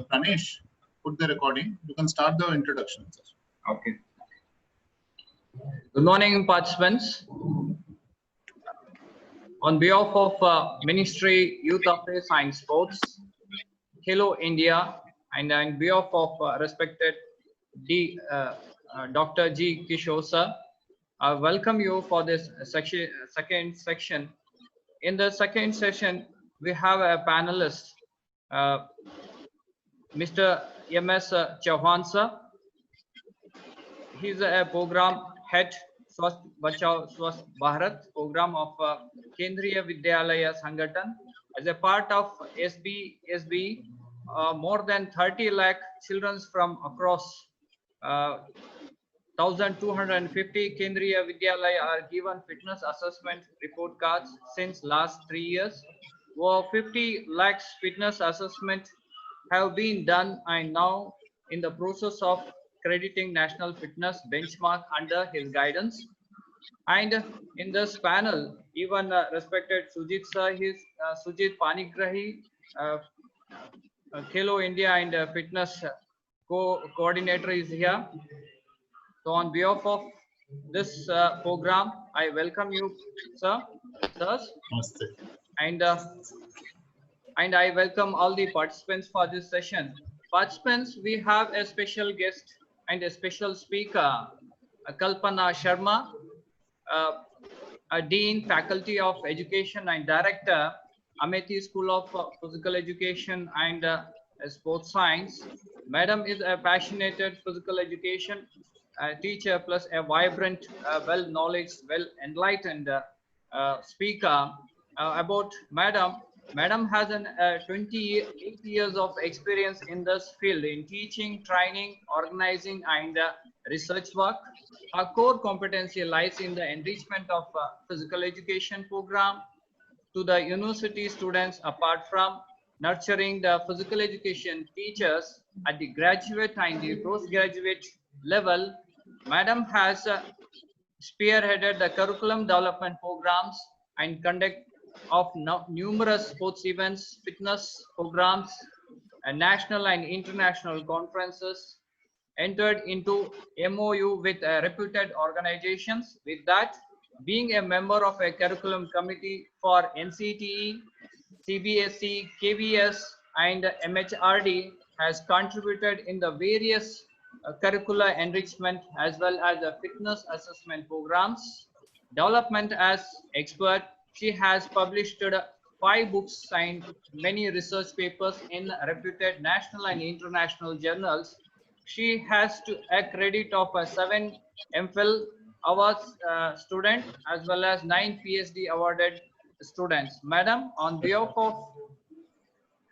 Pranesh put the recording. You can start the introduction. Okay. Good morning, participants. On behalf of Ministry Youth Affairs and Sports, Hello India, and on behalf of respected Dr. G. Kishore sir, I welcome you for this second section. In the second session, we have a panelist, Mr. M.S.Chauhan sir. He's a program head, Head-Swasth Bharat program of Kendriya Vidyalaya Sangathan. As a part of SB, more than 30 lakh children from across 1,250 Kendriya Vidyalaya are given fitness assessment report cards since last 3 years. Over 50 lakhs fitness assessment have been done and now in the process of crediting national fitness benchmark under his guidance. And in this panel, even respected Sujit sir, his Sujit Panigrahi, Hello India and fitness coordinator is here. So on behalf of this program, I welcome you, sir. Sirs. And I welcome all the participants for this session. Participants, we have a special guest and a special speaker, Kalpana Sharma, a Dean, Faculty of Education and Director, Amity School of Physical Education and Sports Science. Madam is a passionate physical education teacher plus a vibrant, well-knowledge, well-enlightened speaker. About Madam has 28 years of experience in this field in teaching, training, organizing, and research work. Her core competency lies in the enrichment of physical education program to the university students, apart from nurturing the physical education teachers at the graduate and the postgraduate level. Madam has spearheaded the curriculum development programs and conduct of numerous sports events, fitness programs, and national and international conferences, entered into MOU with reputed organizations. With that, being a member of a curriculum committee for NCTE, CBSE, KVS, and MHRD, has contributed in the various curricular enrichment as well as the fitness assessment programs. Development as expert, she has published 5 books and many research papers in reputed national and international journals. She has a credit of 7 MPhil awards student as well as 9 Ph.D. awarded students. Madam, on behalf of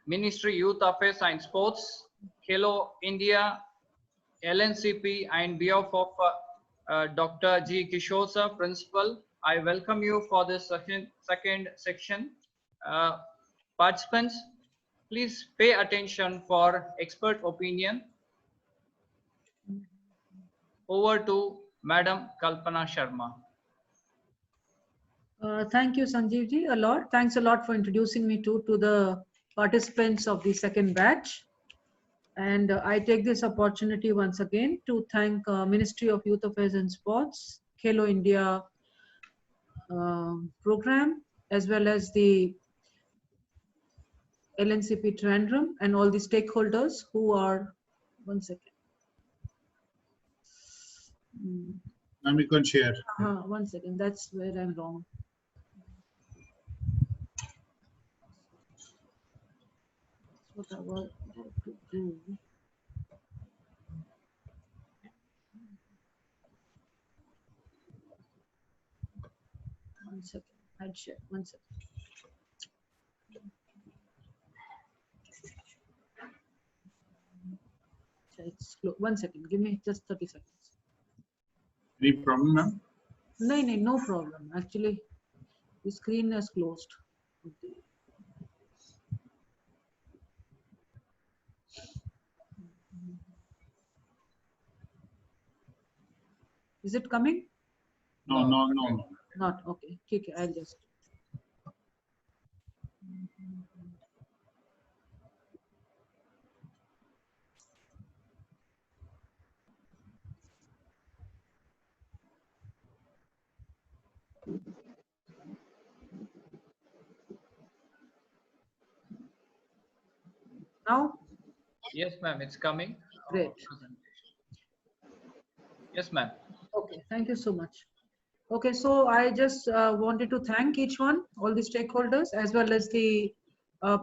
Ministry Youth Affairs and Sports, Hello India, LNCP, and behalf of Dr. G. Kishore sir, Principal, I welcome you for this second section. Participants, please pay attention for expert opinion. Over to Madam Kalpana Sharma. Thank you, Sanjeev ji, a lot. Thanks a lot for introducing me to the participants of the second batch. And I take this opportunity once again to thank Ministry of Youth Affairs and Sports, Hello India program, as well as the LNCP Trivandrum and all the stakeholders who are, one second. And we can share. One second, that's where I'm wrong. That's what I want to do. One second, I'll share. One second. It's one second. Give me just 30 seconds. Any problem, ma'am? No problem. Actually, the screen is closed. Is it coming? No. Not okay. Okay, I'll just. Now? Yes, ma'am, it's coming. Great. Yes, ma'am. Okay, thank you so much. Okay, so I just wanted to thank each one, all the stakeholders, as well as the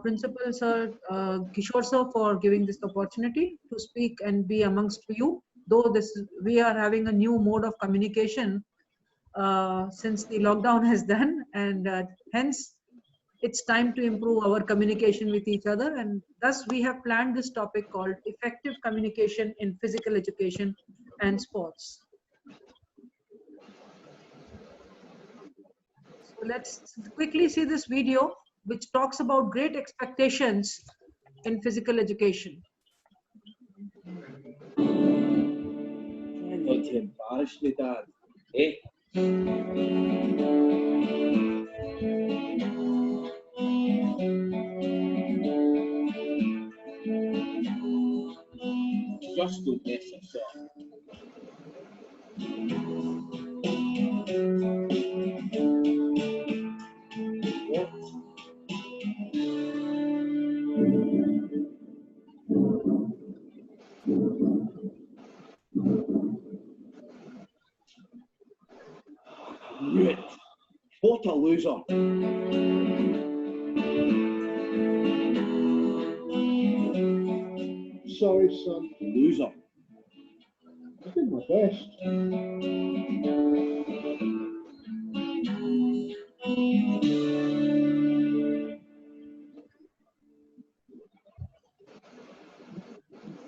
principal sir, Kishore sir, for giving this opportunity to speak and be amongst you. Though we are having a new mode of communication since the lockdown has done, and hence it's time to improve our communication with each other. And thus we have planned this topic called effective communication in physical education and sports. So let's quickly see this video, which talks about great expectations in physical education. Just do this and so. Knew it. What a loser. Sorry, son. Loser. I did my best.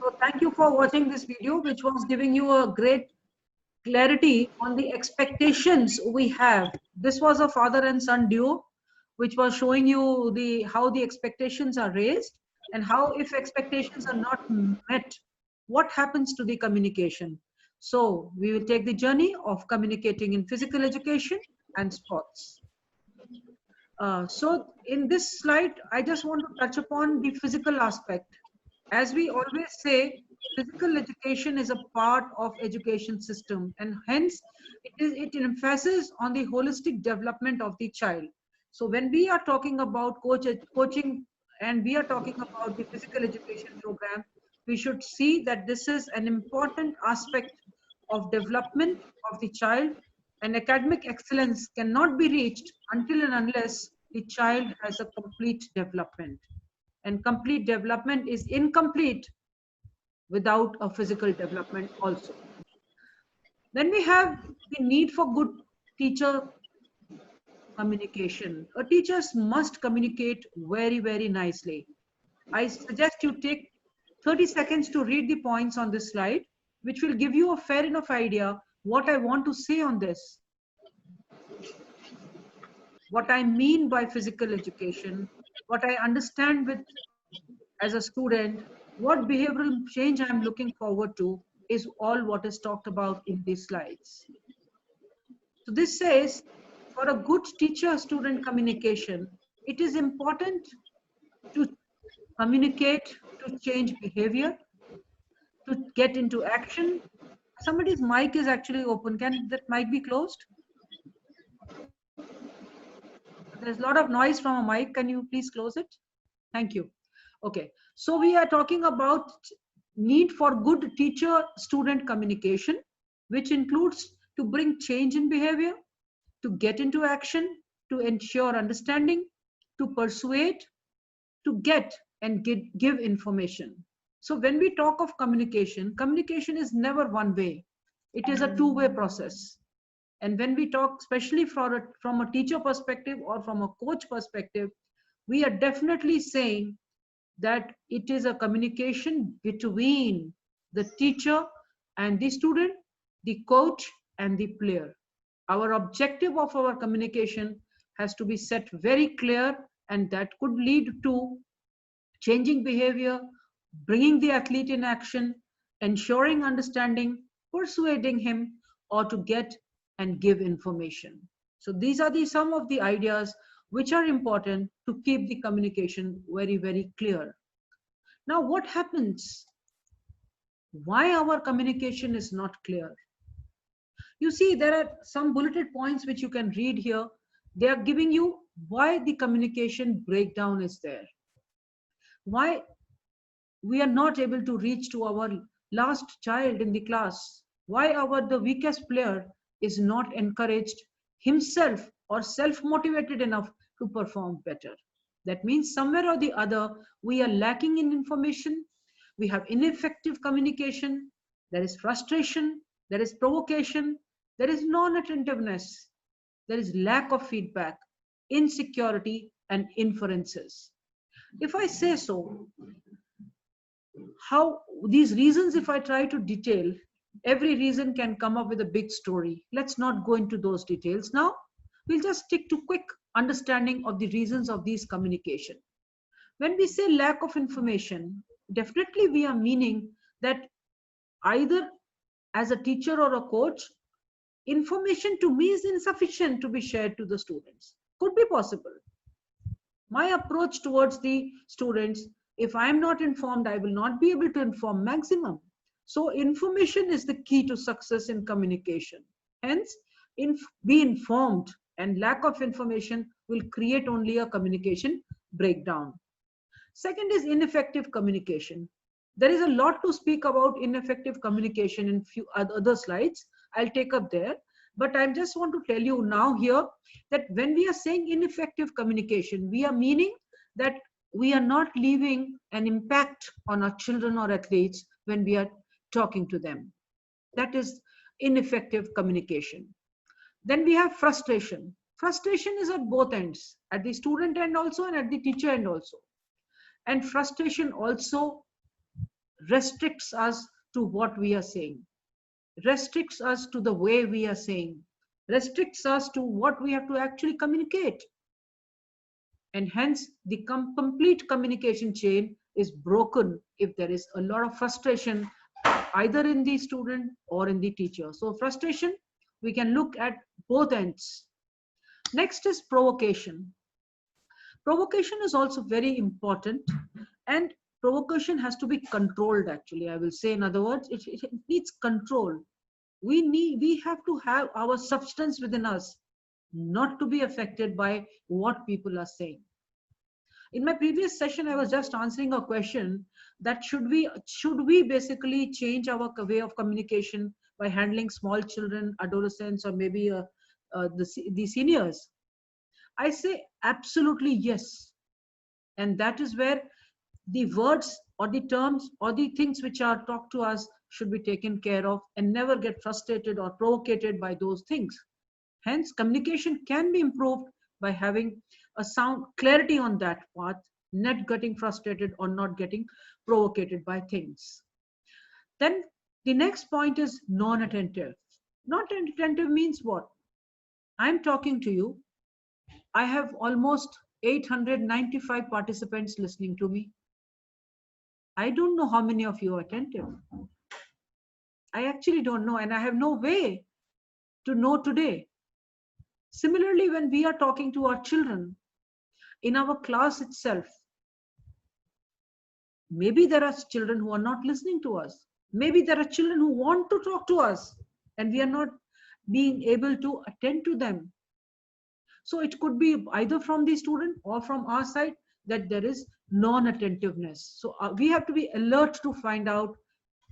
So thank you for watching this video, which was giving you a great clarity on the expectations we have. This was a father and son duo, which was showing you how the expectations are raised and how, if expectations are not met, what happens to the communication. So we will take the journey of communicating in physical education and sports. So in this slide, I just want to touch upon the physical aspect. As we always say, physical education is a part of education system, and hence it emphasizes on the holistic development of the child. So when we are talking about coaching and we are talking about the physical education program, we should see that this is an important aspect of development of the child, and academic excellence cannot be reached until and unless the child has a complete development. And complete development is incomplete without a physical development also. Then we have the need for good teacher communication. Teachers must communicate very, very nicely. I suggest you take 30 seconds to read the points on this slide, which will give you a fair enough idea what I want to say on this. What I mean by physical education, what I understand with as a student, what behavioral change I'm looking forward to is all what is talked about in these slides. So this says, for a good teacher-student communication, it is important to communicate, to change behavior, to get into action. Somebody's mic is actually open. Can that mic be closed? There's a lot of noise from a mic. Can you please close it? Thank you. Okay, so we are talking about need for good teacher-student communication, which includes to bring change in behavior, to get into action, to ensure understanding, to persuade, to get and give information. So when we talk of communication, communication is never one way. It is a two-way process. And when we talk, especially from a teacher perspective or from a coach perspective, we are definitely saying that it is a communication between the teacher and the student, the coach and the player. Our objective of our communication has to be set very clear, and that could lead to changing behavior, bringing the athlete in action, ensuring understanding, persuading him, or to get and give information. So these are some of the ideas which are important to keep the communication very, very clear. Now, what happens? Why our communication is not clear? You see, there are some bulleted points which you can read here. They are giving you why the communication breakdown is there. Why we are not able to reach to our last child in the class? Why the weakest player is not encouraged himself or self-motivated enough to perform better? That means somewhere or the other, we are lacking in information, we have ineffective communication, there is frustration, there is provocation, there is non-attentiveness, there is lack of feedback, insecurity, and inferences. If I say so, how these reasons, if I try to detail, every reason can come up with a big story. Let's not go into those details now. We'll just stick to quick understanding of the reasons of these communication. When we say lack of information, definitely we are meaning that either as a teacher or a coach, information to me is insufficient to be shared to the students. Could be possible. My approach towards the students, if I am not informed, I will not be able to inform maximum. So information is the key to success in communication. Hence, be informed, and lack of information will create only a communication breakdown. Second is ineffective communication. There is a lot to speak about ineffective communication in few other slides. I'll take up there. But I just want to tell you now here that when we are saying ineffective communication, we are meaning that we are not leaving an impact on our children or athletes when we are talking to them. That is ineffective communication. Then we have frustration. Frustration is at both ends, at the student end also and at the teacher end also. And frustration also restricts us to what we are saying, restricts us to the way we are saying, restricts us to what we have to actually communicate. And hence the complete communication chain is broken if there is a lot of frustration either in the student or in the teacher. So frustration, we can look at both ends. Next is provocation. Provocation is also very important, and provocation has to be controlled actually. I will say, in other words, it needs control. We have to have our substance within us, not to be affected by what people are saying. In my previous session, I was just answering a question that should we basically change our way of communication by handling small children, adolescents, or maybe the seniors? I say absolutely yes. And that is where the words or the terms or the things which are talked to us should be taken care of and never get frustrated or provocated by those things. Hence, communication can be improved by having a sound clarity on that path, not getting frustrated or not getting provocated by things. Then the next point is non-attentive. Non-attentive means what? I'm talking to you. I have almost 895 participants listening to me. I don't know how many of you are attentive. I actually don't know, and I have no way to know today. Similarly, when we are talking to our children in our class itself, maybe there are children who are not listening to us. Maybe there are children who want to talk to us and we are not being able to attend to them. So it could be either from the student or from our side that there is non-attentiveness. So we have to be alert to find out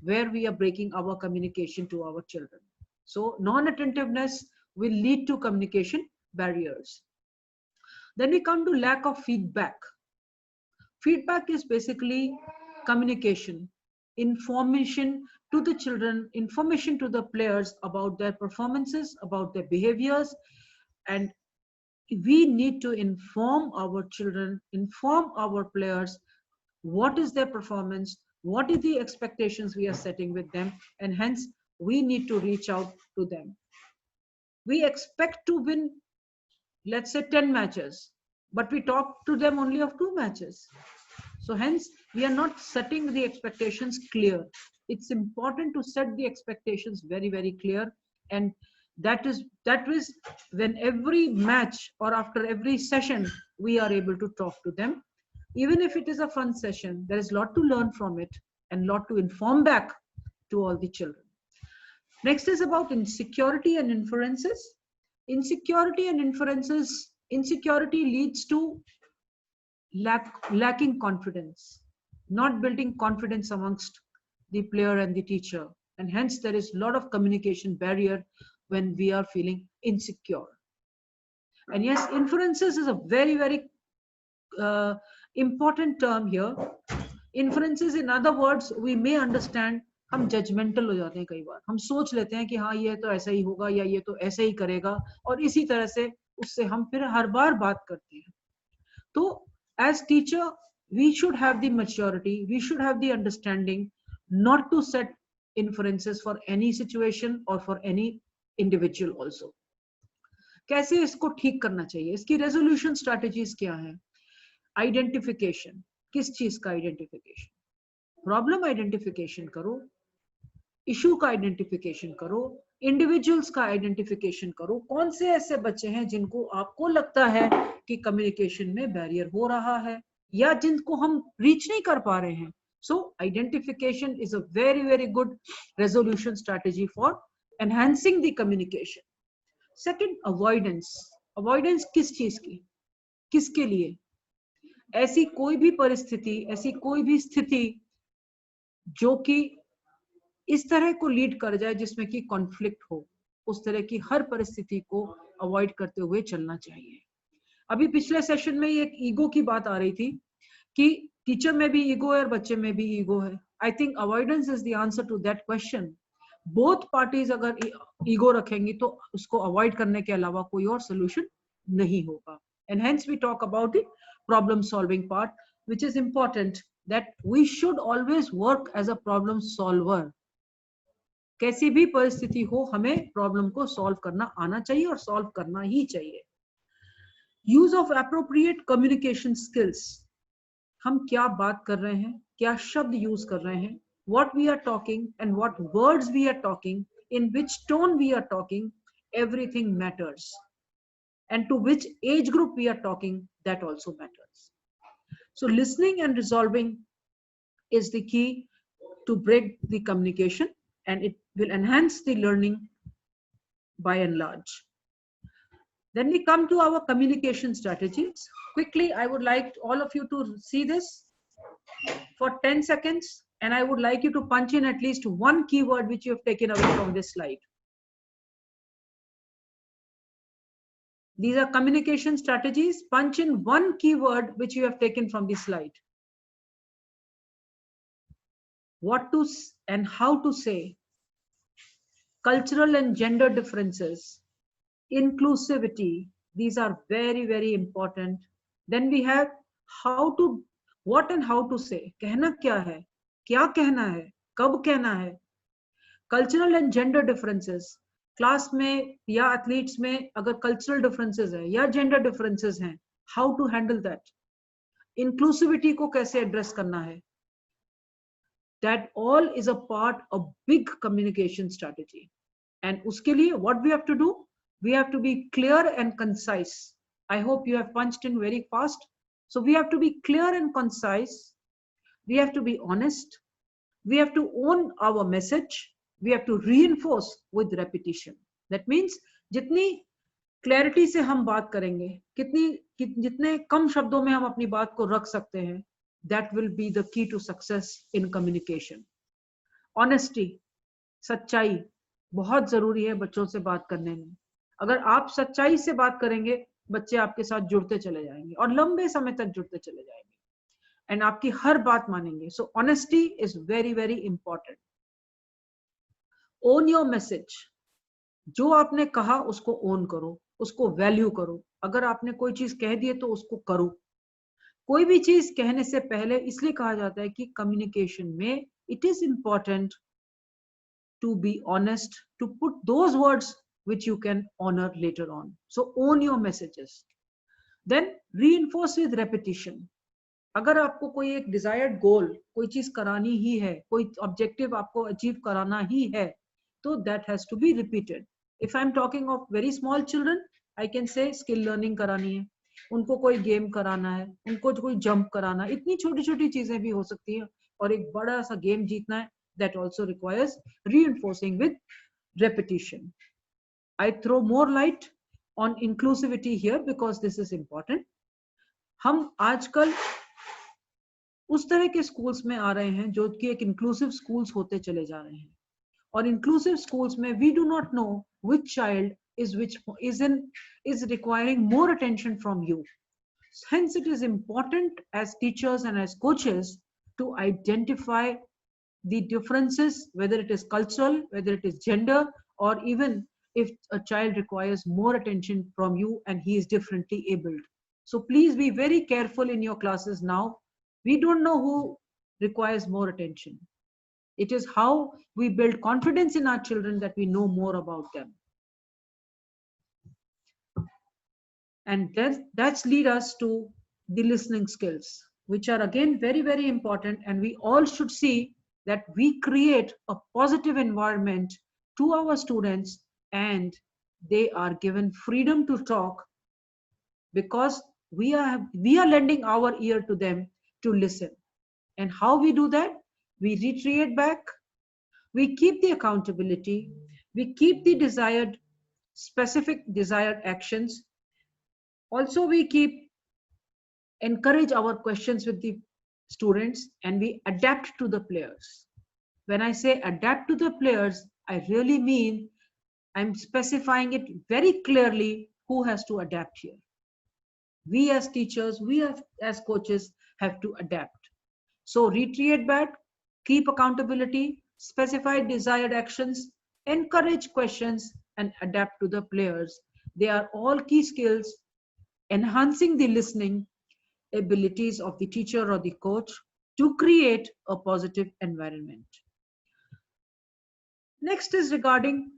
where we are breaking our communication to our children. So non-attentiveness will lead to communication barriers. Then we come to lack of feedback. Feedback is basically communication, information to the children, information to the players about their performances, about their behaviors, and we need to inform our children, inform our players, what is their performance, what are the expectations we are setting with them, and hence we need to reach out to them. We expect to win, let's say 10 matches, but we talk to them only of 2 matches. So hence we are not setting the expectations clear. It's important to set the expectations very, very clear, and that is when every match or after every session we are able to talk to them. Even if it is a fun session, there is a lot to learn from it and a lot to inform back to all the children. Next is about insecurity and inferences. Insecurity and inferences. Insecurity leads to lacking confidence. not building confidence amongst the player and the teacher, and hence there is a lot of communication barrier when we are feeling insecure. And yes, inferences is a very, very important term here. Inferences, in other words, we may understand, हम judgemental हो जाते हैं कई बार, हम सोच लेते हैं कि हाँ ये तो ऐसा ही होगा या ये तो ऐसे ही करेगा, और इसी तरह से उससे हम फिर हर बार बात करते हैं. तो as teacher we should have the maturity, we should have the understanding not to set inferences for any situation or for any individual also. कैसे इसको ठीक करना चाहिए, इसकी रेजोल्यूशन स्ट्रैटेजीज क्या है? आइडेंटिफिकेशन, किस चीज का आइडेंटिफिकेशन? प्रॉब्लम आइडेंटिफिकेशन करो, इशू का आइडेंटिफिकेशन करो, इंडिविजुअल्स का आइडेंटिफिकेशन करो. कौन से ऐसे बच्चे हैं जिनको आपको लगता है कि कम्युनिकेशन में बैरियर हो रहा है या जिनको हम रीच नहीं कर पा रहे हैं. So identification is a very very good resolution strategy for enhancing the communication. Second, avoidance. Avoidance किस चीज की, किसके लिए? ऐसी कोई भी परिस्थिति, ऐसी कोई भी स्थिति जो कि इस तरह को लीड कर जाए जिसमें कि कॉन्फ्लिक्ट हो, उस तरह की हर परिस्थिति को अवॉइड करते हुए चलना चाहिए. अभी पिछले सेशन में एक ईगो की बात आ रही थी कि टीचर में भी ईगो है और बच्चे में भी ईगो है. I think avoidance is the answer to that question. Both parties अगर ईगो रखेंगी तो उसको अवॉइड करने के अलावा कोई और सोल्यूशन नहीं होगा. And hence we talk about the problem solving part, which is important, that we should always work as a problem solver. कैसी भी परिस्थिति हो, हमें प्रॉब्लम को सॉल्व करना आना चाहिए और सॉल्व करना ही चाहिए. Use of appropriate communication skills. हम क्या बात कर रहे हैं, क्या शब्द यूज कर रहे हैं, what we are talking and what words we are talking, in which tone we are talking, everything matters. And to which age group we are talking, that also matters. So listening and resolving is the key to break the communication, and it will enhance the learning by and large. Then we come to our communication strategies. Quickly, I would like all of you to see this for 10 seconds. And I would like you to punch in at least one keyword which you have taken away from this slide. These are communication strategies. Punch in one keyword which you have taken from this slide. What to and how to say. Cultural and gender differences. Inclusivity. These are very, very important. Then we have how to, what and how to say. कहना क्या है, क्या कहना है, कब कहना है. Cultural and gender differences. Class में या एथलीट्स में अगर कल्चरल डिफरेंसेस है या जेंडर डिफरेंसेस हैं, how to handle that. Inclusivity को कैसे एड्रेस करना है. That all is a part of big communication strategy. And उसके लिए what we have to do, we have to be clear and concise. I hope you have punched in very fast. So we have to be clear and concise. We have to be honest. We have to own our message. We have to reinforce with repetition. That means जितनी clarity से हम बात करेंगे, जितने कम शब्दों में हम अपनी बात को रख सकते हैं, that will be the key to success in communication. Honesty, सच्चाई बहुत जरूरी है बच्चों से बात करने में. अगर आप सच्चाई से बात करेंगे, बच्चे आपके साथ जुड़ते चले जाएंगे और लंबे समय तक जुड़ते चले जाएंगे. एंड आपकी हर बात मानेंगे. So honesty is very very important. Own your message. जो आपने कहा उसको ओन करो, उसको वैल्यू करो. अगर आपने कोई चीज कह दी है तो उसको करो. कोई भी चीज कहने से पहले इसलिए कहा जाता है कि कम्युनिकेशन में it is important to be honest, to put those words which you can honor later on. So own your messages. Then reinforce with repetition. अगर आपको कोई एक डिजायर्ड गोल, कोई चीज करानी ही है, कोई ऑब्जेक्टिव आपको अचीव कराना ही है, तो that has to be repeated. If I am talking of very small children, I can say skill learning करानी है, उनको कोई गेम कराना है, उनको कोई जंप कराना है. इतनी छोटी छोटी चीजें भी हो सकती हैं. और एक बड़ा सा गेम जीतना है, that also requires reinforcing with repetition. I throw more light on inclusivity here because this is important. हम आजकल उस तरह के स्कूल्स में आ रहे हैं जो कि एक इंक्लूसिव स्कूल्स होते चले जा रहे हैं. और इंक्लूसिव स्कूल्स में we do not know which child is requiring more attention from you. Hence, it is important as teachers and as coaches to identify the differences, whether it is cultural, whether it is gender, or even if a child requires more attention from you and he is differently abled. So please be very careful in your classes now. We don't know who requires more attention. It is how we build confidence in our children that we know more about them. And that's lead us to the listening skills, which are again very, very important. And we all should see that we create a positive environment to our students and they are given freedom to talk because we are lending our ear to them to listen. And how we do that? We reiterate back, we keep the accountability, we keep the specific desired actions. Also, we encourage our questions with the students and we adapt to the players. When I say adapt to the players, I really mean I'm specifying it very clearly who has to adapt here. We as teachers, we as coaches have to adapt. So reiterate back, keep accountability, specify desired actions, encourage questions and adapt to the players. They are all key skills enhancing the listening abilities of the teacher or the coach to create a positive environment. Next is regarding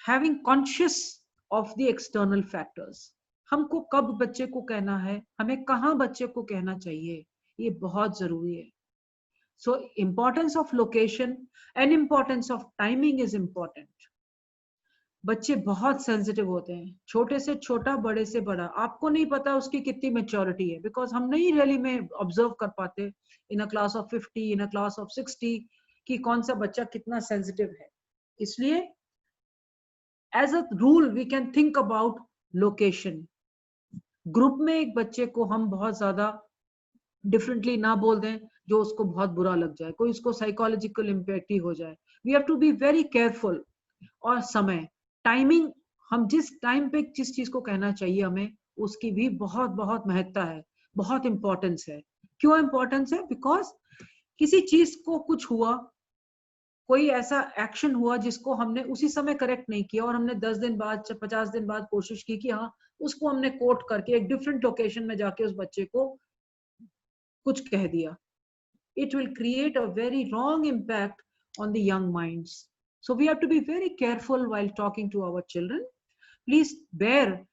having conscious of the external factors. हमको कब बच्चे को कहना है, हमें कहाँ बच्चे को कहना चाहिए, ये बहुत जरूरी है. So importance of location and importance of timing is important. बच्चे बहुत सेंसिटिव होते हैं, छोटे से छोटा, बड़े से बड़ा. आपको नहीं पता उसकी कितनी मैच्योरिटी है, बिकॉज हम नहीं रैली में ऑब्जर्व कर पाते in a class of 50, in a class of 60 कि कौन सा बच्चा कितना सेंसिटिव है. इसलिए as a rule we can think about location. Group में एक बच्चे को हम बहुत ज्यादा डिफरेंटली ना बोल दें जो उसको बहुत बुरा लग जाए, कोई उसको साइकोलॉजिकल इम्पैक्ट ही हो जाए. We have to be very careful. और समय, टाइमिंग, हम जिस टाइम पे जिस चीज को कहना चाहिए हमें उसकी भी बहुत बहुत महत्ता है, बहुत इंपॉर्टेंस है. क्यों इंपॉर्टेंस है? बिकॉज किसी चीज को कुछ हुआ, कोई ऐसा एक्शन हुआ जिसको हमने उसी समय करेक्ट नहीं किया और हमने 10 दिन बाद 50 दिन बाद कोशिश की कि हाँ उसको हमने कोट करके एक डिफरेंट लोकेशन में जाके उस बच्चे को कुछ कह दिया. It will create a very wrong impact on the young minds. So we have to be very careful while talking to our children. Please bear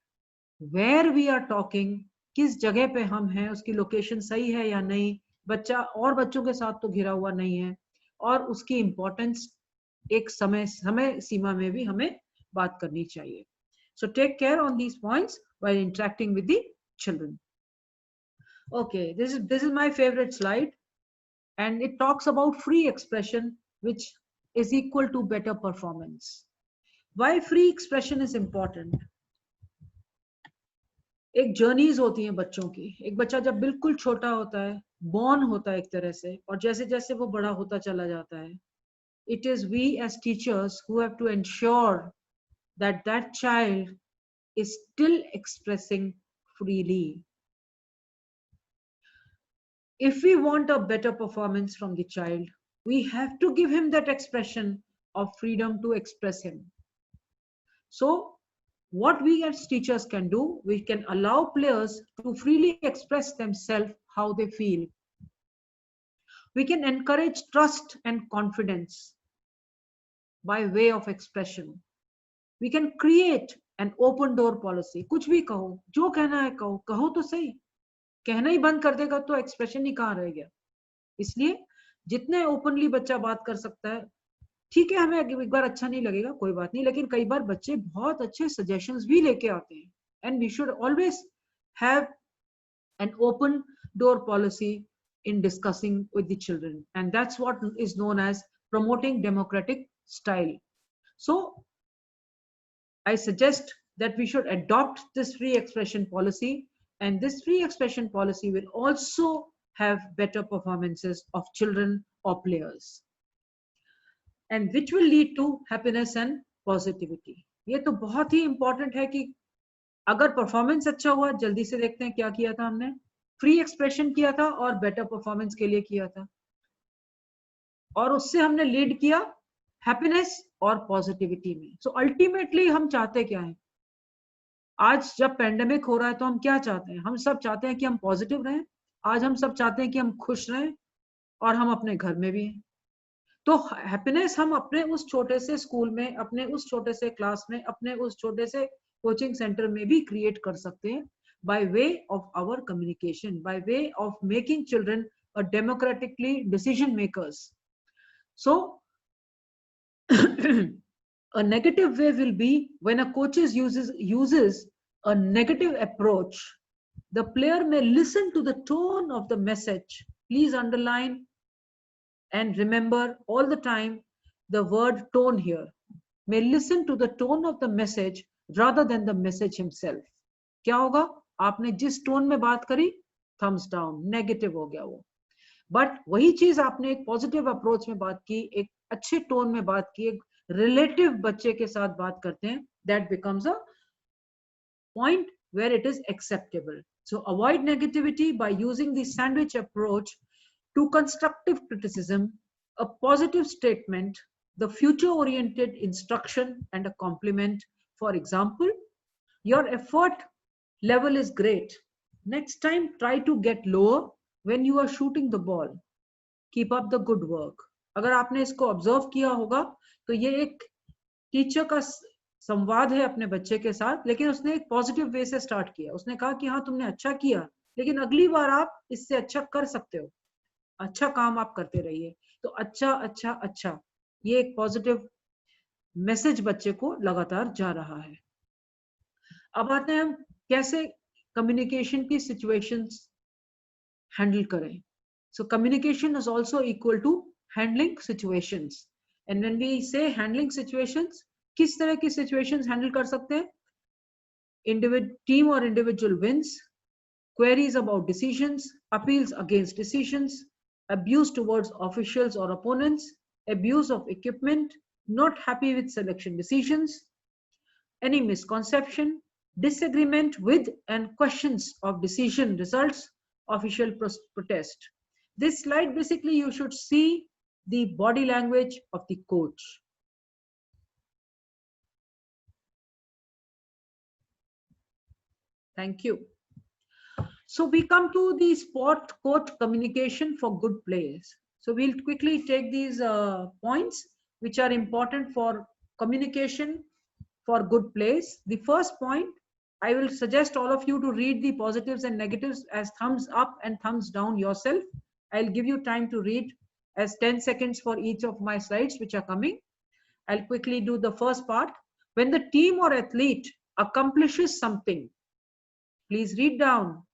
where we are talking, किस जगह पे हम हैं, उसकी लोकेशन सही है या नहीं, बच्चा और बच्चों के साथ तो घिरा हुआ नहीं है, और उसकी इम्पोर्टेंस एक समय सीमा में भी हमें बात करनी चाहिए. So take care on these points while interacting with the children. Okay, this is my favorite slide. And it talks about free expression, which is equal to better performance. Why free expression is important? एक journeys होती हैं बच्चों की. एक बच्चा जब बिल्कुल छोटा होता है, बॉर्न होता है एक तरह से, और जैसे जैसे वो बड़ा होता चला जाता है, it is we as teachers who have to ensure that that child is still expressing freely. If we want a better performance from the child, we have to give him that expression of freedom to express him. So what we as teachers can do, we can allow players to freely express themselves how they feel. We can encourage trust and confidence by way of expression. We can create an open door policy. कुछ भी कहो, जो कहना है कहो, कहो तो सही. कहना ही बंद कर देगा तो एक्सप्रेशन ही कहाँ रह गया. इसलिए जितने ओपनली बच्चा बात कर सकता है, ठीक है, हमें एक बार अच्छा नहीं लगेगा, कोई बात नहीं, लेकिन कई बार बच्चे बहुत अच्छे सजेशंस भी लेके आते हैं. And we should always have an open door policy in discussing with the children, and that's what is known as promoting democratic style. So I suggest that we should adopt this free expression policy, and this free expression policy will also have better performances of children or players, and which will lead to happiness and positivity. ये तो बहुत ही important है कि अगर performance अच्छा हुआ, जल्दी से देखते हैं क्या किया था हमने, फ्री एक्सप्रेशन किया था और बेटर परफॉर्मेंस के लिए किया था, और उससे हमने लीड किया हैप्पीनेस और पॉजिटिविटी में. सो अल्टीमेटली हम चाहते क्या है? आज जब पैंडेमिक हो रहा है तो हम क्या चाहते हैं? हम सब चाहते हैं कि हम पॉजिटिव रहें. आज हम सब चाहते हैं कि हम खुश रहें और हम अपने घर में भी हैं. तो हैप्पीनेस हम अपने उस छोटे से स्कूल में, अपने उस छोटे से क्लास में, अपने उस छोटे से कोचिंग सेंटर में भी क्रिएट कर सकते हैं by way of our communication, by way of making children a democratically decision makers. So a negative way will be when a coach uses a negative approach. The player may listen to the tone of the message. Please underline and remember all the time the word tone here. May listen to the tone of the message rather than the message himself. क्या होगा? आपने जिस tone में बात करी, thumbs down, negative हो गया वो. बट वही चीज आपने एक पॉजिटिव अप्रोच में बात की, एक अच्छे टोन में बात की, एक रिलेटिव बच्चे के साथ बात करते हैं, that becomes a point where it is acceptable. So avoid negativity by using the sandwich approach to constructive criticism, a positive statement, the future-oriented instruction, and a compliment. For example, your effort level is great. Next time, try to get lower when you are shooting the ball. Keep up the good work. अगर आपने इसको observe किया होगा, तो ये एक teacher का संवाद है अपने बच्चे के साथ, लेकिन उसने एक पॉजिटिव वे से स्टार्ट किया. उसने कहा कि हाँ तुमने अच्छा किया, लेकिन अगली बार आप इससे अच्छा कर सकते हो, अच्छा काम आप करते रहिए. तो अच्छा अच्छा अच्छा, ये एक पॉजिटिव मैसेज बच्चे को लगातार जा रहा है. अब आते हैं हम कैसे कम्युनिकेशन की सिचुएशंस हैंडल करें. So communication is also equal to handling situations. And when we say handling situations, किस तरह की सिचुएशंस हैंडल कर सकते हैं? टीम और individual wins, queries about decisions, appeals against decisions, abuse towards officials or opponents, abuse of equipment, not happy with selection decisions, any misconception, disagreement with and questions of decision results, official protest. This slide, basically you should see the body language of the coach. Thank you. So we come to the sport court communication for good players. So we'll quickly take these points which are important for communication for good players. The first point, I will suggest all of you to read the positives and negatives as thumbs up and thumbs down yourself. I'll give you time to read as 10 seconds for each of my slides which are coming. I'll quickly do the first part. When the team or athlete accomplishes something, please read down.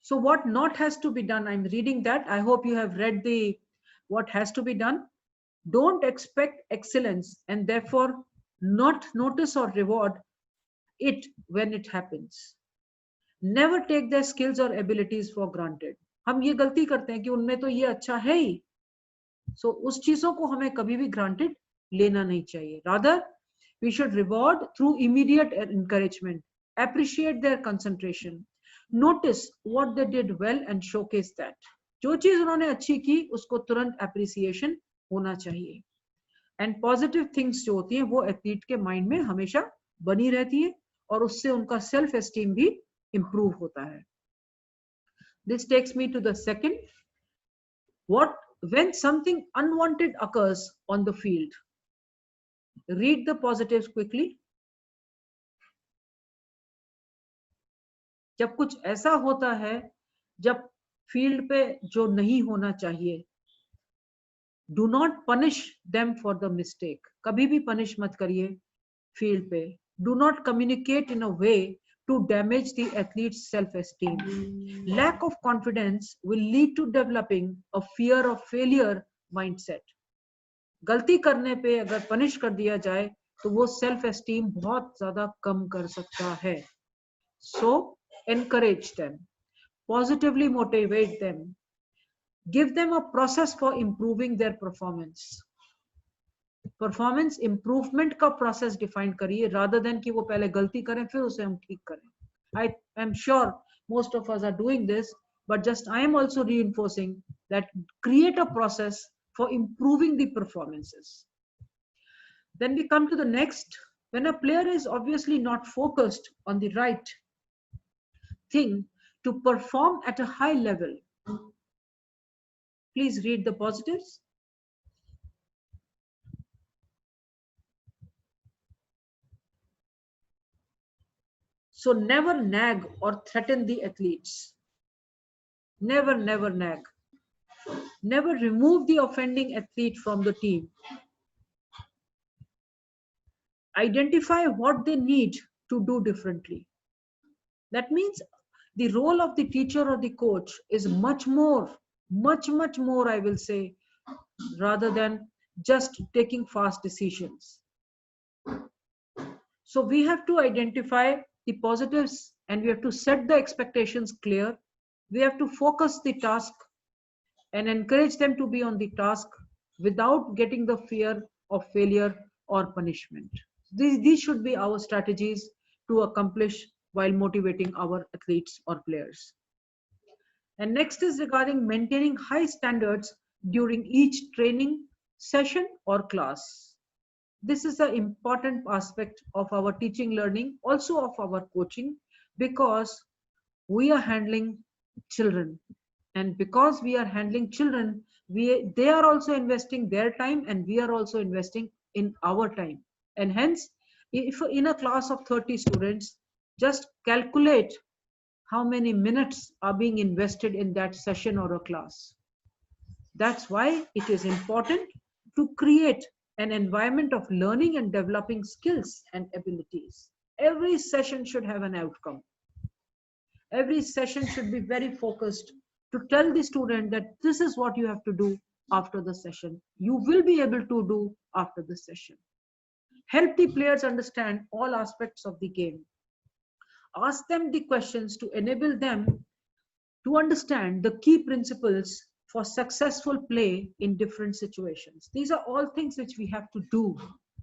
So what not has to be done? I'm reading that. I hope you have read the what has to be done. Don't expect excellence and therefore not notice or reward it when it happens. Never take their skills or abilities for granted. हम ये गलती करते हैं कि उनमें तो ये अच्छा है ही, so उस चीजों को हमें कभी भी granted लेना नहीं चाहिए. Rather, we should reward through immediate encouragement, appreciate their concentration, notice what they did well and showcase that. जो चीज उन्होंने अच्छी की उसको तुरंत appreciation होना चाहिए. And positive things जो होती हैं वो एथलीट के माइंड में हमेशा बनी रहती है और उससे उनका सेल्फ एस्टीम भी improve होता है. This takes me to the second. When something unwanted occurs on the field, read the positives quickly. जब कुछ ऐसा होता है जब फील्ड पे जो नहीं होना चाहिए, do not punish them for the mistake. कभी भी punish मत करिए फील्ड पे. Do not communicate in a way to damage the athlete's self-esteem. Lack of confidence will lead to developing a fear of failure mindset. गलती करने पे अगर punish कर दिया जाए तो वो सेल्फ एस्टीम बहुत ज्यादा कम कर सकता है. So encourage them, positively motivate them, give them a process for improving their performance. Performance improvement का प्रोसेस डिफाइन करिए rather than कि वो पहले गलती करें फिर उसे हम ठीक करें. I am sure most of us are doing this, but just I am also reinforcing that create a process for improving the performances. Then we come to the next. When a player is obviously not focused on the right thing to perform at a high level, please read the positives. So never nag or threaten the athletes. Never, never nag. Never remove the offending athlete from the team. Identify what they need to do differently. That means the role of the teacher or the coach is much more, much more, I will say, rather than just taking fast decisions. So we have to identify the positives and we have to set the expectations clear. We have to focus the task and encourage them to be on the task without getting the fear of failure or punishment. These should be our strategies to accomplish while motivating our athletes or players. And next is regarding maintaining high standards during each training session or class. This is an important aspect of our teaching learning, also of our coaching, because we are handling children. And because we are handling children, they are also investing their time and we are also investing in our time. And hence, if in a class of 30 students, just calculate how many minutes are being invested in that session or a class. That's why it is important to create an environment of learning and developing skills and abilities. Every session should have an outcome. Every session should be very focused to tell the student that this is what you have to do after the session. You will be able to do after the session. Help the players understand all aspects of the game. Ask them the questions to enable them to understand the key principles for successful play in different situations. These are all things which we have to do.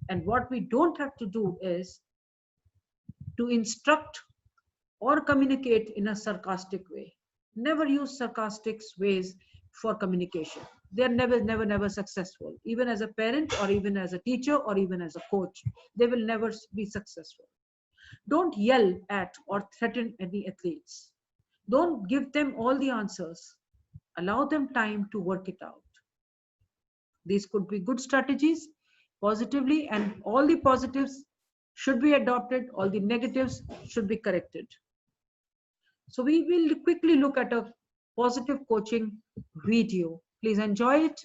And what we don't have to do is to instruct or communicate in a sarcastic way. Never use sarcastic ways for communication. They're never successful. Even as a parent or even as a teacher or even as a coach, they will never be successful. Don't yell at or threaten any athletes. Don't give them all the answers. Allow them time to work it out. These could be good strategies positively, and all the positives should be adopted, all the negatives should be corrected. So we will quickly look at a positive coaching video. Please enjoy it.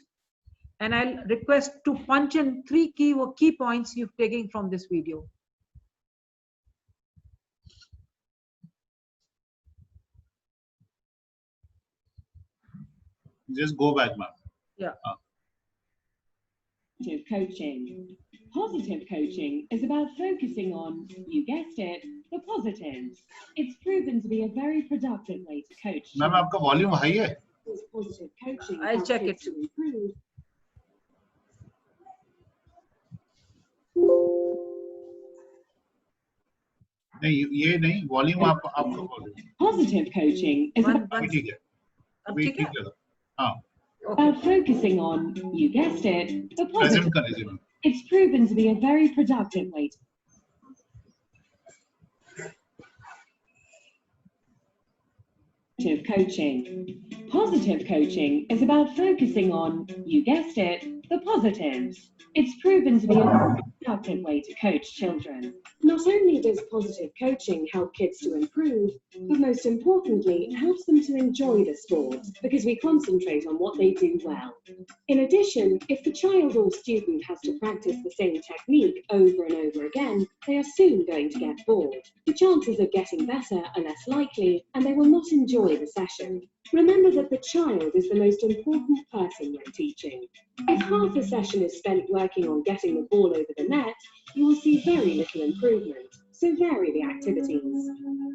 And I'll request to punch in 3 key points you've taken from this video. Just go back, ma'am. Yeah. Positive coaching. Positive coaching is about focusing on, you guessed it, the positives. It's proven to be a very productive way to coach. Ma'am, आपका volume high है? Positive coaching. I'll check it. To improve. नहीं, ये नहीं, volume आपका volume. Positive coaching is अभी ठीक है. अभी ठीक है. हाँ. about focusing on, you guessed it, the Present positive. कर लीजिए ma'am. It's proven to be a very productive way to positive coaching. Positive coaching is about focusing on, you guessed it, the positives. It's proven to be a very productive way to coach children. Not only does positive coaching help kids to improve, but most importantly, it helps them to enjoy the sport because we concentrate on what they do well. In addition, if the child or student has to practice the same technique over and over again, they are soon going to get bored. The chances of getting better are less likely, and they will not enjoy the session. Remember that the child is the most important person when teaching. If half a session is spent working on getting the ball over the net, you will see very little improvement, so vary the activities.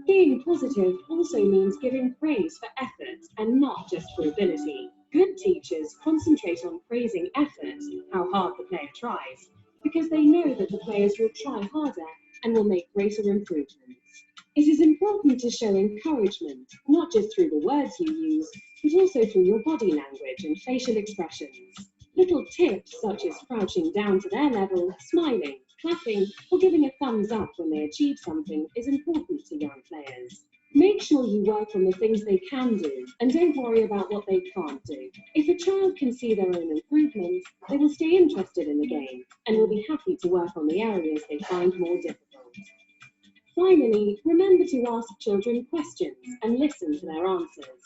Being positive also means giving praise for effort and not just for ability. Good teachers concentrate on praising effort, how hard the player tries, because they know that the players will try harder and will make greater improvements. It is important to show encouragement, not just through the words you use, but also through your body language and facial expressions. Little tips such as crouching down to their level, smiling, clapping, or giving a thumbs up when they achieve something is important to young players. Make sure you work on the things they can do and don't worry about what they can't do. If a child can see their own improvements, they will stay interested in the game and will be happy to work on the areas they find more difficult. Finally, remember to ask children questions and listen to their answers.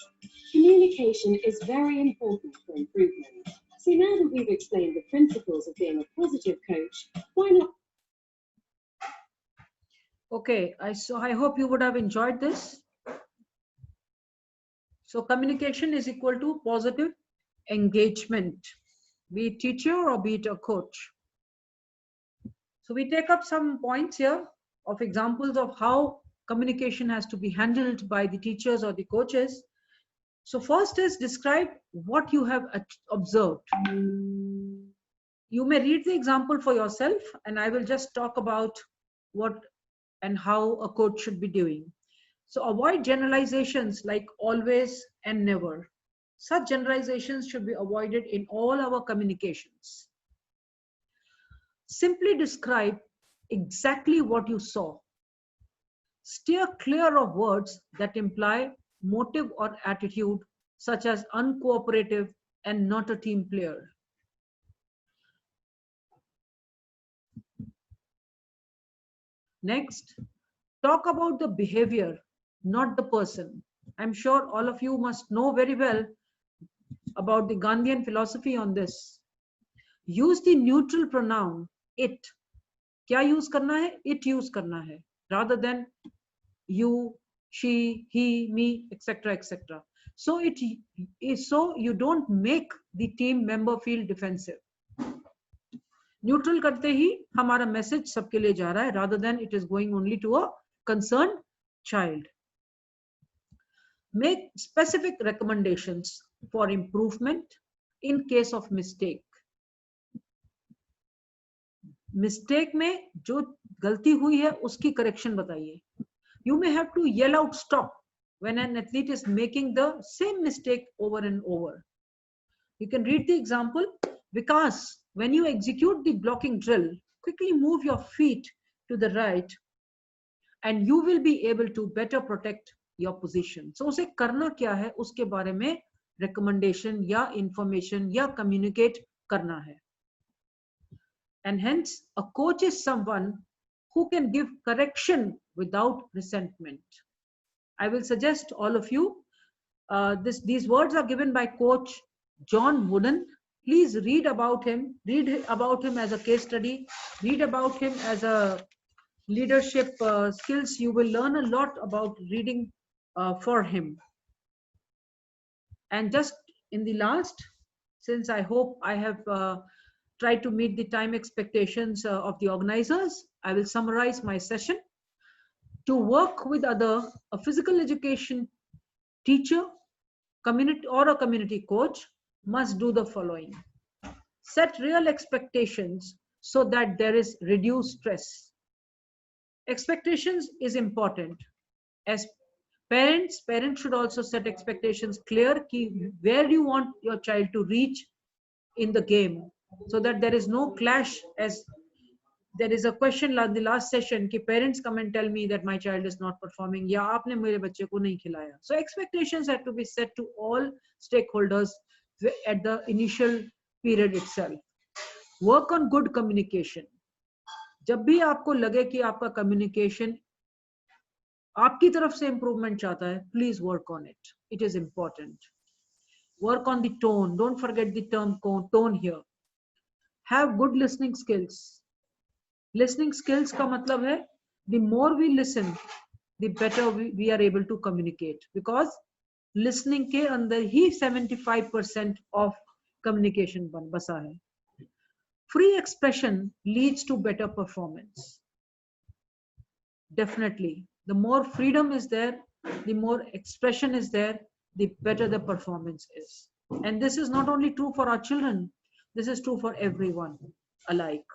Communication is very important for improvement. So now that we've explained the principles of being a positive coach, why not? Okay, I hope you would have enjoyed this. So communication is equal to positive engagement, be it teacher or be it a coach. So we take up some points here of examples of how communication has to be handled by the teachers or the coaches. So first is describe what you have observed. You may read the example for yourself, and I will just talk about what and how a coach should be doing. So avoid generalizations like always and never. Such generalizations should be avoided in all our communications. Simply describe exactly what you saw. Steer clear of words that imply motive or attitude, such as uncooperative and not a team player. Next, talk about the behavior, not the person. I'm sure all of you must know very well about the Gandhian philosophy on this. Use the neutral pronoun it. क्या use करना है? It use करना है, rather than you, she, he, me, etc., etc. So you don't make the team member feel defensive. Neutral करते ही हमारा message सबके लिए जा रहा है, rather than it is going only to a concerned child. Make specific recommendations for improvement in case of mistake. Mistake में जो गलती हुई है उसकी correction बताइए. You may have to yell out stop when an athlete is making the same mistake over and over. You can read the example. Because when you execute the blocking drill, quickly move your feet to the right and you will be able to better protect your position. So उसे करना क्या है उसके बारे में recommendation या information या communicate करना है. And hence a coach is someone who can give correction without resentment. I will suggest all of you, these words are given by Coach John Wooden. Please read about him as a case study, read about him as a leadership skills. You will learn a lot about reading for him. And just in the last, since I hope I have tried to meet the time expectations of the organizers, I will summarize my session. To work with a physical education teacher, community or a community coach must do the following. Set real expectations so that there is reduced stress. Expectations is important. As parents should also set expectations clear where you want your child to reach in the game, so that there is no clash. As there is a question in the last session कि parents come and tell me that my child is not performing या आपने मेरे बच्चे को नहीं खिलाया. So expectations have to be set to all stakeholders at the initial period itself. Work on good communication. जब भी आपको लगे कि आपका communication आपकी तरफ से improvement चाहता है, please work on it. It is important. Work on the tone. Don't forget the term tone here. Have good listening skills. Listening skills का मतलब है the more we listen, the better we are able to communicate, because listening के अंदर ही 75% of communication बसा है. Free expression leads to better performance. Definitely, the more freedom is there, the more expression is there, the better the performance is. And this is not only true for our children, this is true for everyone alike.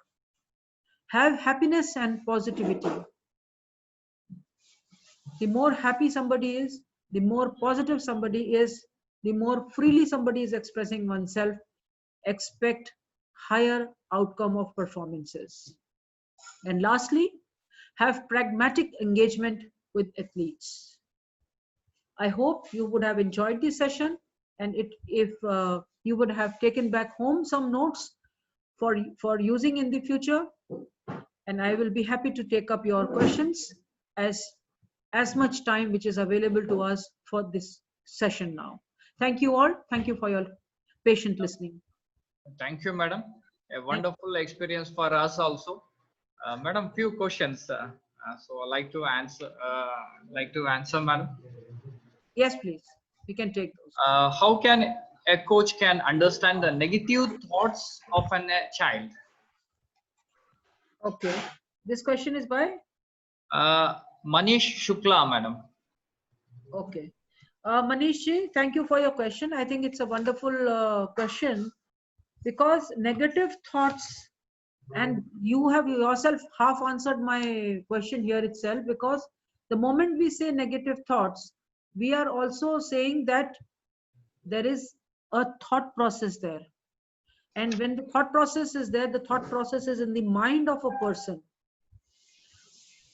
Have happiness and positivity. The more happy somebody is, the more positive somebody is, the more freely somebody is expressing oneself, expect higher outcome of performances. And lastly, have pragmatic engagement with athletes. I hope you would have enjoyed this session, and if you would have taken back home some notes for using in the future, and I will be happy to take up your questions as much time which is available to us for this session now. Thank you all. Thank you for your patient listening. Thank you, madam. A wonderful experience for us also. Madam, few questions. So I like to answer, madam. Yes, please. We can take those. How can a coach can understand the negative thoughts of a child? Okay. This question is by? Manish Shukla, madam. Okay. Manish ji, thank you for your question. I think it's a wonderful question, because negative thoughts, and you have yourself half answered my question here itself, because the moment we say negative thoughts, we are also saying that there is a thought process there. And when the thought process is there, the thought process is in the mind of a person.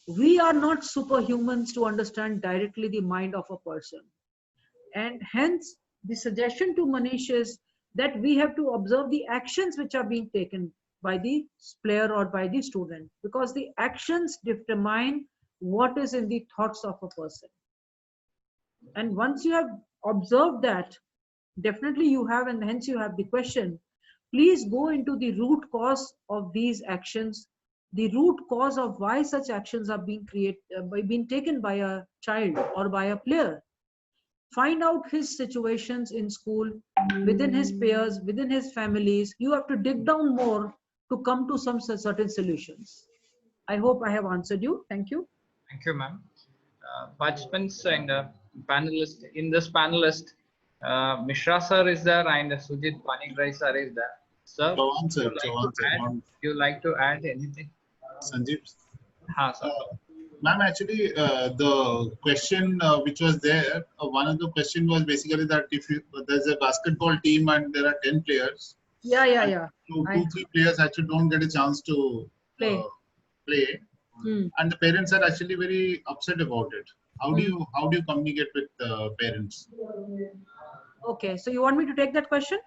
We are not superhumans to understand directly the mind of a person. And hence, the suggestion to Manish is that we have to observe the actions which are being taken by the player or by the student, because the actions determine what is in the thoughts of a person. And once you have observed that, definitely you have, and hence you have the question, please go into the root cause of these actions, the root cause of why such actions are being taken by a child or by a player. Find out his situations in school, within his peers, within his families. You have to dig down more to come to some certain solutions. I hope I have answered you. Thank you. Thank you, ma'am. Participants and panelists, in this panelist, Mishra sir is there and Sujit Panigrai sir is there. Sir, you like to add anything? Sanjeev. Sir. Ma'am, actually, the question which was there, one of the question was basically that if there's a basketball team and there are 10 players, yeah. Two, 3 players actually don't get a chance to play. And the parents are actually very upset about it. How do you communicate with parents? Okay, so you want me to take that question?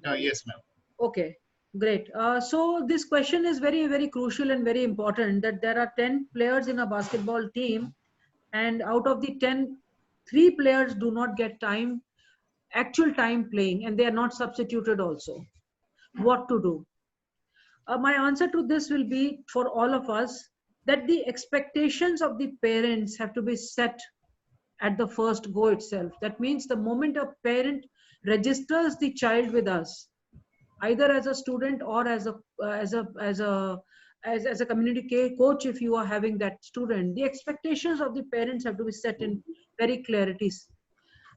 Yes, ma'am. Okay, great. So this question is very, very crucial and very important, that there are 10 players in a basketball team, and out of the 10, 3 players do not get actual time playing, and they are not substituted also. What to do? My answer to this will be, for all of us, that the expectations of the parents have to be set at the first go itself. That means the moment a parent registers the child with us, either as a student or as a community coach, if you are having that student, the expectations of the parents have to be set in very clarities,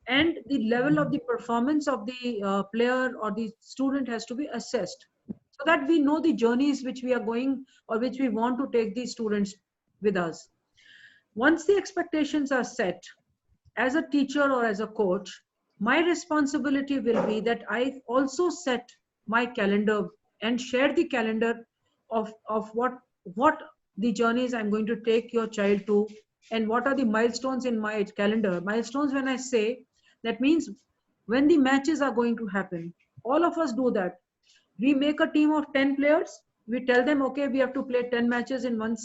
and the level of the performance of the player or the student has to be assessed, so that we know the journeys which we are going or which we want to take these students with us. Once the expectations are set, as a teacher or as a coach, my responsibility will be that I also set my calendar and share the calendar of what the journeys I'm going to take your child to, and what are the milestones in my calendar. Milestones, when I say, that means when the matches are going to happen. All of us do that. We make a team of 10 players. We tell them, okay, we have to play 10 matches in one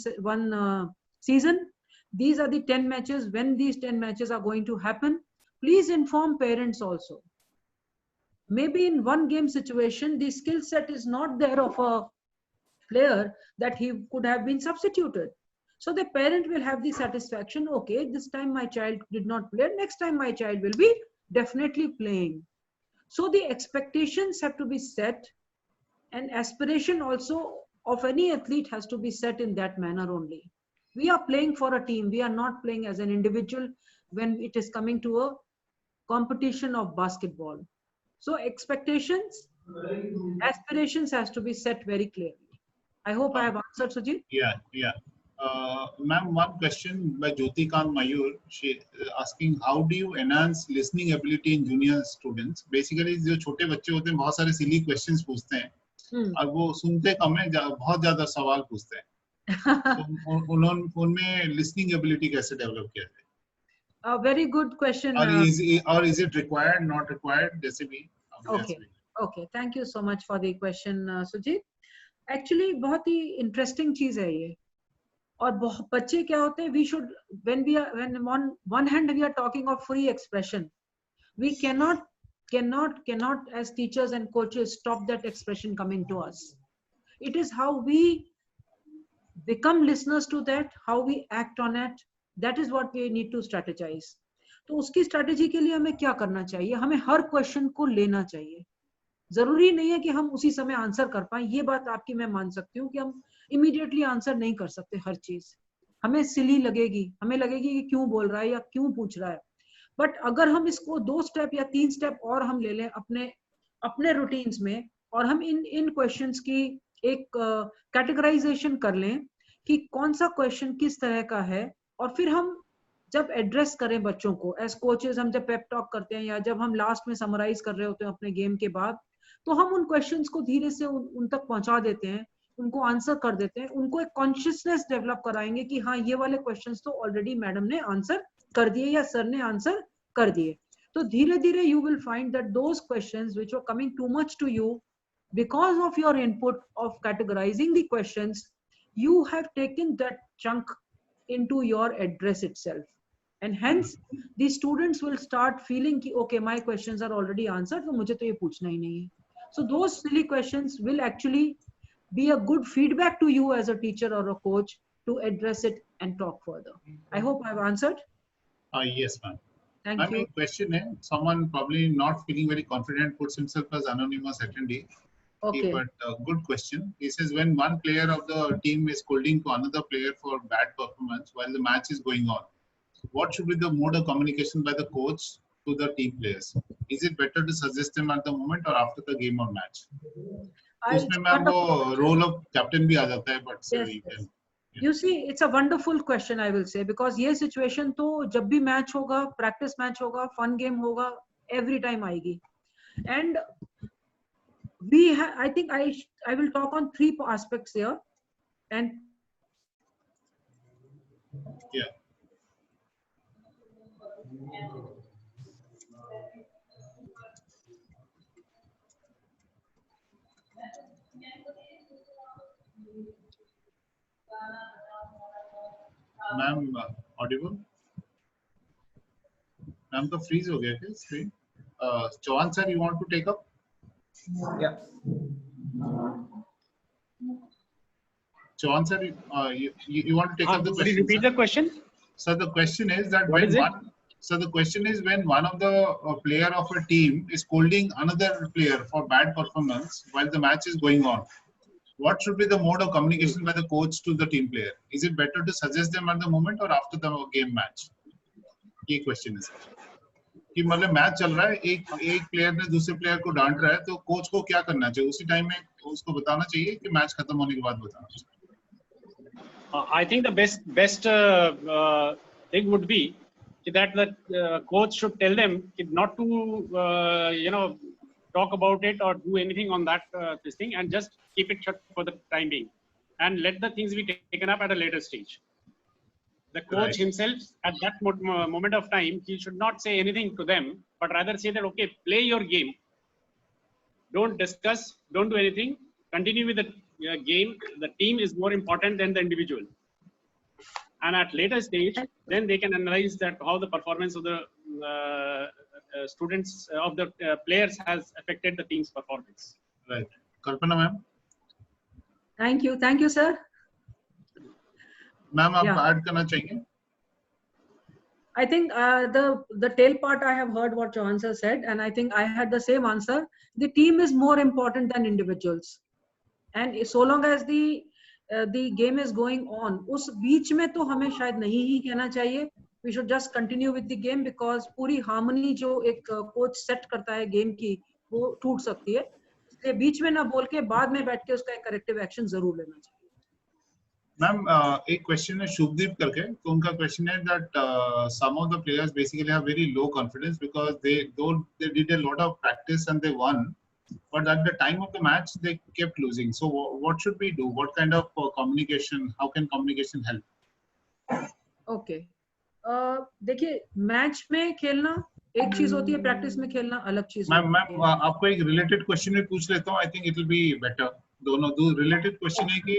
season. These are the 10 matches. When these 10 matches are going to happen, please inform parents also. Maybe in one game situation, the skill set is not there of a player that he could have been substituted. So the parent will have the satisfaction, okay, this time my child did not play, next time my child will be definitely playing. So the expectations have to be set, and aspiration also of any athlete has to be set in that manner only. We are playing for a team. We are not playing as an individual when it is coming to a competition of basketball. So expectations, aspirations has to be set very clearly. I hope I have answered, Sujit. Yeah. Ma'am, one question by Jyoti Kant Mayur. She asking, how do you enhance listening ability in junior students? Basically, जो छोटे बच्चे होते हैं बहुत सारे silly questions पूछते हैं और वो सुनते कम है, बहुत ज़्यादा सवाल पूछते हैं. तो उनमें listening ability कैसे develop किया जाए? A very good question. Or is it required, not required? जैसे भी. Okay. Thank you so much for the question, Sujit. Actually, बहुत ही interesting चीज है ये. और बच्चे क्या होते हैं, we should, when on one hand we are talking of free expression, we cannot as teachers and coaches stop that expression coming to us. It is how we become listeners to that, how we act on it, that is what we need to strategize. तो उसकी strategy के लिए हमें क्या करना चाहिए? हमें हर question को लेना चाहिए. जरूरी नहीं है कि हम उसी समय आंसर कर पाए. ये बात आपकी मैं मान सकती हूँ कि हम इमीडिएटली आंसर नहीं कर सकते हर चीज. हमें सिली लगेगी, हमें लगेगी कि क्यों बोल रहा है या क्यों पूछ रहा है. बट अगर हम इसको 2 स्टेप या 3 स्टेप और हम ले लें अपने रूटीन्स में, और हम इन क्वेश्चंस की एक कैटेगराइजेशन कर लें कि कौन सा क्वेश्चन किस तरह का है, और फिर हम जब एड्रेस करें बच्चों को एज कोचेस, हम जब पेप टॉक करते हैं या जब हम लास्ट में समराइज कर रहे होते हैं अपने गेम के बाद, तो हम उन क्वेश्चंस को धीरे से उन तक पहुंचा देते हैं, उनको आंसर कर देते हैं, उनको एक कॉन्शियसनेस डेवलप कराएंगे कि हाँ ये वाले क्वेश्चंस तो ऑलरेडी मैडम ने आंसर कर दिए या सर ने आंसर कर दिए. तो धीरे धीरे you will find that those questions which are coming too much to you because of your input of categorizing the questions, you have taken that chunk into your address itself, and hence the students will start feeling ki, okay, my questions are already answered, so mujhe to ye पूछना ही नहीं है. So those silly questions will actually be a good feedback to you as a teacher or a coach to address it and talk further. I hope I've answered. Yes, ma'am. Thank you. Question है, someone probably not feeling very confident puts himself as anonymous attendee. Okay. But good question. He says, when one player of the team is scolding to another player for bad performance while the match is going on, what should be the mode of communication by the coach to the team players? Is it better to suggest them at the moment or after the game or match? उसमें ma'am वो role of captain भी आ जाता है, but yes, you can. You see, it's a wonderful question, I will say, because ये situation तो जब भी match होगा, practice match होगा, fun game होगा, every time आएगी. And I think I will talk on 3 aspects here. And yeah. Ma'am, audible? Ma'am, तो freeze हो गया क्या screen? Chauhan sir, you want to take up? Yeah. Chauhan sir, you want to take up the question? Could you repeat the question? So the question is that the question is when one of the player of a team is scolding another player for bad performance while the match is going on, what should be the mode of communication by the coach to the team player? Is it better to suggest them at the moment or after the game match? ये question is कि मतलब match चल रहा है, एक player ने दूसरे player को डांट रहा है, तो कोच को क्या करना चाहिए? उसी टाइम में उसको बताना चाहिए कि मैच खत्म होने के बाद बताना चाहिए? I think the best thing would be that the coach should tell them not to talk about it or do anything on that this thing, and just keep it shut for the time being, and let the things be taken up at a later stage. The coach himself at that moment of time, he should not say anything to them, but rather say that, okay, play your game, don't discuss, don't do anything, continue with the game. The team is more important than the individual. And at later stage, then they can analyze that how the performance of the students of the players has affected the team's performance. Right. Kalpana ma'am. Thank you, sir. Ma'am आप add करना चाहिए? I think the tail part, I have heard what Chauhan sir said, and I think I had the same answer. The team is more important than individuals, and so long as the game is going on, उस बीच में तो हमें शायद नहीं ही कहना चाहिए. We should just continue with the game because पूरी harmony जो एक कोच सेट करता है गेम की, वो टूट सकती है. इसलिए बीच में ना बोल के बाद में बैठ के उसका एक करेक्टिव एक्शन जरूर लेना चाहिए. मैम एक क्वेश्चन है शुभदीप करके, तो उनका क्वेश्चन है that some of the players basically have very low confidence because they did a lot of practice and they won, but at the time of the match they kept losing. So what should we do? What kind of communication? How can communication help? Okay. देखिए match में खेलना एक चीज होती है, practice में खेलना अलग चीज होती है. मैम आपको एक रिलेटेड क्वेश्चन भी पूछ लेता हूँ. I think it will be better. दोनों दो रिलेटेड क्वेश्चन है कि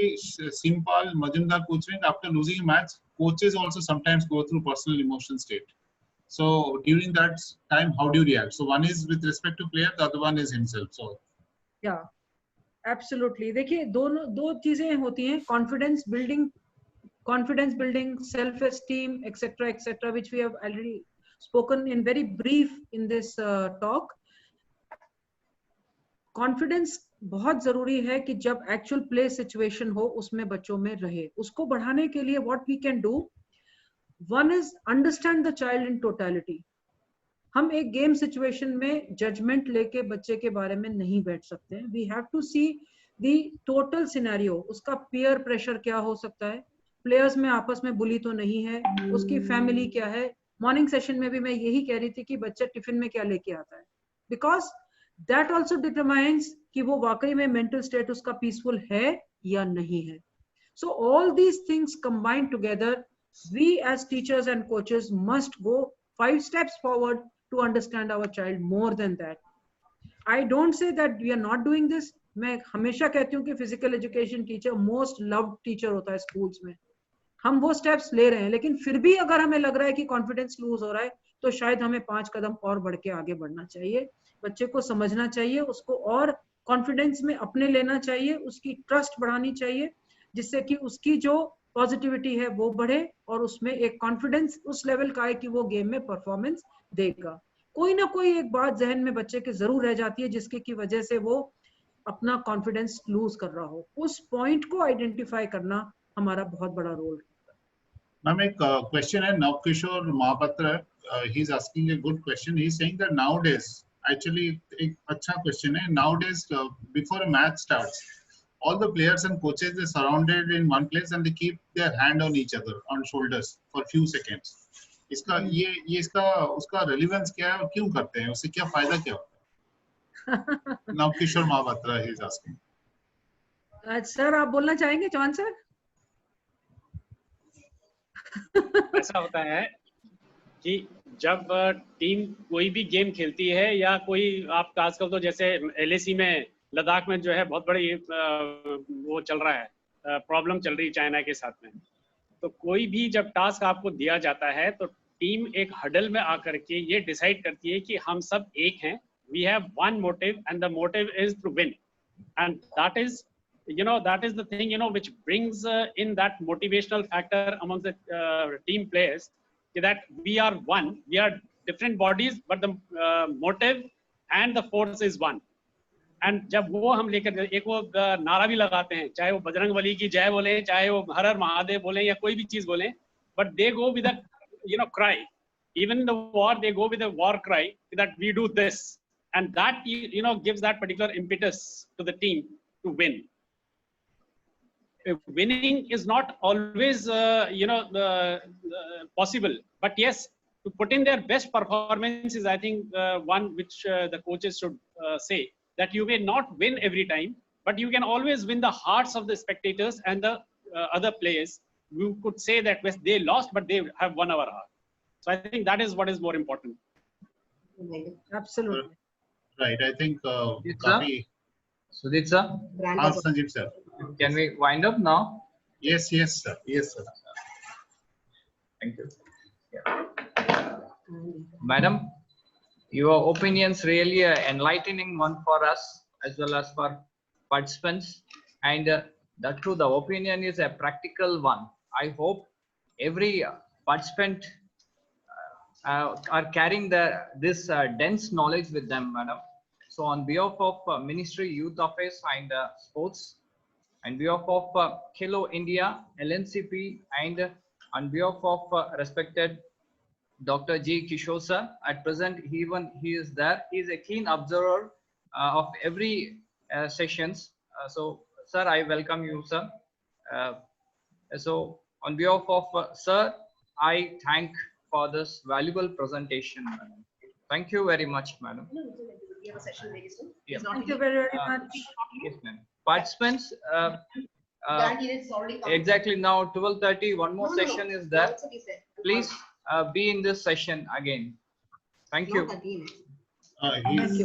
सिंपल मजुमदार पूछ रहे हैं after losing match coaches also sometimes go through personal emotional state. So during that time, how do you react? So one is with respect to player, the other one is himself. So yeah, absolutely. देखिए दो चीजें होती हैं, confidence building, self-esteem, etc., which we have already spoken in very brief in this talk. Confidence बहुत जरूरी है कि जब actual play situation हो उसमें बच्चों में रहे. उसको बढ़ाने के लिए what we can do, one is understand the child in totality. हम एक गेम सिचुएशन में जजमेंट लेके बच्चे के बारे में नहीं बैठ सकते हैं. We have to see the total scenario. उसका पीयर प्रेशर क्या हो सकता है, प्लेयर्स में आपस में बुली तो नहीं है, उसकी फैमिली क्या है. मॉर्निंग सेशन में भी मैं यही कह रही थी कि बच्चा टिफिन में क्या लेके आता है, बिकॉज दैट ऑल्सो डिटरमाइंस कि वो वाकई में मेंटल स्टेट उसका पीसफुल है या नहीं है. So all these things combined together, we as teachers and coaches must go 5 steps forward to understand our child more than that. I don't say that we are not doing this. मैं हमेशा कहती हूँ कि physical education teacher most loved teacher होता है schools में. हम वो स्टेप्स ले रहे हैं, लेकिन फिर भी अगर हमें लग रहा है कि कॉन्फिडेंस लूज हो रहा है तो शायद हमें 5 कदम और बढ़ के आगे बढ़ना चाहिए. बच्चे को समझना चाहिए, उसको और कॉन्फिडेंस में अपने लेना चाहिए, उसकी ट्रस्ट बढ़ानी चाहिए, जिससे कि उसकी जो पॉजिटिविटी है वो बढ़े और उसमें एक कॉन्फिडेंस उस लेवल का है कि वो गेम में परफॉर्मेंस देगा. कोई ना कोई एक बात जहन में बच्चे के जरूर रह जाती है जिसके की वजह से वो अपना कॉन्फिडेंस लूज कर रहा हो. उस पॉइंट को आइडेंटिफाई करना हमारा बहुत बड़ा रोल है. मैम एक क्वेश्चन है Navkishore Mahapatra, he is asking a good question. He is saying that nowadays, actually एक अच्छा क्वेश्चन है, nowadays before a match starts all the players and coaches are surrounded in one place and they keep their hand on each other on shoulders for few seconds. इसका ये इसका उसका relevance क्या है और क्यों करते हैं, उससे क्या फायदा क्या होता है? Navkishore Mahapatra he is asking. Sir आप बोलना चाहेंगे चौहान सर? ऐसा होता है कि जब टीम कोई भी गेम खेलती है या कोई आप आजकल तो जैसे LAC में लद्दाख में जो है बहुत बड़ी वो चल रहा है, प्रॉब्लम चल रही है चाइना के साथ में. तो कोई भी जब टास्क आपको दिया जाता है तो टीम एक हडल में आकर के ये डिसाइड करती है कि हम सब एक हैं, we have one motive and the motive is to win. And that is that is the thing which brings in that motivational factor amongst the team players, that we are one, we are different bodies but the motive and the force is one. And जब वो हम लेकर एक वो नारा भी लगाते हैं, चाहे वो बजरंग बली की जय बोले, चाहे वो हर हर महादेव बोले या कोई भी चीज बोले, but they go with a cry. Even the war they go with a war cry that we do this, and that gives that particular impetus to the team to win. Winning is not always possible, but yes, to put in their best performance is I think one which the coaches should say, that you may not win every time, but you can always win the hearts of the spectators and the other players. You could say that they lost, but they have won our heart. So I think that is what is more important. Absolutely. Right. I think Sudhit sir? Sanjeev sir. Can we wind up now? Yes, sir. Yes, sir. Thank you. Yeah. Madam, your opinions really enlightening one for us as well as for participants, and the opinion is a practical one. I hope every participant are carrying this dense knowledge with them, madam. So on behalf of Ministry Youth Affairs and Sports, and behalf of Khelo India, LNCP, and on behalf of respected Dr. G. Kishore sir, at present he is there. He is a keen observer of every sessions. So sir, I welcome you, sir. So on behalf of sir, I thank for this valuable presentation, madam. Thank you very much, madam. We have a session very soon. Yeah. Thank you very much. Yes, ma'am. Participants, It's already come. exactly now 12:30. One more session is there. Also we said. Please be in this session again. Thank you. Not again. He's,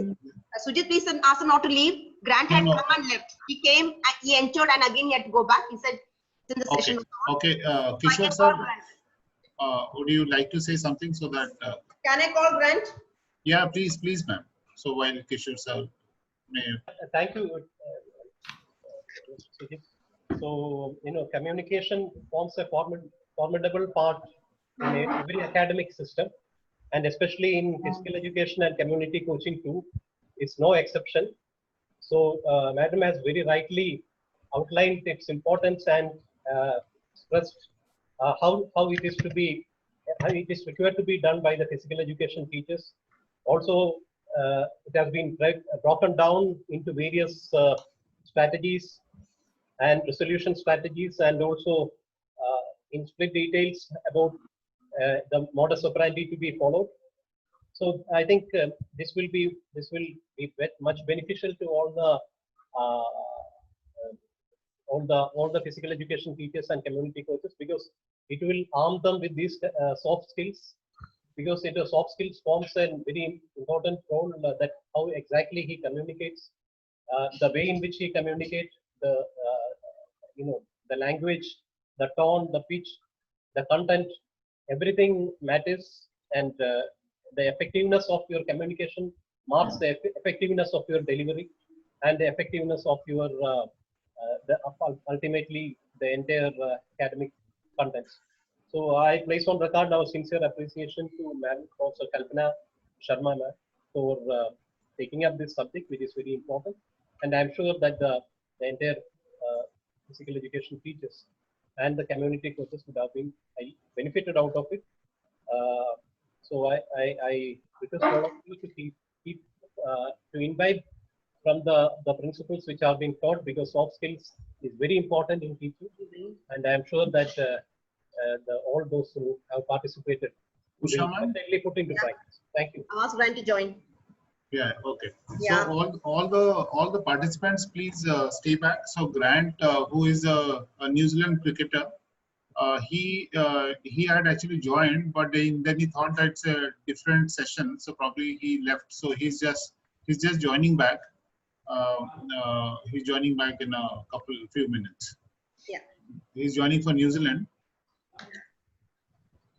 Sujit, please ask him not to leave. Grant had No. come and left. He came, he entered, and again he had to go back. He said, "It's in the okay. session." Okay. I Kishore can sir, call Grant. would you like to say something so that? Can I call Grant? Yeah, please, ma'am. So while Kishore sir may. Thank you. Sujit. So, communication forms a formidable part in every academic system, and especially in physical education and community coaching too. It's no exception. So, Madam has very rightly outlined its importance and expressed how it is to be, how it is required to be done by the physical education teachers. Also, it has been broken down into various strategies and resolution strategies, and also in split details about the modus operandi to be followed. So I think this will be much beneficial to all the physical education teachers and community coaches, because it will arm them with these soft skills, because the soft skills forms a very important role that how exactly he communicates, the way in which he communicates, the language, the tone, the pitch, the content, everything matters, and the effectiveness of your communication marks the effectiveness of your delivery and the effectiveness of your ultimately the entire academic contents. So I place on record our sincere appreciation to Madam Professor Kalpana Sharma for taking up this subject, which is very important, and I'm sure that the entire physical education teachers and the community coaches would have been benefited out of it. So I request all of you to keep to imbibe from the principles which are being taught, because soft skills is very important in teaching, and I am sure that all those who have participated will definitely put into practice. Thank you. Ask Grant to join. Yeah. Okay. Yeah. So all the participants, please stay back. So Grant, who is a New Zealand cricketer, he had actually joined, but then he thought that it's a different session, so probably he left. So he's just joining back. He's joining back in a few minutes. Yeah. He's joining for New Zealand.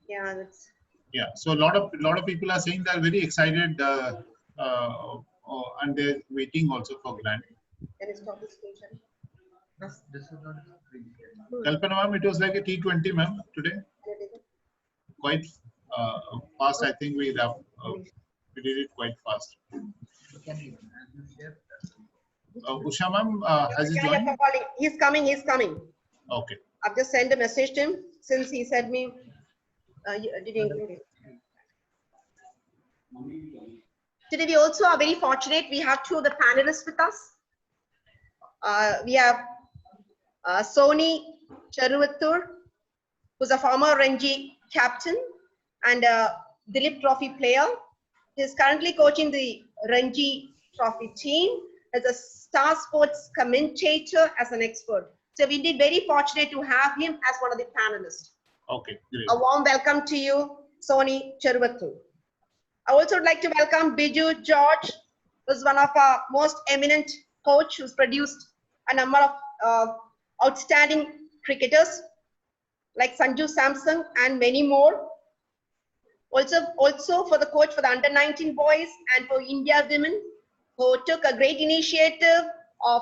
Yeah, that's. Yeah. So a lot of people are saying they're very excited, and they're waiting also for Grant. Can you stop this station? This is not Kalpana ma'am, it was like a T20 ma'am today. Quite fast. I think we did it quite fast. Usha ma'am, has he joined? He's coming. Okay. I've just sent a message to him since he said me. Did you include it? Today we also are very fortunate. We have two of the panelists with us. We have Sony Cheruvattur, who's a former Ranji captain and a Dilip Trophy player. He is currently coaching the Ranji Trophy team as a star sports commentator, as an expert. So we did very fortunate to have him as one of the panelists. Okay, great. A warm welcome to you, Sony Cheruvattur. I also would like to welcome Biju George, who's one of our most eminent coach, who's produced a number of outstanding cricketers like Sanju Samson and many more. Also for the coach for the under-19 boys and for India women, who took a great initiative of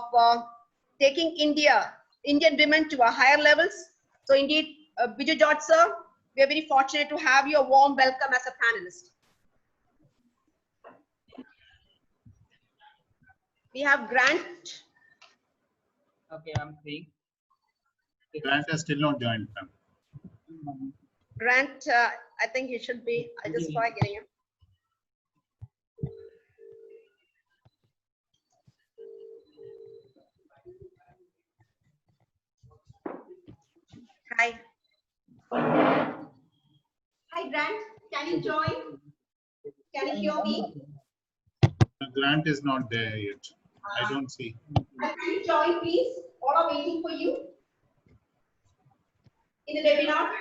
taking Indian women to a higher levels. So indeed, Biju George sir, We are very fortunate to have you. A warm welcome as a panelist. We have Grant. Okay, I'm free. Grant has still not joined. Grant, I think he should be. I'll just try getting him. Hi. Hi, Grant. Can you join? Can you hear me? Grant is not there yet. I don't see. Can you join, please? All are waiting for you in the webinar.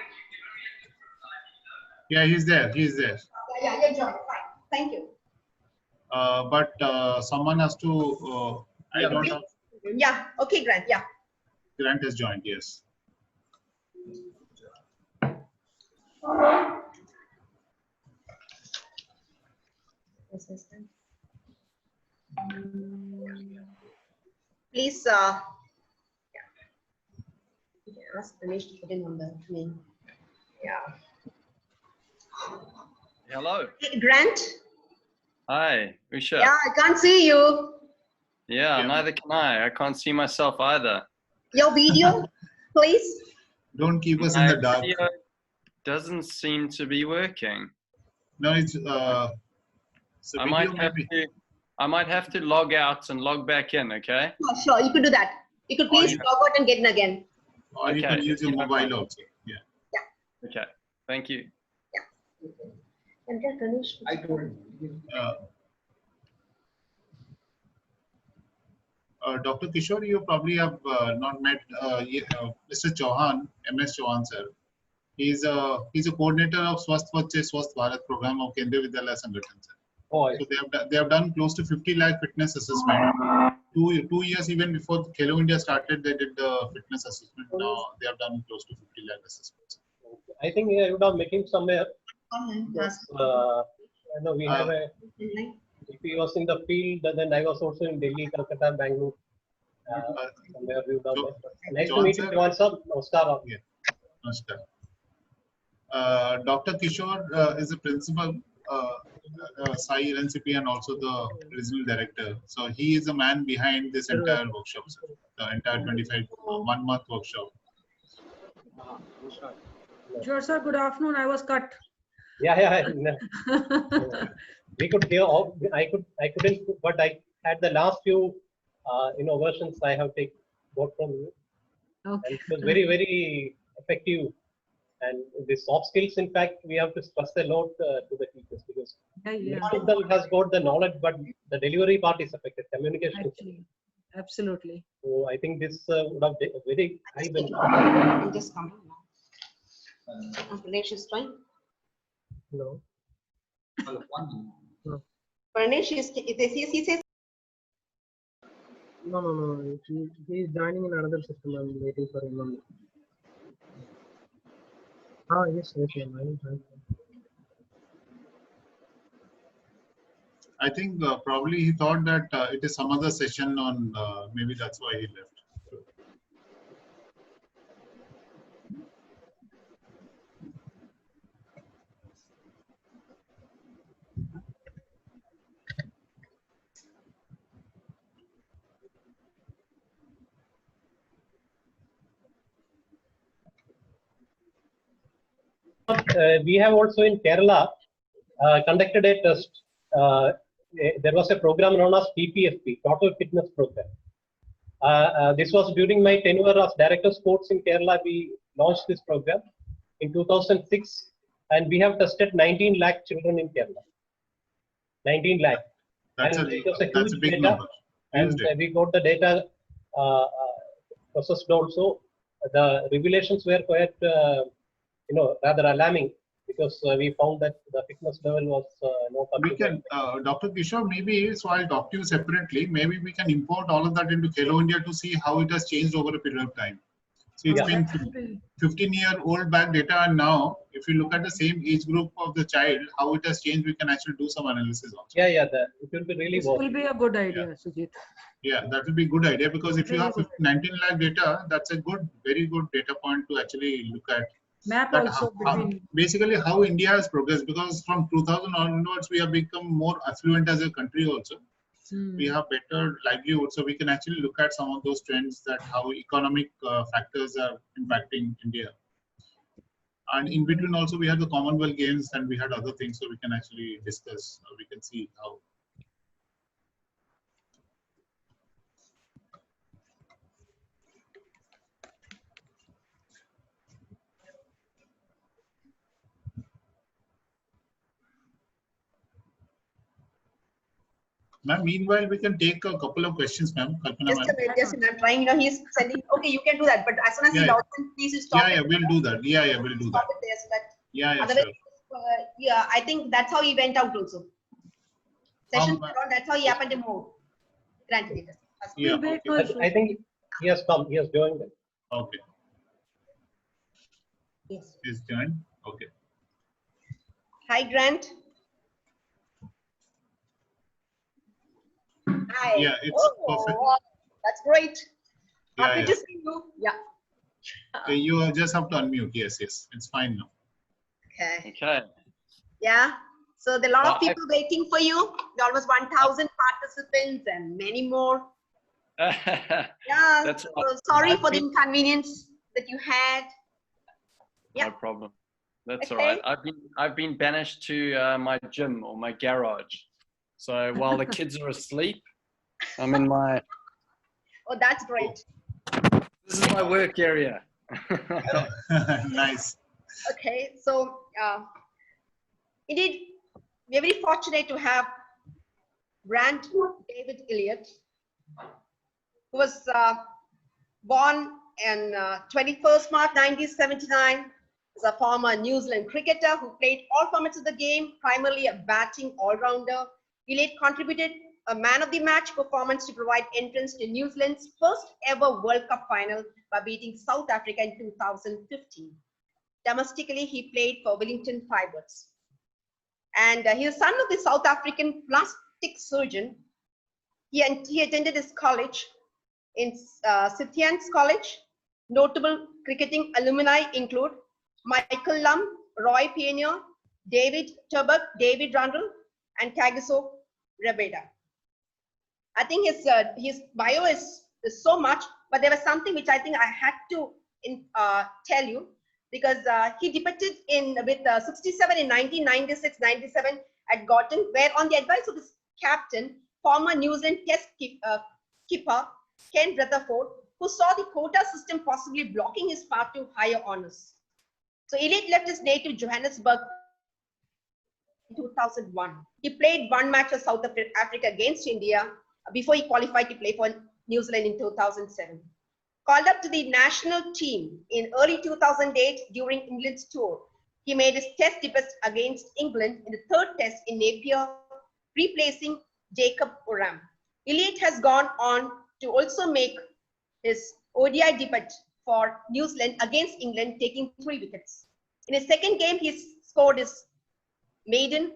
Yeah, he's there. He's there. Yeah, you join. Fine. Thank you. But someone has to. I don't have. Yeah. Okay, Grant. Yeah. Grant has joined. Yes. Please, ask Ganesh to put in on the name. Yeah. Hello. Grant? Hi, Usha. Yeah, I can't see you. Yeah, neither can I. I can't see myself either. Your video, please. Don't keep us in the dark. Video doesn't seem to be working. No, it's. So I might have to log out and log back in. Okay. Oh, sure, you could do that. You could please log out and get in again. Or you can use your mobile also. Yeah. Yeah. Okay. Thank you. Yeah. And then Ganesh. I told. Dr. Kishore, you probably have not met Mr. Chauhan, M.S.Chauhan sir. He's a coordinator of Bachche, Bharat program of Kendriya Vidyalaya Sangathan sir. Oh, so they have done close to 50 lakh fitness assessment. Two years even before Khelo India started, they did the fitness assessment. Now they have done close to 50 lakh assessments. I think I would have met him somewhere. We have a. If he was in the field, then I was also in Delhi, Calcutta, Bangalore. Somewhere we would have met. Nice to meet you, Chauhan sir. Namaskar. Yeah. Namaskar. Dr. Kishore is the principal, Sai NCP, and also the regional director. So he is the man behind this entire workshop, sir. The entire 25 1-month workshop. Sure, sir. Good afternoon. I was cut. Yeah. We could hear all. I couldn't, but I had the last few, versions I have got from you. Okay. And it was very, very effective. And the soft skills, in fact, we have to stress a lot to the teachers because most of them has got the knowledge, but the delivery part is affected. Communication. Actually, absolutely. So I think this would have a very high benefit. I'm just coming now. Ganesh is trying. No. Ganesh he says. No. He is joining in another system. I'm waiting for him only. Ah, yes. I think probably he thought that it is some other session on, maybe that's why he left. We have also in Kerala conducted a test. There was a program known as TPFP, Total Fitness Program. This was during my tenure as Director of Sports in Kerala. We launched this program in 2006, and we have tested 19 lakh children in Kerala. 19 lakh. That's and a big data, number. And we got the data processed also. The revelations were quite, rather alarming because we found that the fitness level was not up We can, Dr. Kishore, maybe, so I'll talk to you separately. Maybe we can import all of that into Khelo India to see how it has changed over a period of time. So it's been 15-year-old back data, and now, if you look at the same age group of the child, how it has changed, we can actually do some analysis also. Yeah, it will be really. This will be a good idea, Sujit. Yeah, that will be a good idea because if you have 19 lakh data, that's a very good data point to actually look at Map that also between. basically how India has progressed, because from 2000 onwards we have become more affluent as a country also. We have better livelihood, so we can actually look at some of those trends, that how economic factors are impacting India. And in between also we had the Commonwealth Games and we had other things, so we can actually discuss, we can see how. Ma'am, meanwhile, we can take a couple of questions, ma'am. Kalpana, Just a minute, just a minute. I'm trying, you know, he's sending, okay, you can do that, but as soon as he's out, please stop it. Yeah, we'll do that. Yeah, we'll do that. Stop it there so that, yeah, otherwise, sure. Yeah, I think that's how he went out also. Session, that's how he happened to move. Granted it. Yeah, okay. I think he has come, he has joined. Okay. Yes. He's joined. Okay. Hi, Grant. Hi. Yeah, it's perfect. That's great. Yeah, Happy to see you. Yeah. You just have to unmute. Yes, it's fine now. Okay. Okay. Yeah. So there are a lot of people waiting for you. There are almost 1,000 participants and many more. Yeah. That's so sorry for the inconvenience that you had. Yeah. No problem. That's okay. all right. I've been banished to my gym or my garage. So while the kids are asleep, I'm in my. Oh, that's great. This is my work area. Nice. Okay, so indeed, we're very fortunate to have Grant David Elliott, who was born on 21st March 1979. Is a former New Zealand cricketer who played all formats of the game, primarily a batting all-rounder. Elliott contributed a man of the match performance to provide entrance to New Zealand's first ever World Cup final by beating South Africa in 2015. Domestically, he played for Wellington Fibers. And he is son of the South African plastic surgeon. He attended his college in Scythians College. Notable cricketing alumni include Michael Lum, Roy Pioneer, David Turbuck, David Rundle, and Kagiso Rabeda. I think his bio is so much, but there was something which I think I had to tell you, because he debuted with 67 in 1996-97 at Gorton, where on the advice of his captain, former New Zealand Test keeper Ken Rutherford, who saw the quota system possibly blocking his path to higher honours. So Elliott left his native Johannesburg in 2001. He played one match for South Africa against India before he qualified to play for New Zealand in 2007. Called up to the national team in early 2008 during England's tour, he made his test debut against England in the third test in Napier, replacing Jacob Oram. Elliott has gone on to also make his ODI debut for New Zealand against England, taking 3 wickets. In his second game, he scored his maiden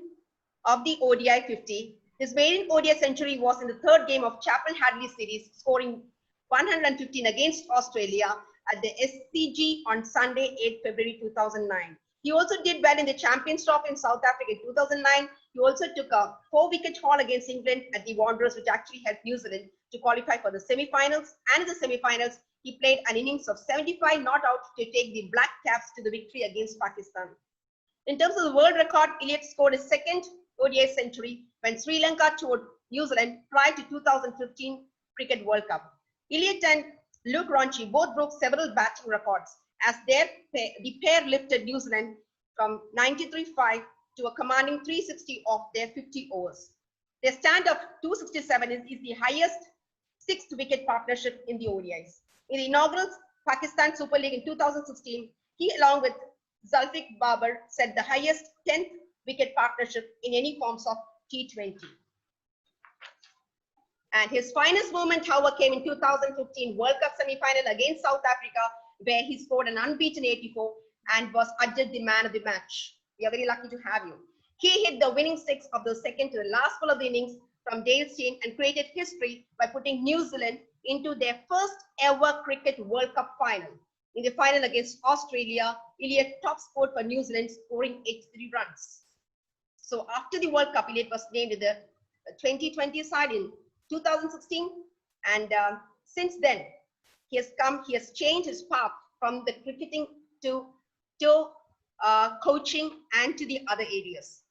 of the ODI 50. His maiden ODI century was in the third game of Chappell-Hadley series, scoring 115 against Australia at the SCG on Sunday, 8 February 2009. He also did well in the Champions Trophy in South Africa in 2009. He also took a 4-wicket haul against England at the Wanderers, which actually helped New Zealand to qualify for the semi-finals. And in the semi-finals, he played an innings of 75 not out to take the Black Caps to the victory against Pakistan. In terms of the world record, Elliott scored his second ODI century when Sri Lanka toured New Zealand prior to 2015 Cricket World Cup. Elliott and Luke Ronchi both broke several batting records as the pair lifted New Zealand from 93.5 to a commanding 360 off their 50 overs. Their stand of 267 is the highest 6th wicket partnership in the ODIs. In the inaugural Pakistan Super League in 2016, he along with Zulfiq Babar set the highest 10th wicket partnership in any forms of T20. And his finest moment, however, came in 2015 World Cup semi-final against South Africa, where he scored an unbeaten 84 and was adjudged the man of the match. We are very lucky to have you. He hit the winning six of the second to the last ball of the innings from Dale Steyn and created history by putting New Zealand into their first ever Cricket World Cup final. in the final against Australia, Elliott top scored for New Zealand, scoring 83 runs. So after the World Cup, Elliott was named in the 2020 side in 2016, and since then he has changed his path from the cricketing to coaching and to the other areas.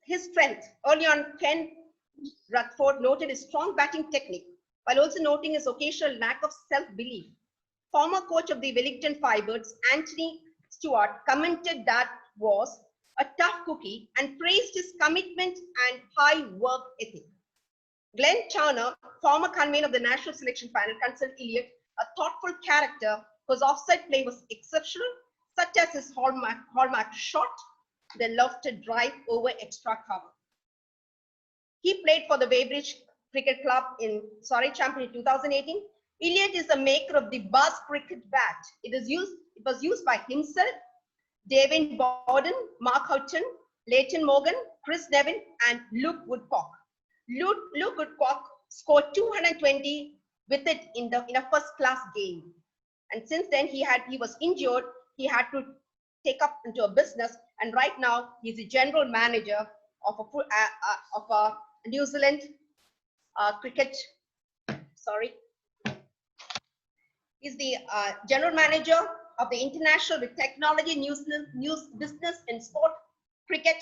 His strength early on, Ken Rutherford noted his strong batting technique, while also noting his occasional lack of self-belief. Former coach of the Wellington Firebirds, Anthony Stewart, commented that was a tough cookie and praised his commitment and high work ethic. Glenn Turner, former convener of the national selection panel, considered Elliott a thoughtful character whose offside play was exceptional, such as his hallmark shot, the lofted drive over extra cover. He played for the Weybridge Cricket Club in Surrey Championship 2018. Elliott is the maker of the Buzz cricket bat. It was used by himself, David Borden, Mark Houghton, Leighton Morgan, Chris Nevin, and Luke Woodcock. Luke Woodcock scored 220 with it in a first-class game. And since then, he was injured. He had to take up into a business, and right now he's the general manager of a New Zealand cricket. Sorry, he's the general manager of the International with Technology News Business and Sport Cricket,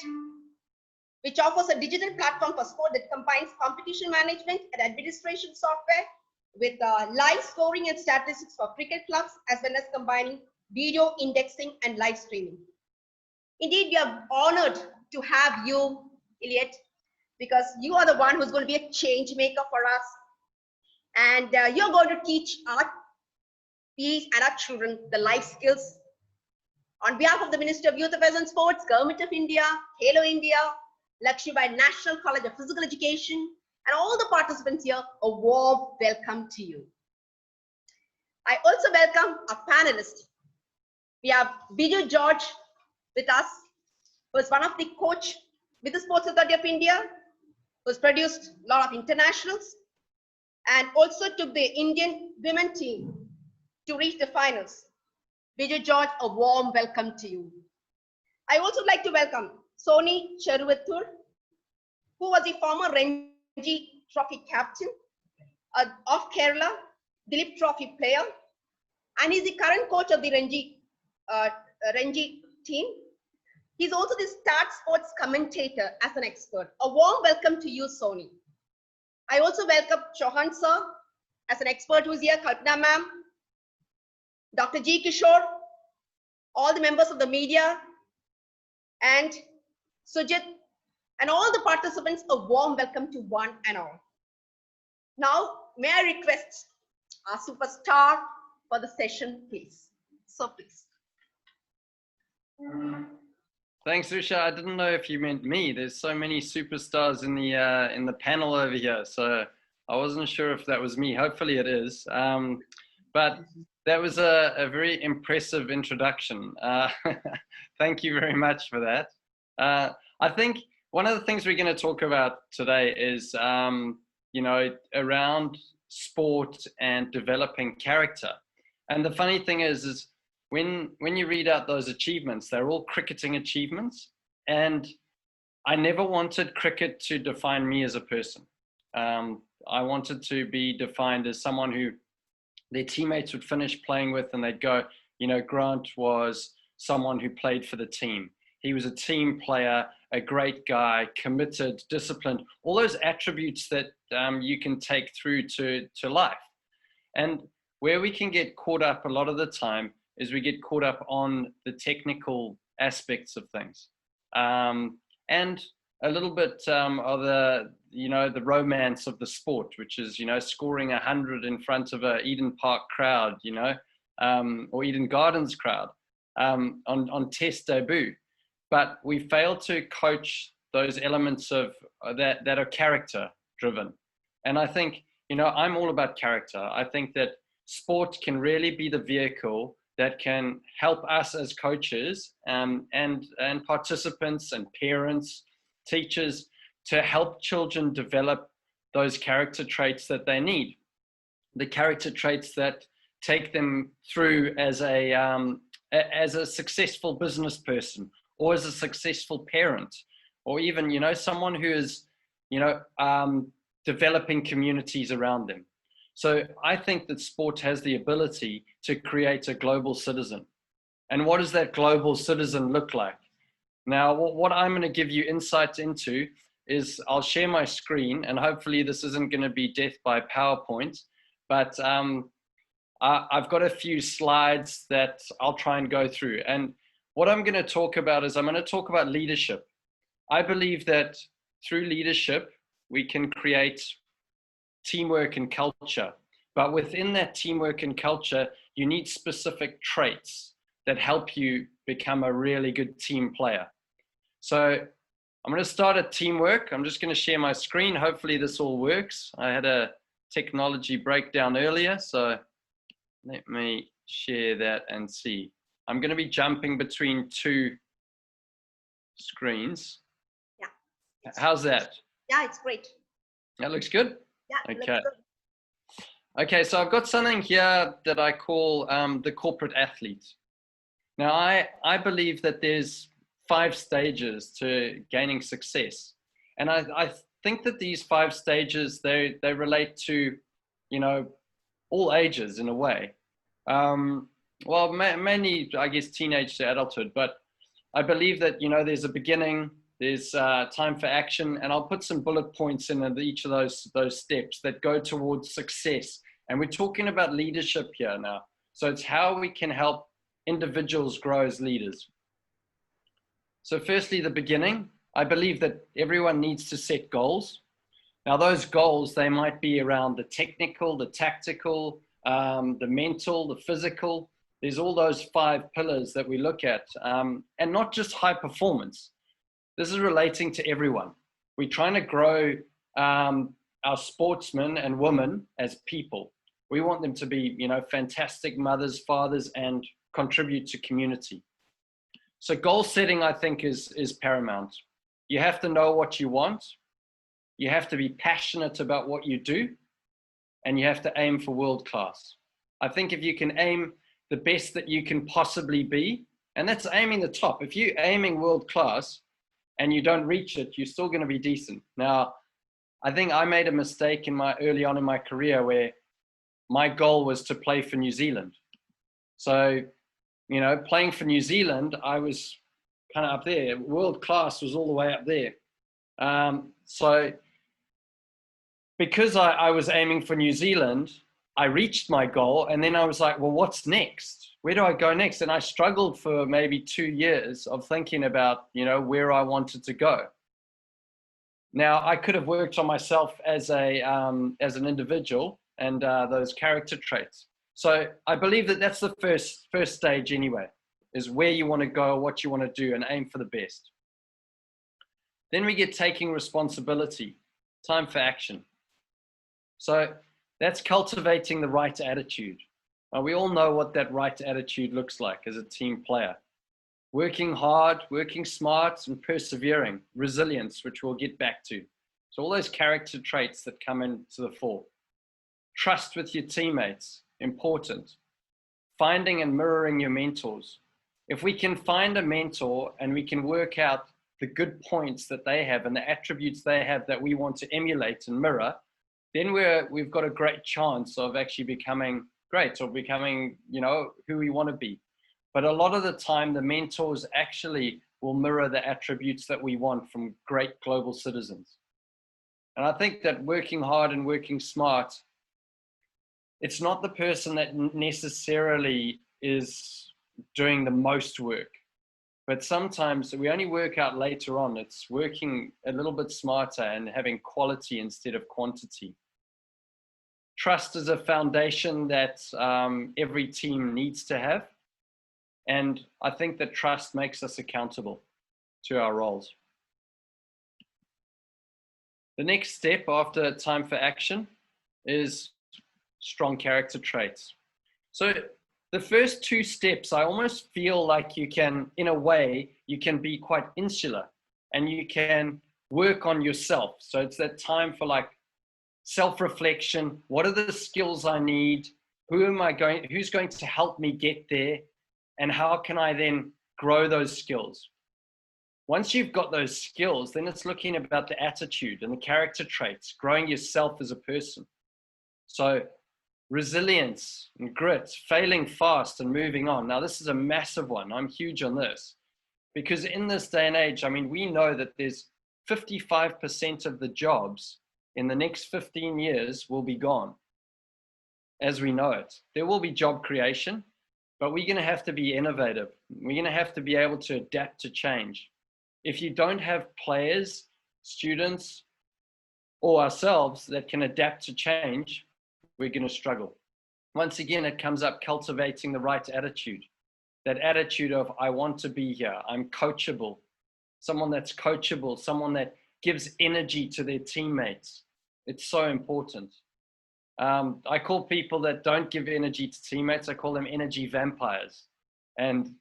which offers a digital platform for sport that combines competition management and administration software with live scoring and statistics for cricket clubs, as well as combining video indexing and live streaming. Indeed, we are honored to have you, Elliott, because you are the one who's going to be a change maker for us. And you're going to teach our PEs and our children the life skills. On behalf of the Ministry of Youth Affairs and Sports, Government of India, Halo India, Lakshmibai National College of Physical Education, and all the participants here, a warm welcome to you. I also welcome our panelists. We have Biju George with us, who is one of the coach with the Sports Authority of India, who has produced a lot of internationals, and also took the Indian women team to reach the finals. Biju George, a warm welcome to you. I also like to welcome Soni Cheruvattur, who was the former Ranji Trophy captain of Kerala, Dilip Trophy player, and he's the current coach of the Ranji team. He's also the Start Sports commentator as an expert. A warm welcome to you, Soni. I also welcome Chauhan sir as an expert who's here, Kalpana ma'am, Dr. G. Kishore, all the members of the media, and Sujit, and all the participants, a warm welcome to one and all. Now, may I request our superstar for the session, please. So please. Thanks, Usha. I didn't know if you meant me. There's so many superstars in the panel over here, so I wasn't sure if that was me. Hopefully it is. But that was a very impressive introduction. Thank you very much for that. I think one of the things we're going to talk about today is, you know, around sport and developing character. And the funny thing is when you read out those achievements, they're all cricketing achievements. And I never wanted cricket to define me as a person. I wanted to be defined as someone who their teammates would finish playing with and they'd go, you know, Grant was someone who played for the team. He was a team player, a great guy, committed, disciplined, all those attributes that you can take through to life. And where we can get caught up a lot of the time is we get caught up on the technical aspects of things. And a little bit of the, you know, the romance of the sport, which is, you know, scoring 100 in front of a Eden Park crowd, you know, or Eden Gardens crowd on test debut. But we fail to coach those elements of that are character driven. And I think, you know, I'm all about character. I think that sport can really be the vehicle that can help us as coaches and participants and parents, teachers, to help children develop those character traits that they need. The character traits that take them through as a successful business person, or as a successful parent, or even, you know, someone who is, you know, developing communities around them. So I think that sport has the ability to create a global citizen. And what does that global citizen look like? Now, what I'm going to give you insight into is I'll share my screen, and hopefully this isn't going to be death by PowerPoint, but I've got a few slides that I'll try and go through. And what I'm going to talk about is I'm going to talk about leadership. I believe that through leadership, we can create teamwork and culture. But within that teamwork and culture, you need specific traits that help you become a really good team player. So I'm going to start at teamwork. I'm just going to share my screen. Hopefully this all works. I had a technology breakdown earlier, so let me share that and see. I'm going to be jumping between two screens. Yeah. How's that? Yeah, it's great. That looks good? Yeah, okay. looks good. Okay, so I've got something here that I call the corporate athlete. Now, I believe that there's 5 stages to gaining success. And I think that these 5 stages, they relate to, you know, all ages in a way. Well, mainly, I guess, teenage to adulthood. But I believe that, you know, there's a beginning, there's time for action, and I'll put some bullet points in each of those steps that go towards success. And we're talking about leadership here now. So it's how we can help individuals grow as leaders. So firstly, the beginning. I believe that everyone needs to set goals. Now those goals, they might be around the technical, the tactical, the mental, the physical. There's all those 5 pillars that we look at, and not just high performance. This is relating to everyone. We're trying to grow our sportsmen and women as people. We want them to be, you know, fantastic mothers, fathers, and contribute to community. So goal setting, I think, is paramount. You have to know what you want. You have to be passionate about what you do, and you have to aim for world class. I think if you can aim the best that you can possibly be, and that's aiming the top. If you're aiming world class and you don't reach it, you're still going to be decent. Now, I think I made a mistake early on in my career where my goal was to play for New Zealand. So, you know, playing for New Zealand, I was kind of up there. World class was all the way up there. So because I was aiming for New Zealand, I reached my goal, and then I was like, well, what's next? Where do I go next? And I struggled for maybe 2 years of thinking about, you know, where I wanted to go. Now, I could have worked on myself as an individual and those character traits. So I believe that that's the first stage anyway, is where you want to go, what you want to do, and aim for the best. Then we get taking responsibility, time for action. So that's cultivating the right attitude. We all know what that right attitude looks like as a team player. Working hard, working smart, and persevering, resilience, which we'll get back to. So all those character traits that come into the fore. Trust with your teammates, important. Finding and mirroring your mentors. If we can find a mentor and we can work out the good points that they have and the attributes they have that we want to emulate and mirror, then we've got a great chance of actually becoming great or becoming, you know, who we want to be. But a lot of the time, the mentors actually will mirror the attributes that we want from great global citizens. And I think that working hard and working smart, it's not the person that necessarily is doing the most work, but sometimes we only work out later on. It's working a little bit smarter and having quality instead of quantity. Trust is a foundation that every team needs to have. And I think that trust makes us accountable to our roles. The next step after time for action is strong character traits. So the first 2 steps, I almost feel like you can, in a way, you can be quite insular and you can work on yourself. So it's that time for like self-reflection. What are the skills I need? who's going to help me get there, and how can I then grow those skills? Once you've got those skills, then it's looking about the attitude and the character traits, growing yourself as a person. So resilience and grit, failing fast and moving on. Now, this is a massive one. I'm huge on this because in this day and age, I mean, we know that there's 55% of the jobs in the next 15 years will be gone as we know it. There will be job creation, but we're going to have to be innovative. We're going to have to be able to adapt to change. If you don't have players, students, or ourselves that can adapt to change, we're going to struggle. Once again, it comes up cultivating the right attitude. That attitude of, I want to be here, I'm coachable. Someone that's coachable, someone that gives energy to their teammates. It's so important. I call people that don't give energy to teammates, I call them energy vampires. And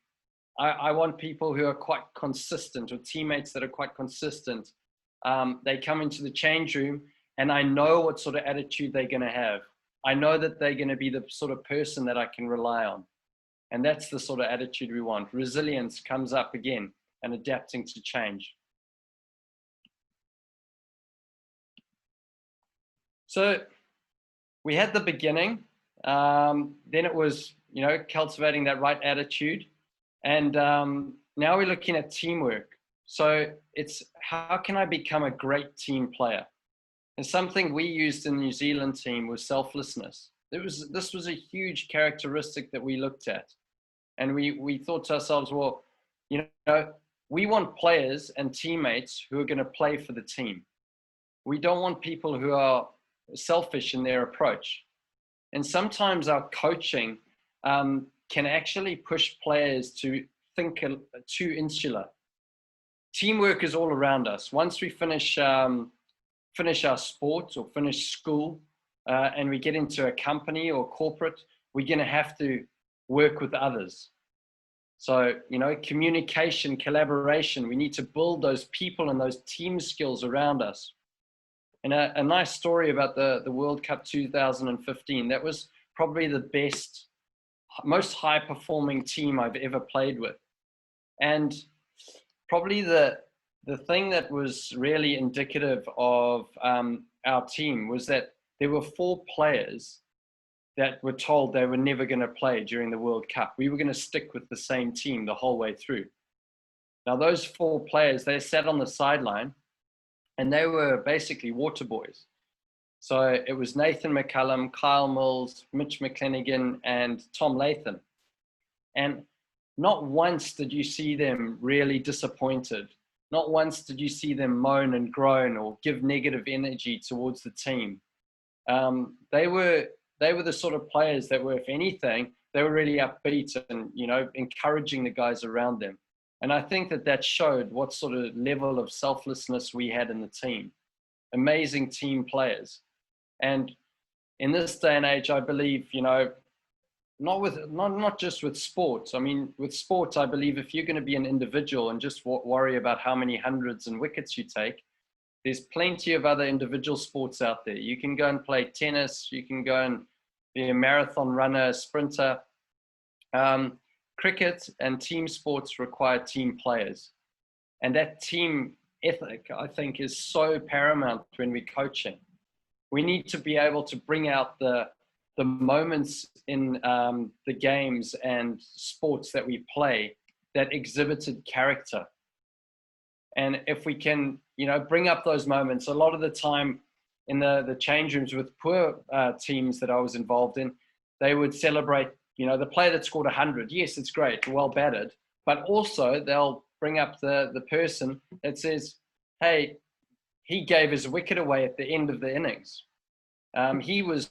I want people who are quite consistent, or teammates that are quite consistent. They come into the change room and I know what sort of attitude they're going to have. I know that they're going to be the sort of person that I can rely on. And that's the sort of attitude we want. Resilience comes up again, and adapting to change. So we had the beginning, then it was, cultivating that right attitude. And now we're looking at teamwork. So it's, how can I become a great team player? And something we used in the New Zealand team was selflessness. This was a huge characteristic that we looked at. And we thought to ourselves, well, we want players and teammates who are going to play for the team. We don't want people who are selfish in their approach. And sometimes our coaching can actually push players to think too insular. Teamwork is all around us. Once we finish our sport or finish school and we get into a company or corporate, we're going to have to work with others. So, communication, collaboration, we need to build those people and those team skills around us. And a nice story about the World Cup 2015, that was probably the best, most high performing team I've ever played with. And probably the thing that was really indicative of our team was that there were 4 players that were told they were never going to play during the World Cup. We were going to stick with the same team the whole way through. Now, those 4 players, they sat on the sideline and they were basically water boys. So it was Nathan McCullum, Kyle Mills, Mitch McClenaghan, and Tom Latham. And not once did you see them really disappointed. Not once did you see them moan and groan or give negative energy towards the team. They were the sort of players that were, if anything, they were really upbeat and, encouraging the guys around them. And I think that showed what sort of level of selflessness we had in the team. Amazing team players. And in this day and age, I believe, not just with sports. I mean, with sports, I believe if you're going to be an individual and just worry about how many hundreds and wickets you take, there's plenty of other individual sports out there. You can go and play tennis. You can go and be a marathon runner, a sprinter. Cricket and team sports require team players. And that team ethic, I think, is so paramount when we're coaching. We need to be able to bring out the moments in the games and sports that we play that exhibited character. And if we can, bring up those moments, a lot of the time in the change rooms with poor teams that I was involved in, they would celebrate, the player that scored 100. Yes, it's great, well batted, but also they'll bring up the person that says, hey, he gave his wicket away at the end of the innings. He was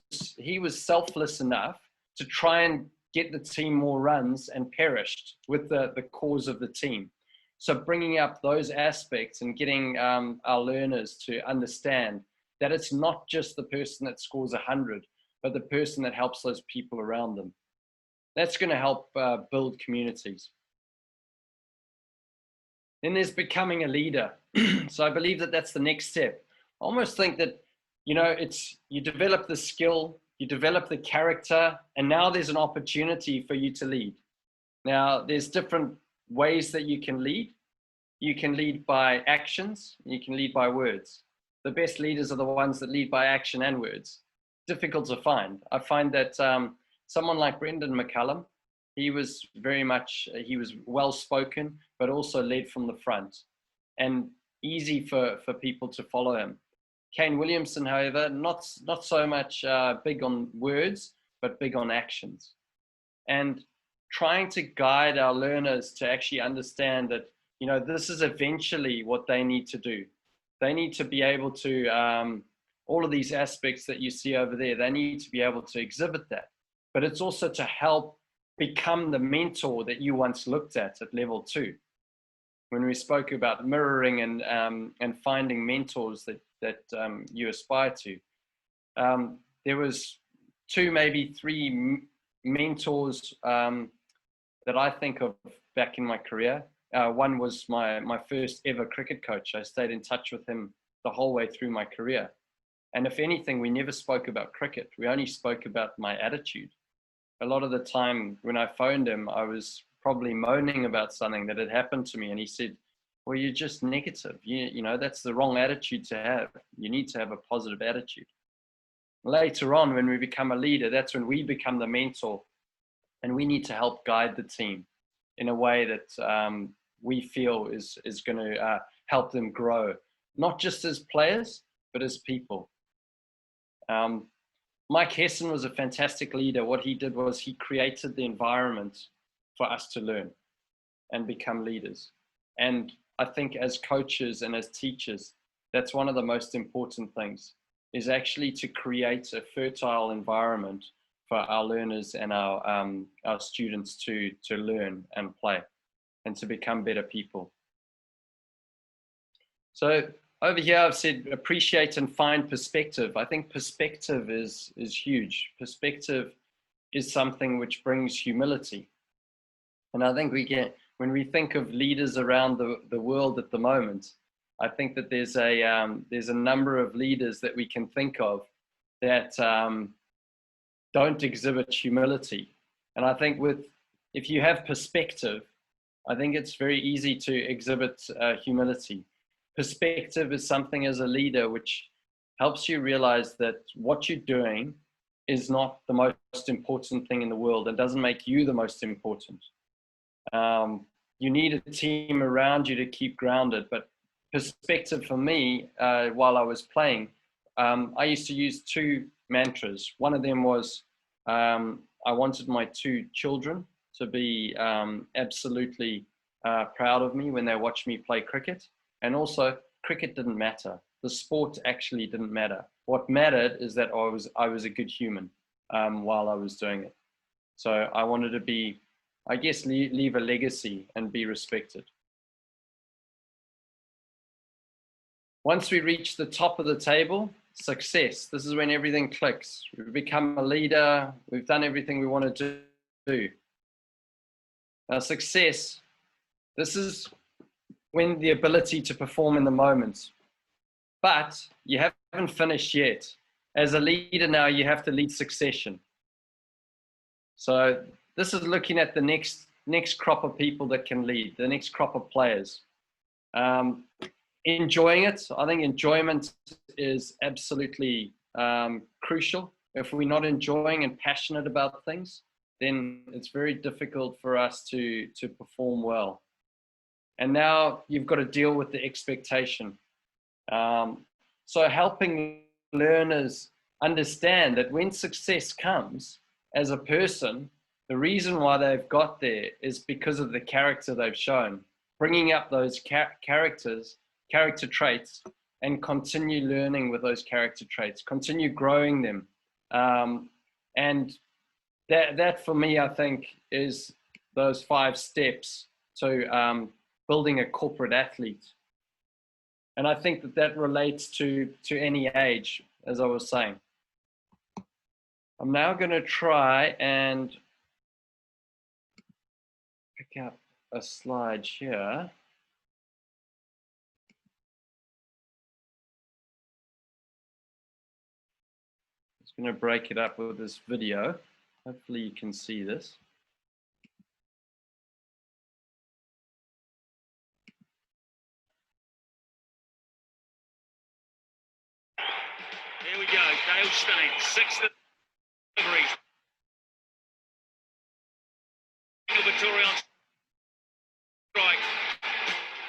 selfless enough to try and get the team more runs and perished with the cause of the team. So bringing up those aspects and getting our learners to understand that it's not just the person that scores 100, but the person that helps those people around them. That's going to help build communities. Then there's becoming a leader. So I believe that that's the next step. I almost think that, you develop the skill you develop the character, and now there's an opportunity for you to lead. Now, there's different ways that you can lead. You can lead by actions, you can lead by words. The best leaders are the ones that lead by action and words. Difficult to find. I find that someone like Brendan McCullum, he was he was well-spoken, but also led from the front and easy for people to follow him. Kane Williamson, however, not so much big on words, but big on actions. And trying to guide our learners to actually understand that, you know, this is eventually what they need to do. They need to be able to, all of these aspects that you see over there, they need to be able to exhibit that. But it's also to help become the mentor that you once looked at level 2. When we spoke about mirroring and finding mentors that you aspire to. There was 2, maybe 3 mentors that I think of back in my career. One was my first ever cricket coach. I stayed in touch with him the whole way through my career. And if anything, we never spoke about cricket. We only spoke about my attitude. A lot of the time when I phoned him, I was probably moaning about something that had happened to me. And he said, well, you're just negative. You know, that's the wrong attitude to have. You need to have a positive attitude. Later on, when we become a leader, that's when we become the mentor. And we need to help guide the team in a way that we feel is going to help them grow, not just as players, but as people. Mike Hessen was a fantastic leader. What he did was he created the environment for us to learn and become leaders. And I think as coaches and as teachers, that's one of the most important things, is actually to create a fertile environment for our learners and our students to learn and play and to become better people. So over here, I've said appreciate and find perspective. I think perspective is huge. Perspective is something which brings humility. And I think when we think of leaders around the world at the moment, I think that there's a number of leaders that we can think of that don't exhibit humility. And I think if you have perspective, I think it's very easy to exhibit humility. Perspective is something as a leader which helps you realize that what you're doing is not the most important thing in the world and doesn't make you the most important. You need a team around you to keep grounded, but perspective for me, while I was playing, I used to use 2 mantras. One of them was, I wanted my 2 children to be absolutely proud of me when they watched me play cricket. And also, cricket didn't matter. The sport actually didn't matter. What mattered is that I was a good human while I was doing it. So I wanted to be, I guess, leave a legacy and be respected. Once we reach the top of the table, success. This is when everything clicks. We've become a leader. We've done everything we wanted to do. Now, success, this is when the ability to perform in the moment. But you haven't finished yet. As a leader now, you have to lead succession. So this is looking at the next crop of people that can lead, the next crop of players. Enjoying it. I think enjoyment is absolutely crucial. If we're not enjoying and passionate about things, then it's very difficult for us to perform well. And now you've got to deal with the expectation. So helping learners understand that when success comes as a person, the reason why they've got there is because of the character they've shown. Bringing up those character traits, and continue learning with those character traits, continue growing them. And that for me, I think, is those 5 steps to building a corporate athlete. And I think that relates to any age, as I was saying. I'm now going to try and pick up a slide here. Let's going to break it up with this video. Hopefully you can see this. Here we go, Dale Steyn, 6th deliveries. Vittori on strike.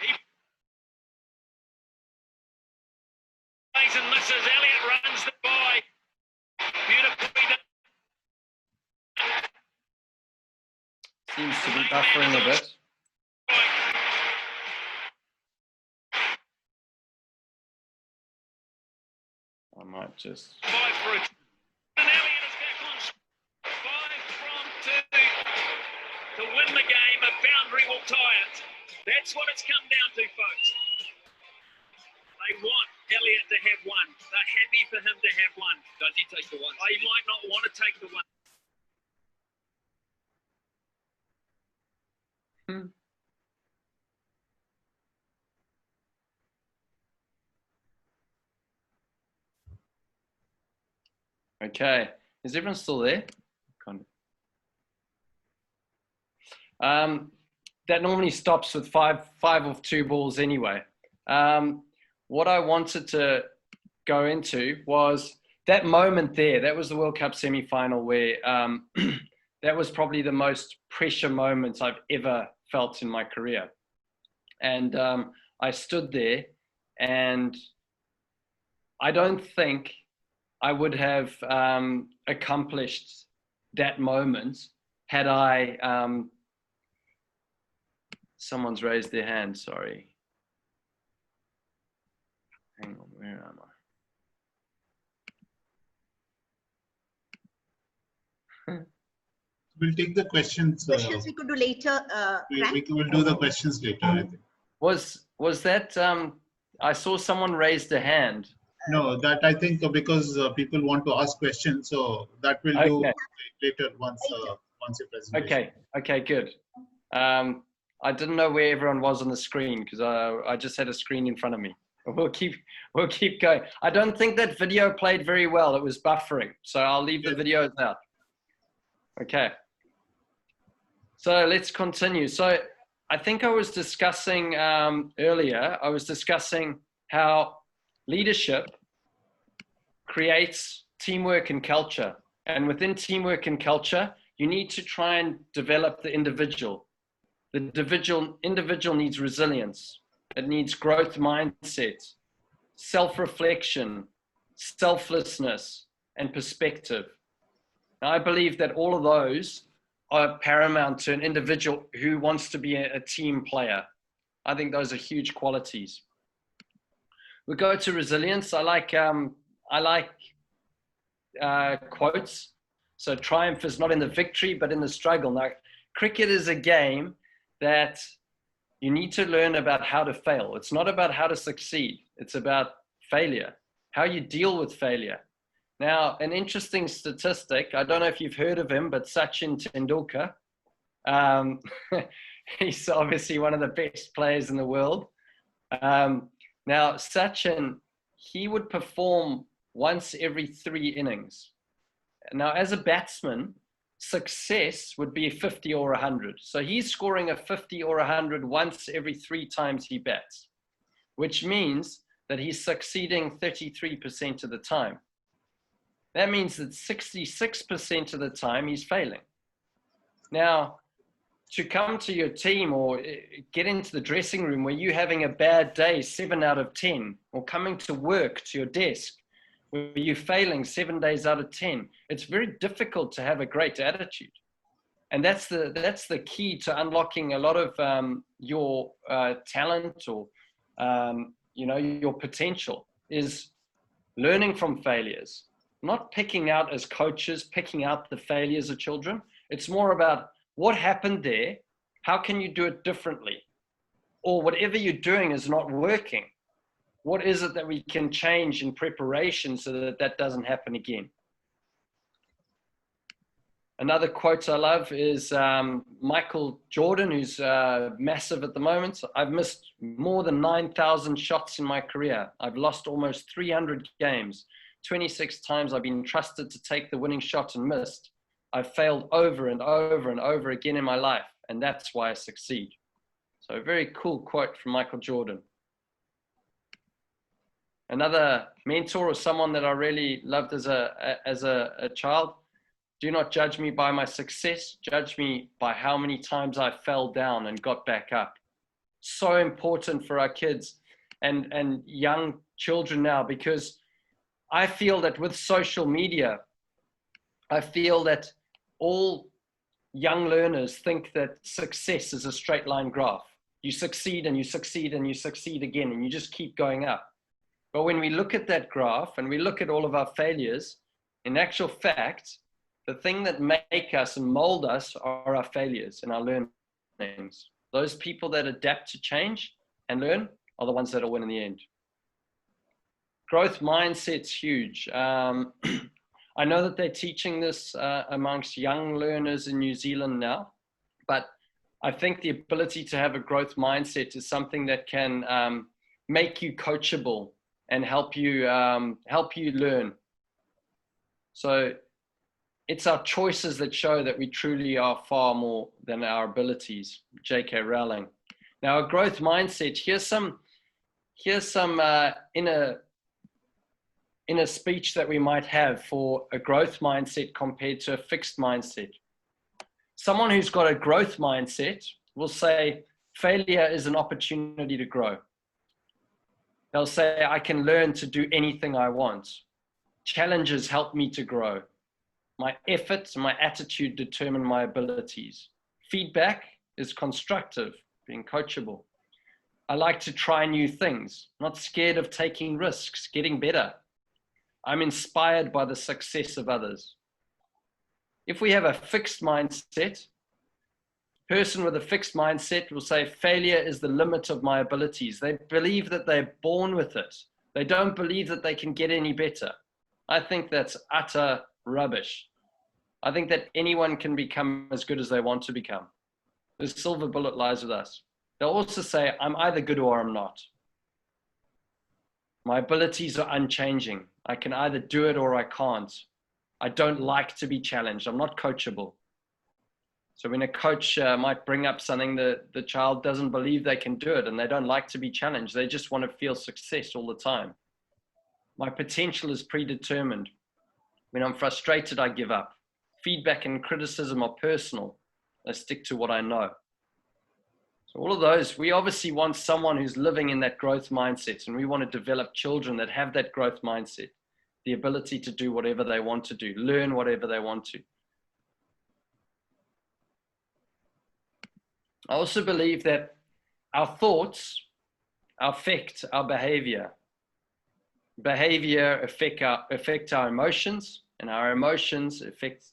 He plays and misses. Elliott runs the by. Beautifully done. Seems to be buffering a bit. I might just... 5 for it. And Elliott is back on 5 from 2 to win the game. A boundary will tie it. That's what it's come down to, folks. They want Elliott to have one. They're happy for him to have one. Does he take the one? He might not want to take the one. Okay, is everyone still there? That normally stops with five of 2 balls anyway. What I wanted to go into was that moment there. That was the World Cup semi-final where that was probably the most pressure moment I've ever felt in my career. And I stood there, and I don't think I would have accomplished that moment had I, someone's raised their hand, sorry. Hang on, where am I? We'll take the questions. Questions we could do later. We'll do the questions later, I think. Was that, I saw someone raised a hand. No, that I think because people want to ask questions, so that we'll do later once your presentation. Okay, good. I didn't know where everyone was on the screen because I just had a screen in front of me. We'll keep going. I don't think that video played very well. It was buffering, so I'll leave the videos out. Okay. So let's continue. So I think I was discussing earlier, I was discussing how leadership creates teamwork and culture. And within teamwork and culture, you need to try and develop the individual. The individual needs resilience. It needs growth mindset, self-reflection, selflessness, and perspective. Now, I believe that all of those are paramount to an individual who wants to be a team player. I think those are huge qualities. We go to resilience. I like quotes. So triumph is not in the victory, but in the struggle. Now, cricket is a game that you need to learn about how to fail. It's not about how to succeed. It's about failure, how you deal with failure. Now, an interesting statistic, I don't know if you've heard of him, but Sachin Tendulkar, he's obviously one of the best players in the world. Now, Sachin, he would perform once every 3 innings. Now, as a batsman, success would be 50 or 100. So he's scoring a 50 or 100 once every 3 times he bats, which means that he's succeeding 33% of the time. That means that 66% of the time he's failing. Now, to come to your team or get into the dressing room where you're having a bad day, 7 out of 10, or coming to work, to your desk, where you're failing 7 days out of 10, it's very difficult to have a great attitude. And that's the key to unlocking a lot of your talent or your potential, is learning from failures. Not picking out as coaches, picking out the failures of children. It's more about what happened there, how can you do it differently? Or whatever you're doing is not working. What is it that we can change in preparation so that that doesn't happen again? Another quote I love is Michael Jordan, who's massive at the moment. I've missed more than 9,000 shots in my career. I've lost almost 300 games. 26 times I've been trusted to take the winning shot and missed. I've failed over and over and over again in my life, and that's why I succeed. So a very cool quote from Michael Jordan. Another mentor or someone that I really loved as a child: do not judge me by my success, judge me by how many times I fell down and got back up. So important for our kids and young children now, because I feel that with social media, I feel that all young learners think that success is a straight line graph. You succeed and you succeed and you succeed again, and you just keep going up. But when we look at that graph and we look at all of our failures, in actual fact, the thing that make us and mold us are our failures and our learnings. Those people that adapt to change and learn are the ones that will win in the end. Growth mindset's huge. I know that they're teaching this amongst young learners in New Zealand now, but I think the ability to have a growth mindset is something that can make you coachable and help you learn. So it's our choices that show that we truly are far more than our abilities. J.K. Rowling. Now, a growth mindset. Here's some in a speech that we might have for a growth mindset compared to a fixed mindset. Someone who's got a growth mindset will say, failure is an opportunity to grow. They'll say, I can learn to do anything I want. Challenges help me to grow. My efforts and my attitude determine my abilities. Feedback is constructive, being coachable. I like to try new things, not scared of taking risks, getting better. I'm inspired by the success of others. If we have a fixed mindset, person with a fixed mindset will say, failure is the limit of my abilities. They believe that they're born with it. They don't believe that they can get any better. I think that's utter rubbish. I think that anyone can become as good as they want to become. The silver bullet lies with us. They'll also say, I'm either good or I'm not. My abilities are unchanging. I can either do it or I can't. I don't like to be challenged. I'm not coachable. So when a coach might bring up something that the child doesn't believe they can do it and they don't like to be challenged, they just want to feel success all the time. My potential is predetermined. When I'm frustrated, I give up. Feedback and criticism are personal. I stick to what I know. So all of those, we obviously want someone who's living in that growth mindset, and we want to develop children that have that growth mindset, the ability to do whatever they want to do, learn whatever they want to. I also believe that our thoughts affect our behavior. Behavior affect our emotions, and our emotions affect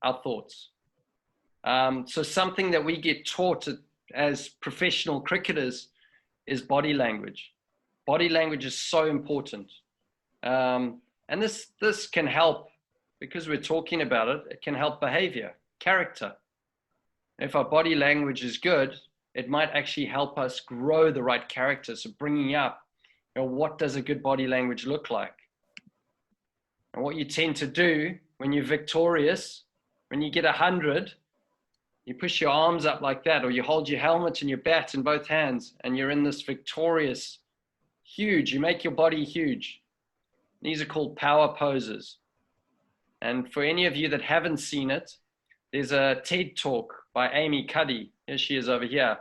our thoughts. So something that we get taught as professional cricketers is body language. Body language is so important. And this can help, because we're talking about it, it can help behavior, character. If our body language is good, it might actually help us grow the right character. So bringing up, what does a good body language look like? And what you tend to do when you're victorious, when you get 100, you push your arms up like that, or you hold your helmet and your bat in both hands, and you're in this victorious, huge, you make your body huge. These are called power poses. And for any of you that haven't seen it, there's a TED talk by Amy Cuddy. Here she is over here.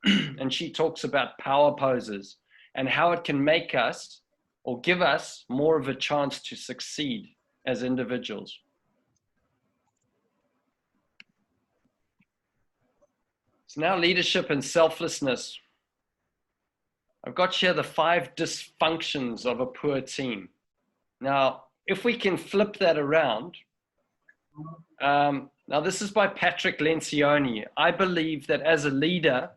And she talks about power poses and how it can make us or give us more of a chance to succeed as individuals. So now leadership and selflessness. I've got here the 5 dysfunctions of a poor team. Now, if we can flip that around, now this is by Patrick Lencioni. I believe that as a leader,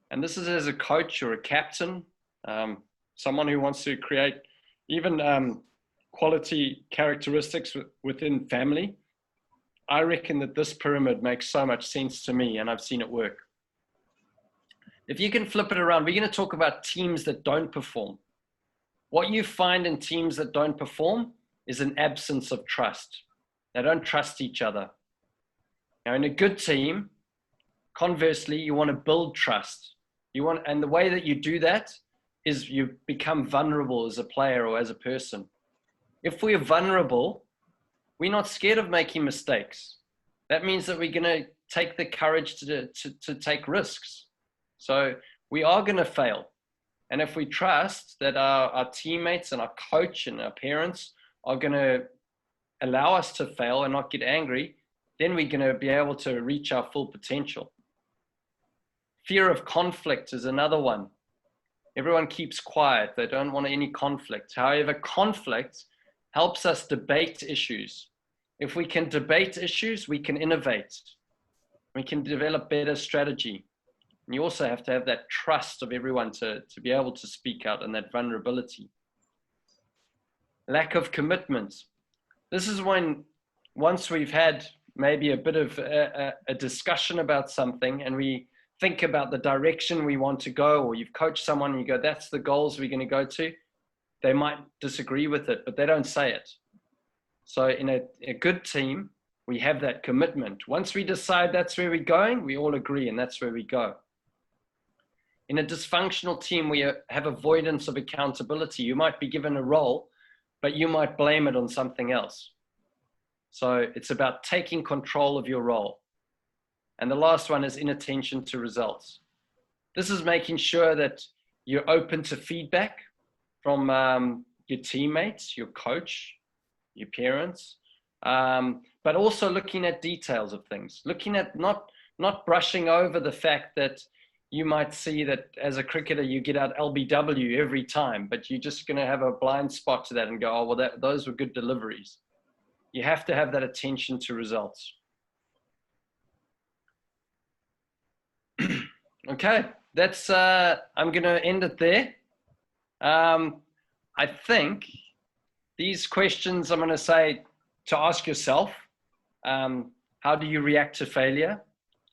and this is as a coach or a captain, someone who wants to create even quality characteristics within family, I reckon that this pyramid makes so much sense to me, and I've seen it work. If you can flip it around, we're going to talk about teams that don't perform. What you find in teams that don't perform is an absence of trust. They don't trust each other. Now, in a good team, conversely, you want to build trust. And the way that you do that is you become vulnerable as a player or as a person. If we're vulnerable, we're not scared of making mistakes. That means that we're going to take the courage to take risks. So we are going to fail. And if we trust that our teammates and our coach and our parents are going to allow us to fail and not get angry, then we're going to be able to reach our full potential. Fear of conflict is another one. Everyone keeps quiet. They don't want any conflict. However, conflict helps us debate issues. If we can debate issues, we can innovate. We can develop better strategy. And you also have to have that trust of everyone to be able to speak out, and that vulnerability. Lack of commitment. This is when, once we've had maybe a bit of a discussion about something and we think about the direction we want to go, or you've coached someone and you go, that's the goals we're going to go to, they might disagree with it, but they don't say it. So in a good team, we have that commitment. Once we decide that's where we're going, we all agree, and that's where we go. In a dysfunctional team, we have avoidance of accountability. You might be given a role, but you might blame it on something else. So it's about taking control of your role. And the last one is inattention to results. This is making sure that you're open to feedback from your teammates, your coach, your parents, but also looking at details of things, looking at not brushing over the fact that you might see that as a cricketer, you get out LBW every time, but you're just going to have a blind spot to that and go, oh, well, those were good deliveries. You have to have that attention to results. Okay, that's, I'm going to end it there. I think these questions I'm going to say to ask yourself, how do you react to failure?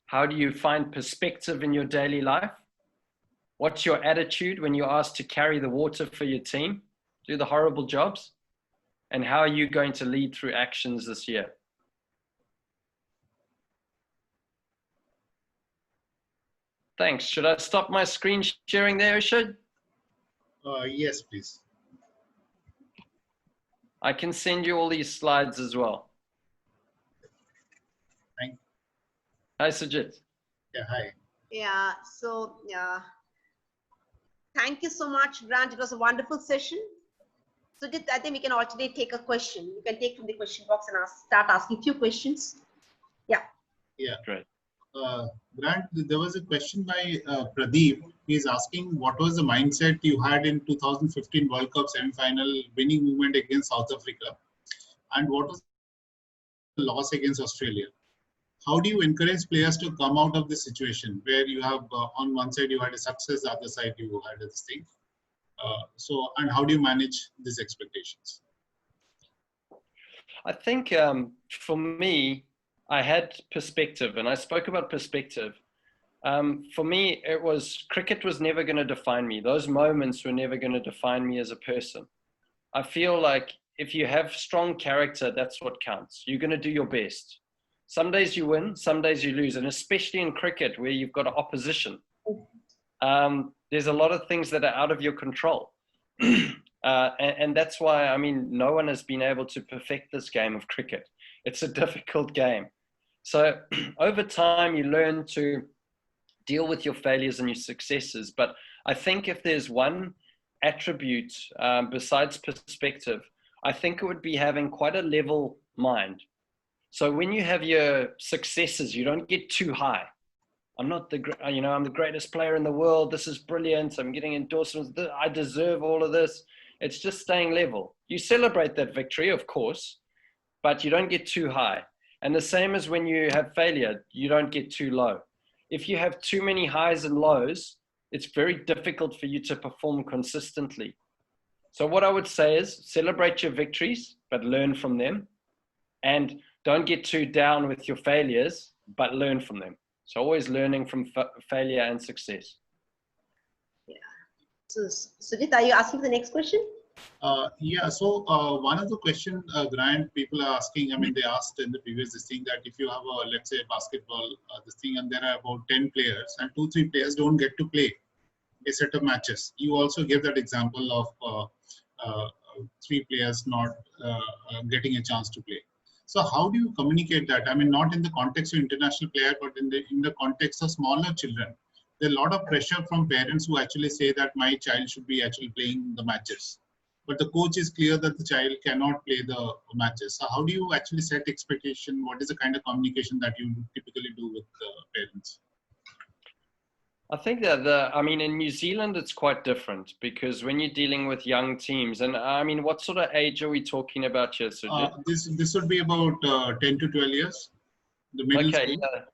How do you find perspective in your daily life? What's your attitude when you're asked to carry the water for your team, do the horrible jobs? And how are you going to lead through actions this year? Thanks. Should I stop my screen sharing there, Ishad? Yes, please. I can send you all these slides as well. Thank you. Hi, Sujit. Yeah, hi. Yeah, so thank you so much, Grant. It was a wonderful session. Sujit, I think we can alternate take a question. You can take from the question box and start asking a few questions. Yeah. Yeah. Great. Grant, there was a question by Pradeep. He's asking, what was the mindset you had in 2015 World Cup semi-final winning movement against South Africa? And what was the loss against Australia? How do you encourage players to come out of this situation where you have, on one side you had a success, the other side you had this thing? And how do you manage these expectations? I think for me, I had perspective, and I spoke about perspective. For me, cricket was never going to define me. Those moments were never going to define me as a person. I feel like if you have strong character, that's what counts. You're going to do your best. Some days you win, some days you lose. And especially in cricket, where you've got opposition, there's a lot of things that are out of your control. And that's why, I mean, no one has been able to perfect this game of cricket. It's a difficult game. So over time, you learn to deal with your failures and your successes. But I think if there's one attribute besides perspective, I think it would be having quite a level mind. So when you have your successes, you don't get too high. I'm the greatest player in the world. This is brilliant. I'm getting endorsements. I deserve all of this. It's just staying level. You celebrate that victory, of course, but you don't get too high. And the same as when you have failure, you don't get too low. If you have too many highs and lows, it's very difficult for you to perform consistently. So what I would say is celebrate your victories, but learn from them. And don't get too down with your failures, but learn from them. So always learning from failure and success. Yeah. So Sujit, are you asking the next question? Yeah, so one of the question, Grant, people are asking, I mean, they asked in the previous this thing that if you have a, let's say, basketball, this thing, and there are about 10 players and 2-3 players don't get to play a set of matches. You also gave that example of 3 players not getting a chance to play. So how do you communicate that? I mean, not in the context of international player, but in the context of smaller children. There's a lot of pressure from parents who actually say that my child should be actually playing the matches. But the coach is clear that the child cannot play the matches. So how do you actually set expectation? What is the kind of communication that you typically do with parents? I think that I mean, in New Zealand, it's quite different because when you're dealing with young teams, and I mean, what sort of age are we talking about here, Sujit? This would be about 10 to 12 years. The middle school. Yeah.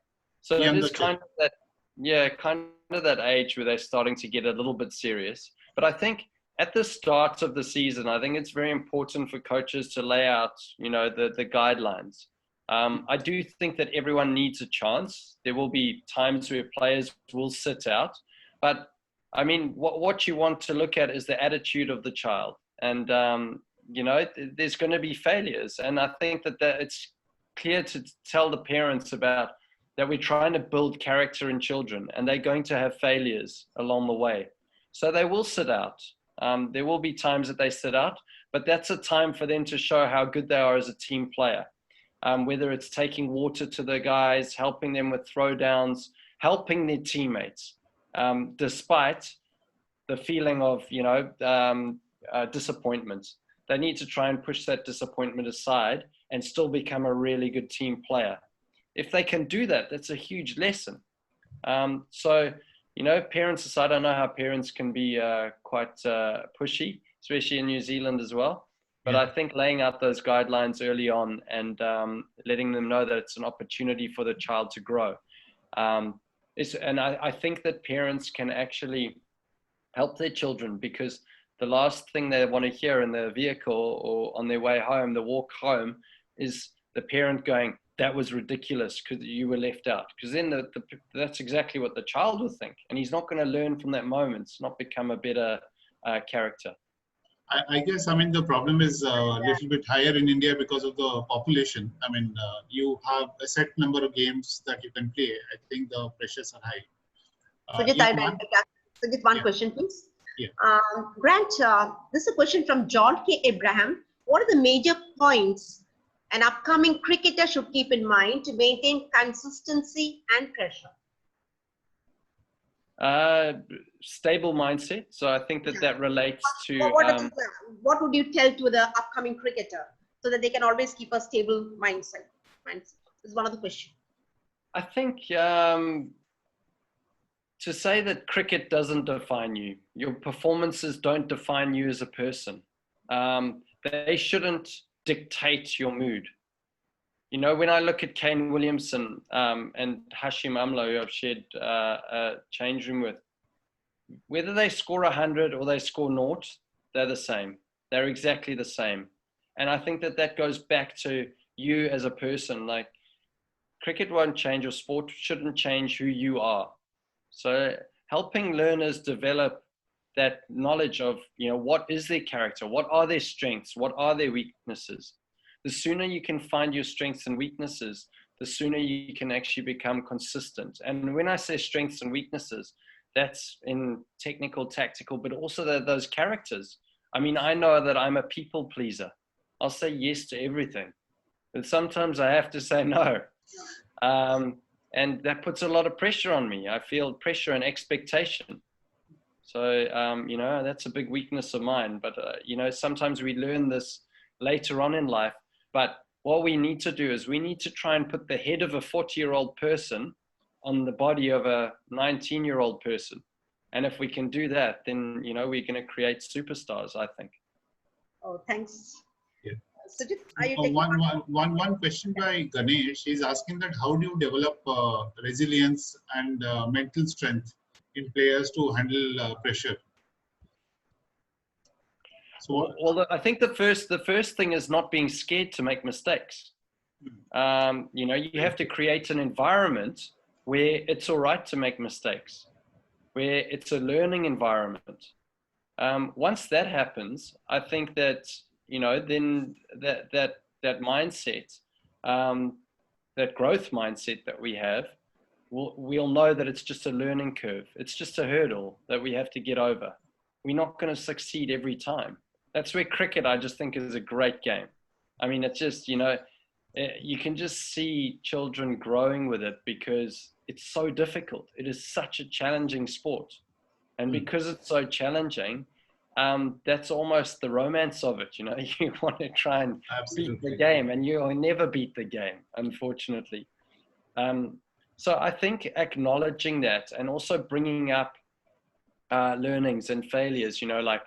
So it is kind of that, yeah, kind of that age where they're starting to get a little bit serious. But I think at the start of the season, I think it's very important for coaches to lay out, you know, the guidelines. I do think that everyone needs a chance. There will be times where players will sit out, but I mean, what you want to look at is the attitude of the child. And, you know, there's going to be failures. And I think that it's clear to tell the parents about that we're trying to build character in children and they're going to have failures along the way. So they will sit out. There will be times that they sit out, but that's a time for them to show how good they are as a team player. Whether it's taking water to the guys, helping them with throwdowns, helping their teammates, despite the feeling of, you know, disappointment. They need to try and push that disappointment aside and still become a really good team player. If they can do that, that's a huge lesson. So, you know, parents aside, I know how parents can be quite pushy, especially in New Zealand as well. But I think laying out those guidelines early on and letting them know that it's an opportunity for the child to grow. And I think that parents can actually help their children because the last thing they want to hear in their vehicle or on their way home, the walk home, is the parent going, that was ridiculous because you were left out. Because then that's exactly what the child will think. And he's not going to learn from that moment, not become a better character. I guess, I mean, the problem is a little bit higher in India because of the population. I mean, you have a set number of games that you can play. I think the pressures are high. Sujit, one question, please. Yeah. Grant, this is a question from John K. Abraham. What are the major points an upcoming cricketer should keep in mind to maintain consistency and pressure? Stable mindset. So I think that relates to... What would you tell to the upcoming cricketer so that they can always keep a stable mindset? This is one of the questions. I think to say that cricket doesn't define you, your performances don't define you as a person. They shouldn't dictate your mood. You know, when I look at Kane Williamson and Hashim Amla, who I've shared a change room with, whether they score 100 or they score 0, they're the same. They're exactly the same. And I think that goes back to you as a person. Like, cricket won't change, or sport shouldn't change who you are. So helping learners develop that knowledge of, you know, what is their character? What are their strengths? What are their weaknesses? The sooner you can find your strengths and weaknesses, the sooner you can actually become consistent. And when I say strengths and weaknesses, that's in technical, tactical, but also those characters. I mean, I know that I'm a people pleaser. I'll say yes to everything, but sometimes I have to say no. And that puts a lot of pressure on me. I feel pressure and expectation. So, you know, that's a big weakness of mine. But, you know, sometimes we learn this later on in life. But what we need to do is we need to try and put the head of a 40-year-old person on the body of a 19-year-old person. And if we can do that, then, you know, we're going to create superstars, I think. Oh, thanks. Yeah. Sujit, are you taking one question by Ganesh. He's asking that how do you develop resilience and mental strength in players to handle pressure? So, well, I think the first thing is not being scared to make mistakes. You know, you have to create an environment where it's all right to make mistakes, where it's a learning environment. once that happens, I think that, you know, then that mindset, that growth mindset that we have, we'll know that it's just a learning curve. It's just a hurdle that we have to get over. We're not going to succeed every time. That's where cricket, I just think, is a great game. I mean, it's just, you know, you can just see children growing with it because it's so difficult. It is such a challenging sport. And because it's so challenging, that's almost the romance of it. You know, you want to try and beat the game, and you'll never beat the game, unfortunately. So I think acknowledging that and also bringing up learnings and failures, you know, like,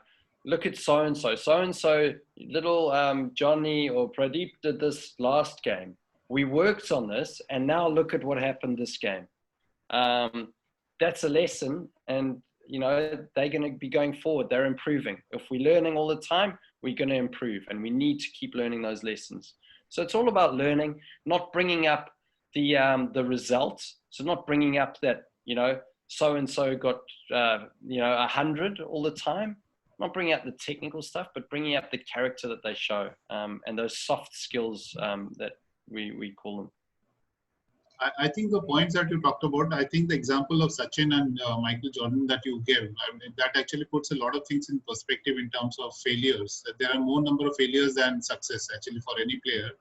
look at so-and-so, little Johnny or Pradeep did this last game. We worked on this, and now look at what happened this game. That's a lesson, and, you know, they're going to be going forward. They're improving. If we're learning all the time, we're going to improve, and we need to keep learning those lessons. So it's all about learning, not bringing up the results. So not bringing up that, you know, so-and-so got, you know, 100 all the time. Not bringing up the technical stuff, but bringing up the character that they show, and those soft skills that we call them. I think the points that you talked about, I think the example of Sachin and Michael Jordan that you gave, I mean, that actually puts a lot of things in perspective in terms of failures. That there are more number of failures than success actually for any player.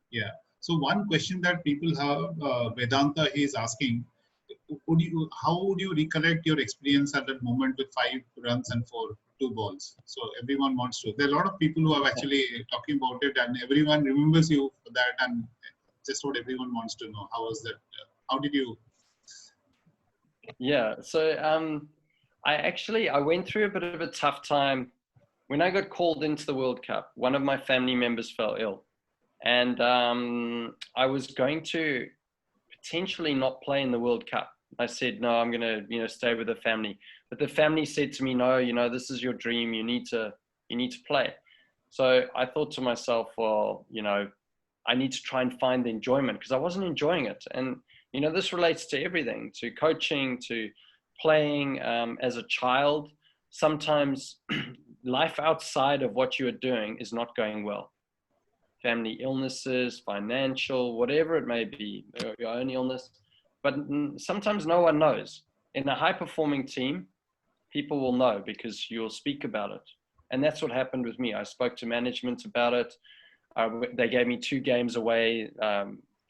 Yeah. So one question that people have, Vedanta is asking, how would you recollect your experience at that moment with 5 runs and 2 balls? So everyone wants to. There are a lot of people who are actually talking about it, and everyone remembers you for that, and just what everyone wants to know. How was that? How did you? Yeah. So I went through a bit of a tough time when I got called into the World Cup. One of my family members fell ill, and I was going to potentially not play in the World Cup. I said, no, I'm going to, you know, stay with the family. But the family said to me, no, you know, this is your dream. You need to play. So I thought to myself, well, you know, I need to try and find the enjoyment, because I wasn't enjoying it. And, you know, this relates to everything, to coaching, to playing as a child. Sometimes life outside of what you are doing is not going well. Family illnesses, financial, whatever it may be, your own illness. But sometimes no one knows. In a high-performing team, people will know because you'll speak about it. And that's what happened with me. I spoke to management about it. They gave me 2 games away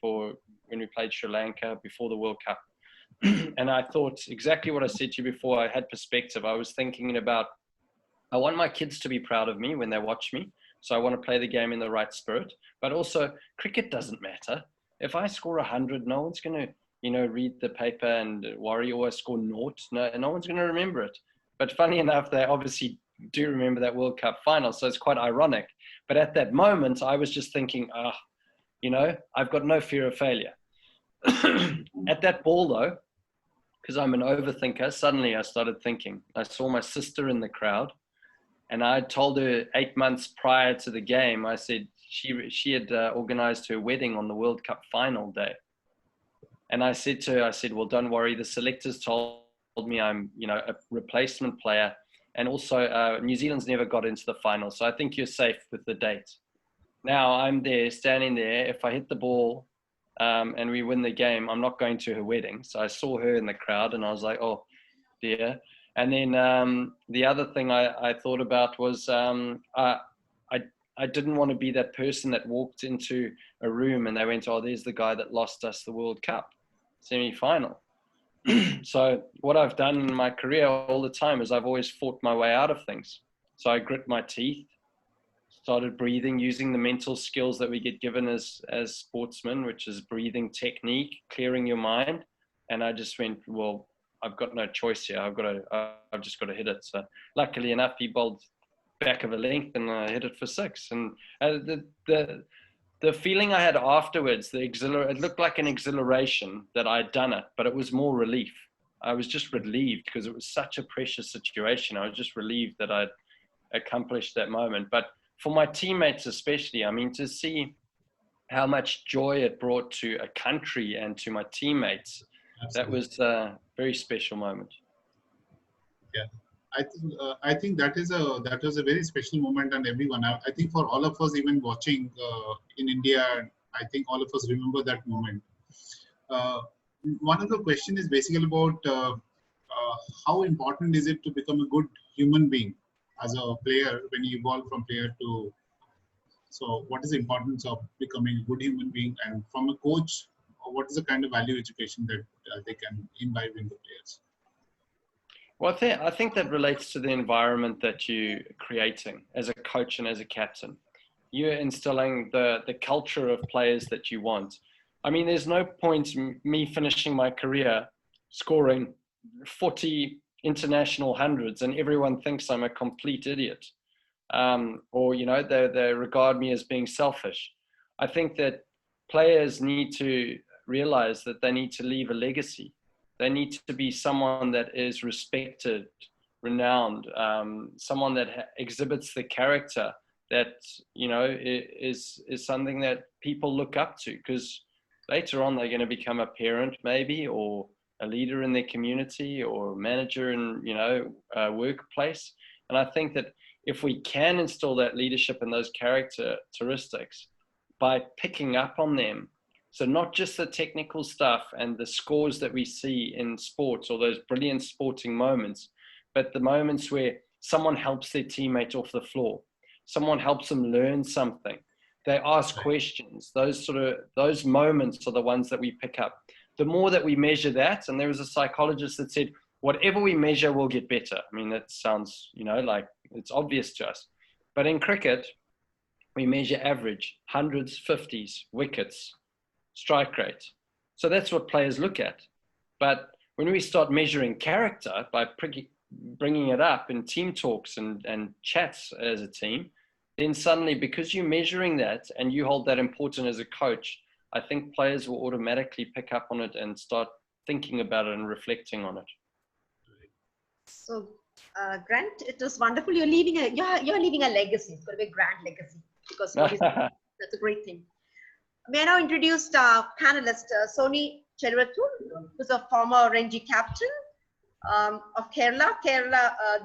for when we played Sri Lanka before the World Cup. And I thought exactly what I said to you before. I had perspective. I was thinking about, I want my kids to be proud of me when they watch me. So I want to play the game in the right spirit. But also, cricket doesn't matter. If I score 100, no one's going to, you know, read the paper and worry, or I score 0. No one's going to remember it. But funny enough, they obviously do remember that World Cup final. So it's quite ironic. But at that moment, I was just thinking, you know, I've got no fear of failure. At that ball, though, because I'm an overthinker, suddenly I started thinking. I saw my sister in the crowd, and I told her 8 months prior to the game, I said she had organized her wedding on the World Cup final day. And I said to her, I said, well, don't worry. The selectors told me I'm, you know, a replacement player. And also New Zealand's never got into the final. So I think you're safe with the date. Now I'm there, standing there. If I hit the ball and we win the game, I'm not going to her wedding. So I saw her in the crowd and I was like, oh dear. And then the other thing I thought about was I didn't want to be that person that walked into a room and they went, oh, there's the guy that lost us the World Cup semi-final. So what I've done in my career all the time is I've always fought my way out of things. So I grit my teeth, started breathing, using the mental skills that we get given as sportsmen, which is breathing technique, clearing your mind. And I just went, well, I've got no choice here. I've just got to hit it. So luckily enough, he bowled back of a length and I hit it for 6. And the feeling I had afterwards, it looked like an exhilaration that I'd done it, but it was more relief. I was just relieved because it was such a precious situation. I was just relieved that I'd accomplished that moment. But for my teammates especially, I mean, to see how much joy it brought to a country and to my teammates, absolutely. That was a very special moment. Yeah. I think that was a very special moment, and everyone. I think for all of us, even watching in India, I think all of us remember that moment. One of the question is basically about how important is it to become a good human being as a player when you evolve from player to. So, what is the importance of becoming a good human being, and from a coach, what is the kind of value education that they can imbibe in the players? Well, I think that relates to the environment that you're creating as a coach and as a captain. You're instilling the culture of players that you want. I mean, there's no point me finishing my career scoring 40 international hundreds and everyone thinks I'm a complete idiot. Or, you know, they regard me as being selfish. I think that players need to realize that they need to leave a legacy. They need to be someone that is respected, renowned, someone that exhibits the character that, you know, is something that people look up to, because later on they're going to become a parent maybe, or a leader in their community, or manager in, you know, a workplace. And I think that if we can instill that leadership and those characteristics by picking up on them, so not just the technical stuff and the scores that we see in sports or those brilliant sporting moments, but the moments where someone helps their teammate off the floor, someone helps them learn something, they ask questions, those moments are the ones that we pick up. The more that we measure that, and there was a psychologist that said, whatever we measure will get better. I mean, that sounds, you know, like it's obvious to us. But in cricket, we measure average, hundreds, 50s, wickets, strike rate. So that's what players look at. But when we start measuring character by bringing it up in team talks and chats as a team, then suddenly, because you're measuring that and you hold that important as a coach, I think players will automatically pick up on it and start thinking about it and reflecting on it. So, Grant, it was wonderful. You're leaving a legacy. It's going to be a grand legacy, because that's a great thing. May I now introduce our panelist, Soni Chervatur, who's a former Ranji captain of Kerala,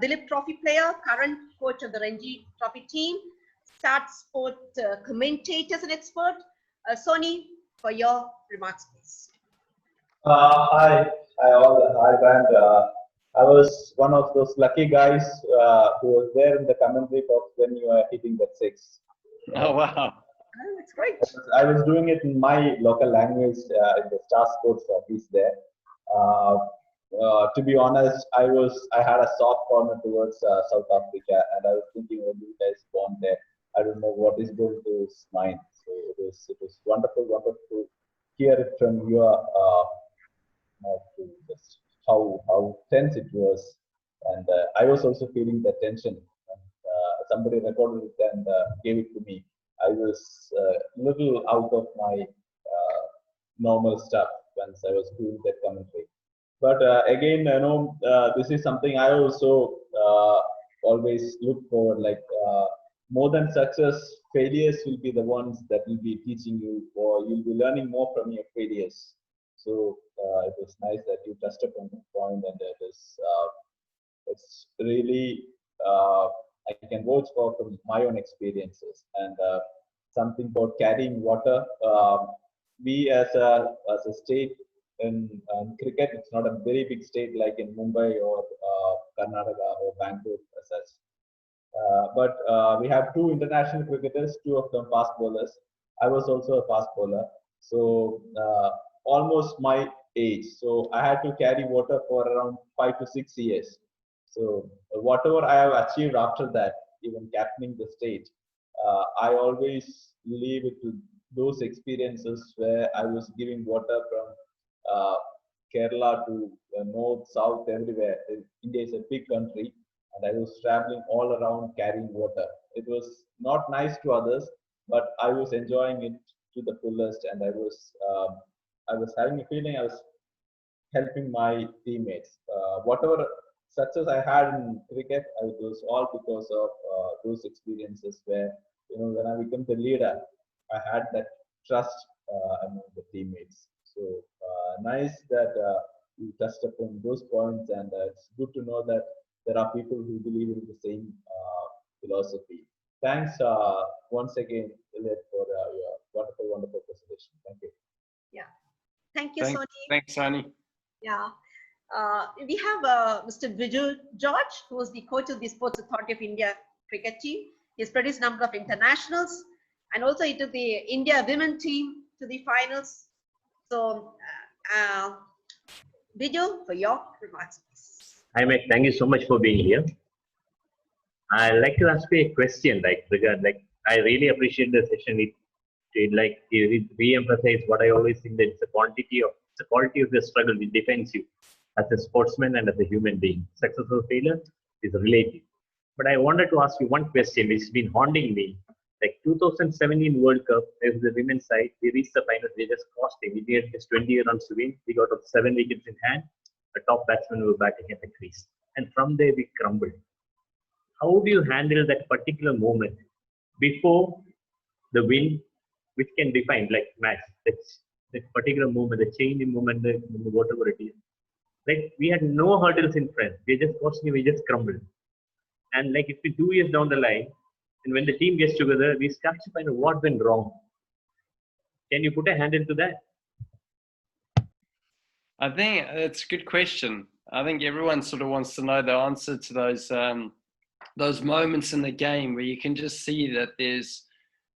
Dilip Trophy player, current coach of the Ranji Trophy team, start sport commentators and expert. Soni, for your remarks, please. Hi, Grant. I was one of those lucky guys who was there in the commentary box when you were hitting that six. Oh, wow. Oh, that's great. I was doing it in my local language in the Star Sports office there. To be honest, I had a soft corner towards South Africa, and I was thinking, when you guys born there, I don't know what is going to his mind. So it was wonderful to hear it from your just how tense it was, and I was also feeling the tension. And, somebody recorded it and gave it to me. I was a little out of my normal stuff once I was doing that commentary. But again, you know, this is something I also always look forward. Like more than success, failures will be the ones that will be teaching you, or you'll be learning more from your failures. So it was nice that you touched upon the point, and it's really I can vouch for from my own experiences. And something about carrying water. We as a state in cricket, it's not a very big state like in Mumbai or Karnataka or Bangalore as such. But we have two international cricketers, two of them fast bowlers. I was also a fast bowler, so almost my age. So I had to carry water for around 5 to 6 years. So whatever I have achieved after that, even captaining the state, I always leave it to those experiences where I was giving water from Kerala to north, south, everywhere. India is a big country, and I was traveling all around carrying water. It was not nice to others, but I was enjoying it to the fullest, and I was having a feeling I was helping my teammates. Whatever success I had in cricket, it was all because of those experiences where, you know, when I became the leader, I had that trust among the teammates. So nice that you touched upon those points, and it's good to know that there are people who believe in the same philosophy. Thanks once again, Elliot, for your wonderful presentation. Thank you. Yeah. Thank you, Sony. Thanks, Sony. Yeah. We have Mr. Vijay George, who is the coach of the Sports Authority of India cricket team. He's produced a number of internationals, and also he took the India women team to the finals. So, Vijay, for your remarks, please. Hi, Mike. Thank you so much for being here. I'd like to ask you a question. I really appreciate the session. It re-emphasized what I always think, that it's the quality of the struggle which defines you as a sportsman and as a human being. Success or failure is relative. But I wanted to ask you one question which has been haunting me. Like 2017 World Cup, as the women's side, we reached the final. We just crossed it. We had just 20 runs to win. We got 7 wickets in hand. The top batsmen were batting at the crease. And from there, we crumbled. How do you handle that particular moment before the win, which can define like match? That particular moment, the change in moment, whatever it is. Like we had no hurdles in front. We just watching, we just crumbled. And like if we 2 years down the line, and when the team gets together, we start to find out what went wrong. Can you put a handle to that? I think it's a good question. I think everyone sort of wants to know the answer to those moments in the game where you can just see that there's,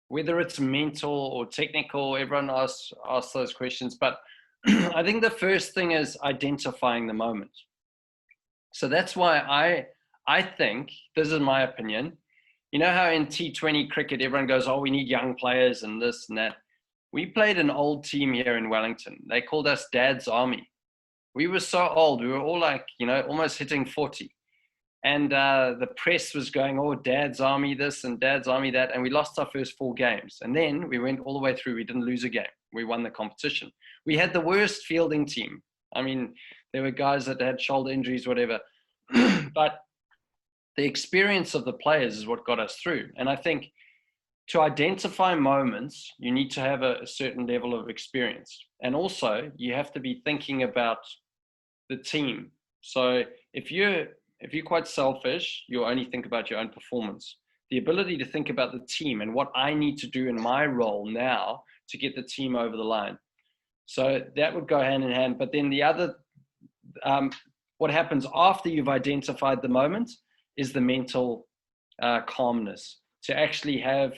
whether it's mental or technical, everyone asks those questions. But I think the first thing is identifying the moment. So that's why I think, this is my opinion, you know how in T20 cricket, everyone goes, oh, we need young players and this and that. We played an old team here in Wellington. They called us Dad's Army. We were so old. We were all like, you know, almost hitting 40. And the press was going, oh, Dad's Army this and Dad's Army that. And we lost our first 4 games. And then we went all the way through. We didn't lose a game. We won the competition. We had the worst fielding team. I mean, there were guys that had shoulder injuries, whatever. But the experience of the players is what got us through. And I think to identify moments, you need to have a certain level of experience. And also, you have to be thinking about the team. So if you're quite selfish, you'll only think about your own performance. The ability to think about the team and what I need to do in my role now to get the team over the line. So that would go hand in hand. But then the other, what happens after you've identified the moment is the mental calmness, to actually have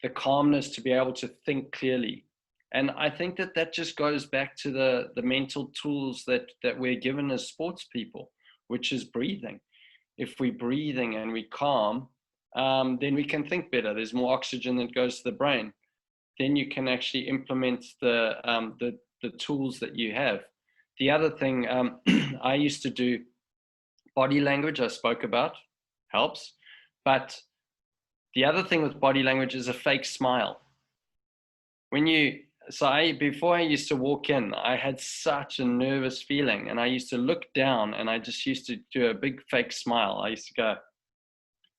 the calmness to be able to think clearly. And I think that just goes back to the mental tools that we're given as sports people, which is breathing. If we're breathing and we calm, then we can think better. There's more oxygen that goes to the brain. Then you can actually implement the tools that you have. The other thing, I used to do body language, I spoke about, helps. But the other thing with body language is a fake smile. Before I used to walk in, I had such a nervous feeling, and I used to look down and I just used to do a big fake smile. I used to go,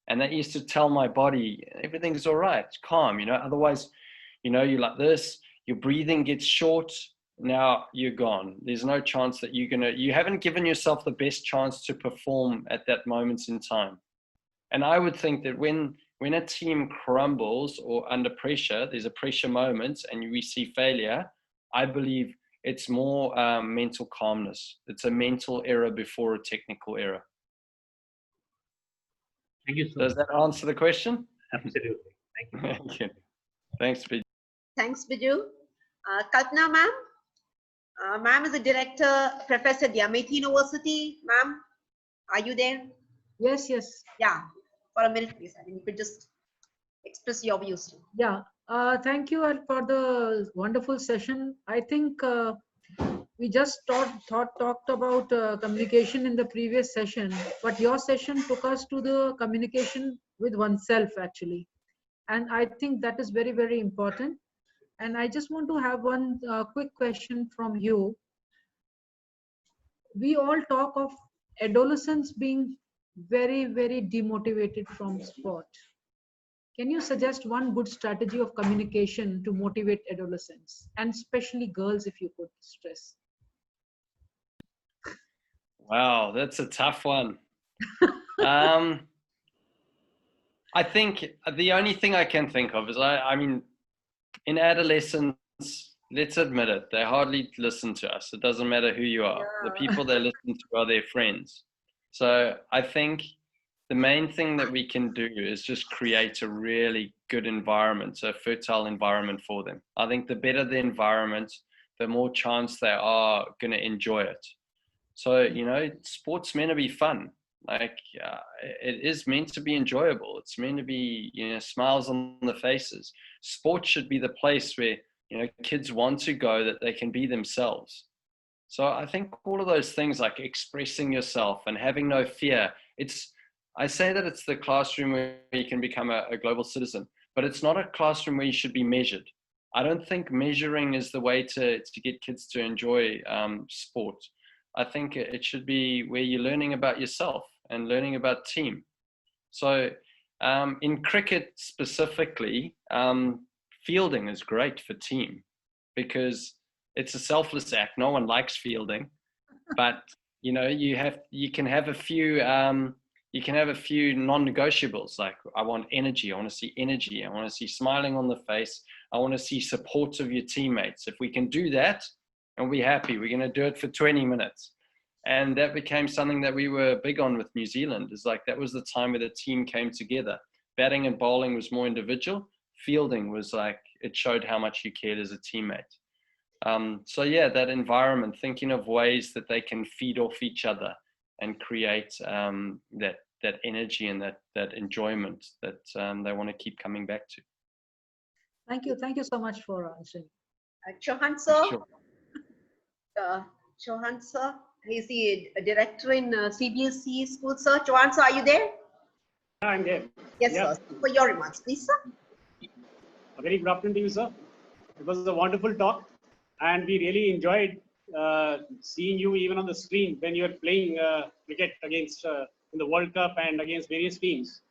and that used to tell my body, everything's all right, it's calm, you know. Otherwise, you know, you're like this, your breathing gets short, now you're gone. There's no chance that you haven't given yourself the best chance to perform at that moment in time. And I would think that when a team crumbles or under pressure, there's a pressure moment and we see failure, I believe it's more mental calmness. It's a mental error before a technical error. Thank you so much. Does that answer the question? Absolutely. Thank you. Thanks, Vijay. Thanks, Vijay. Kalpana, ma'am. Ma'am is a director, professor at the Amit University. Ma'am, are you there? Yes, yes. Yeah. For a minute, please. I mean, you could just express your views. Yeah. Thank you for the wonderful session. I think we just talked about communication in the previous session, but your session took us to the communication with oneself, actually. And I think that is very, very important. And I just want to have one quick question from you. We all talk of adolescents being very, very demotivated from sport. Can you suggest one good strategy of communication to motivate adolescents, and especially girls, if you could stress? Wow, that's a tough one. I think the only thing I can think of is, I mean, in adolescence, let's admit it, they hardly listen to us. It doesn't matter who you are. Yeah. The people they listen to are their friends. So I think the main thing that we can do is just create a really good environment, a fertile environment for them. I think the better the environment, the more chance they are going to enjoy it. So, you know, sport's meant to be fun. Like, it is meant to be enjoyable. It's meant to be, you know, smiles on the faces. Sport should be the place where, you know, kids want to go, that they can be themselves. So I think all of those things, like expressing yourself and having no fear, I say that it's the classroom where you can become a global citizen, but it's not a classroom where you should be measured. I don't think measuring is the way to get kids to enjoy sport. I think it should be where you're learning about yourself and learning about team. So in cricket specifically, fielding is great for team because it's a selfless act. No one likes fielding, but you know, you can have a few non-negotiables. Like, I want energy. I want to see energy. I want to see smiling on the face. I want to see support of your teammates. If we can do that and we're happy, we're going to do it for 20 minutes. And that became something that we were big on with New Zealand. Is like, that was the time where the team came together. Batting and bowling was more individual. Fielding was like, it showed how much you cared as a teammate. So yeah, that environment, thinking of ways that they can feed off each other and create that energy and that enjoyment that they want to keep coming back to. Thank you so much for answering. Chauhan sir. Sure. Chauhan sir, he's the director in CBSE school. Sir, Chauhan sir, are you there? I'm there. Yes, Yeah. sir. For your remarks, please, sir. A very good afternoon to you, sir. It was a wonderful talk, and we really enjoyed seeing you even on the screen when you were playing cricket against in the World Cup and against various teams.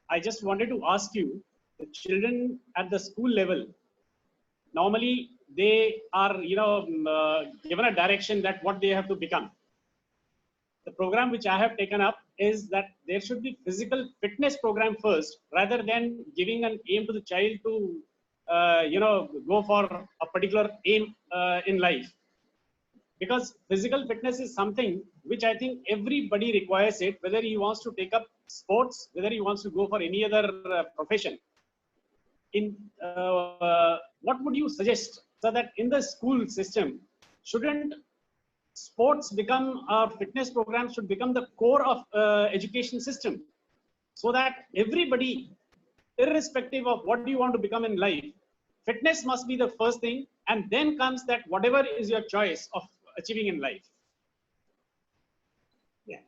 I just wanted to ask you, the children at the school level, normally they are, you know, given a direction that what they have to become. The program which I have taken up is that there should be physical fitness program first, rather than giving an aim to the child to, you know, go for a particular aim in life. Because physical fitness is something which I think everybody requires it, whether he wants to take up sports, whether he wants to go for any other profession. What would you suggest, so that in the school system, shouldn't sports become, fitness programs should become the core of education system, so that everybody, irrespective of what you want to become in life, fitness must be the first thing, and then comes that whatever is your choice of achieving in life. Yeah.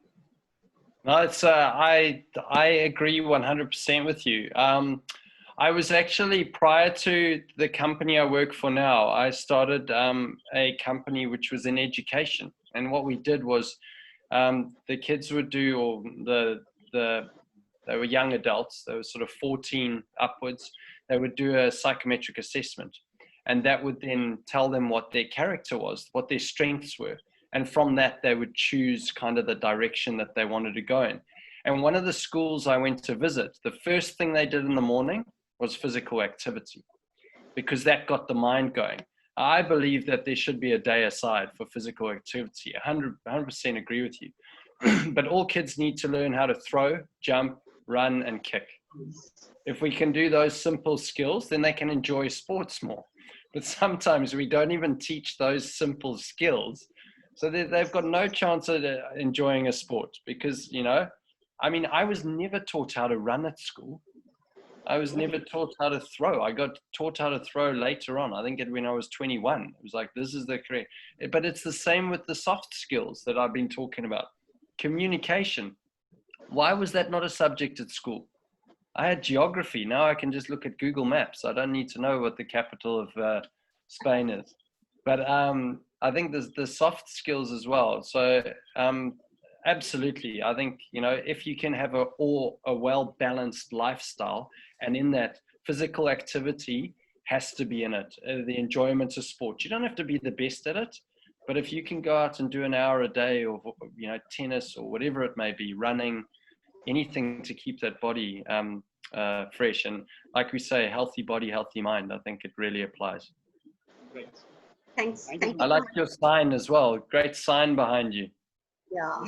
No, it's I agree 100% with you. I was actually, prior to the company I work for now, I started a company which was in education. And what we did was the kids would do, or they were young adults, they were sort of 14 upwards, they would do a psychometric assessment. And that would then tell them what their character was, what their strengths were. And from that, they would choose kind of the direction that they wanted to go in. And one of the schools I went to visit, the first thing they did in the morning was physical activity, because that got the mind going. I believe that there should be a day aside for physical activity. 100% agree with you. But all kids need to learn how to throw, jump, run, and kick. If we can do those simple skills, then they can enjoy sports more. But sometimes we don't even teach those simple skills. So they've got no chance of enjoying a sport, because, you know, I mean, I was never taught how to run at school. I was never taught how to throw. I got taught how to throw later on. I think when I was 21, it was like, this is the correct. But it's the same with the soft skills that I've been talking about. Communication. Why was that not a subject at school? I had geography. Now I can just look at Google Maps. I don't need to know what the capital of Spain is. But I think there's the soft skills as well. So absolutely. I think, you know, if you can have a well-balanced lifestyle, and in that, physical activity has to be in it, the enjoyment of sport. You don't have to be the best at it, but if you can go out and do an hour a day, or, you know, tennis or whatever it may be, running, anything to keep that body fresh. And like we say, healthy body, healthy mind. I think it really applies. Great. Thanks. Thank you. I like your sign as well. Great sign behind you. Yeah.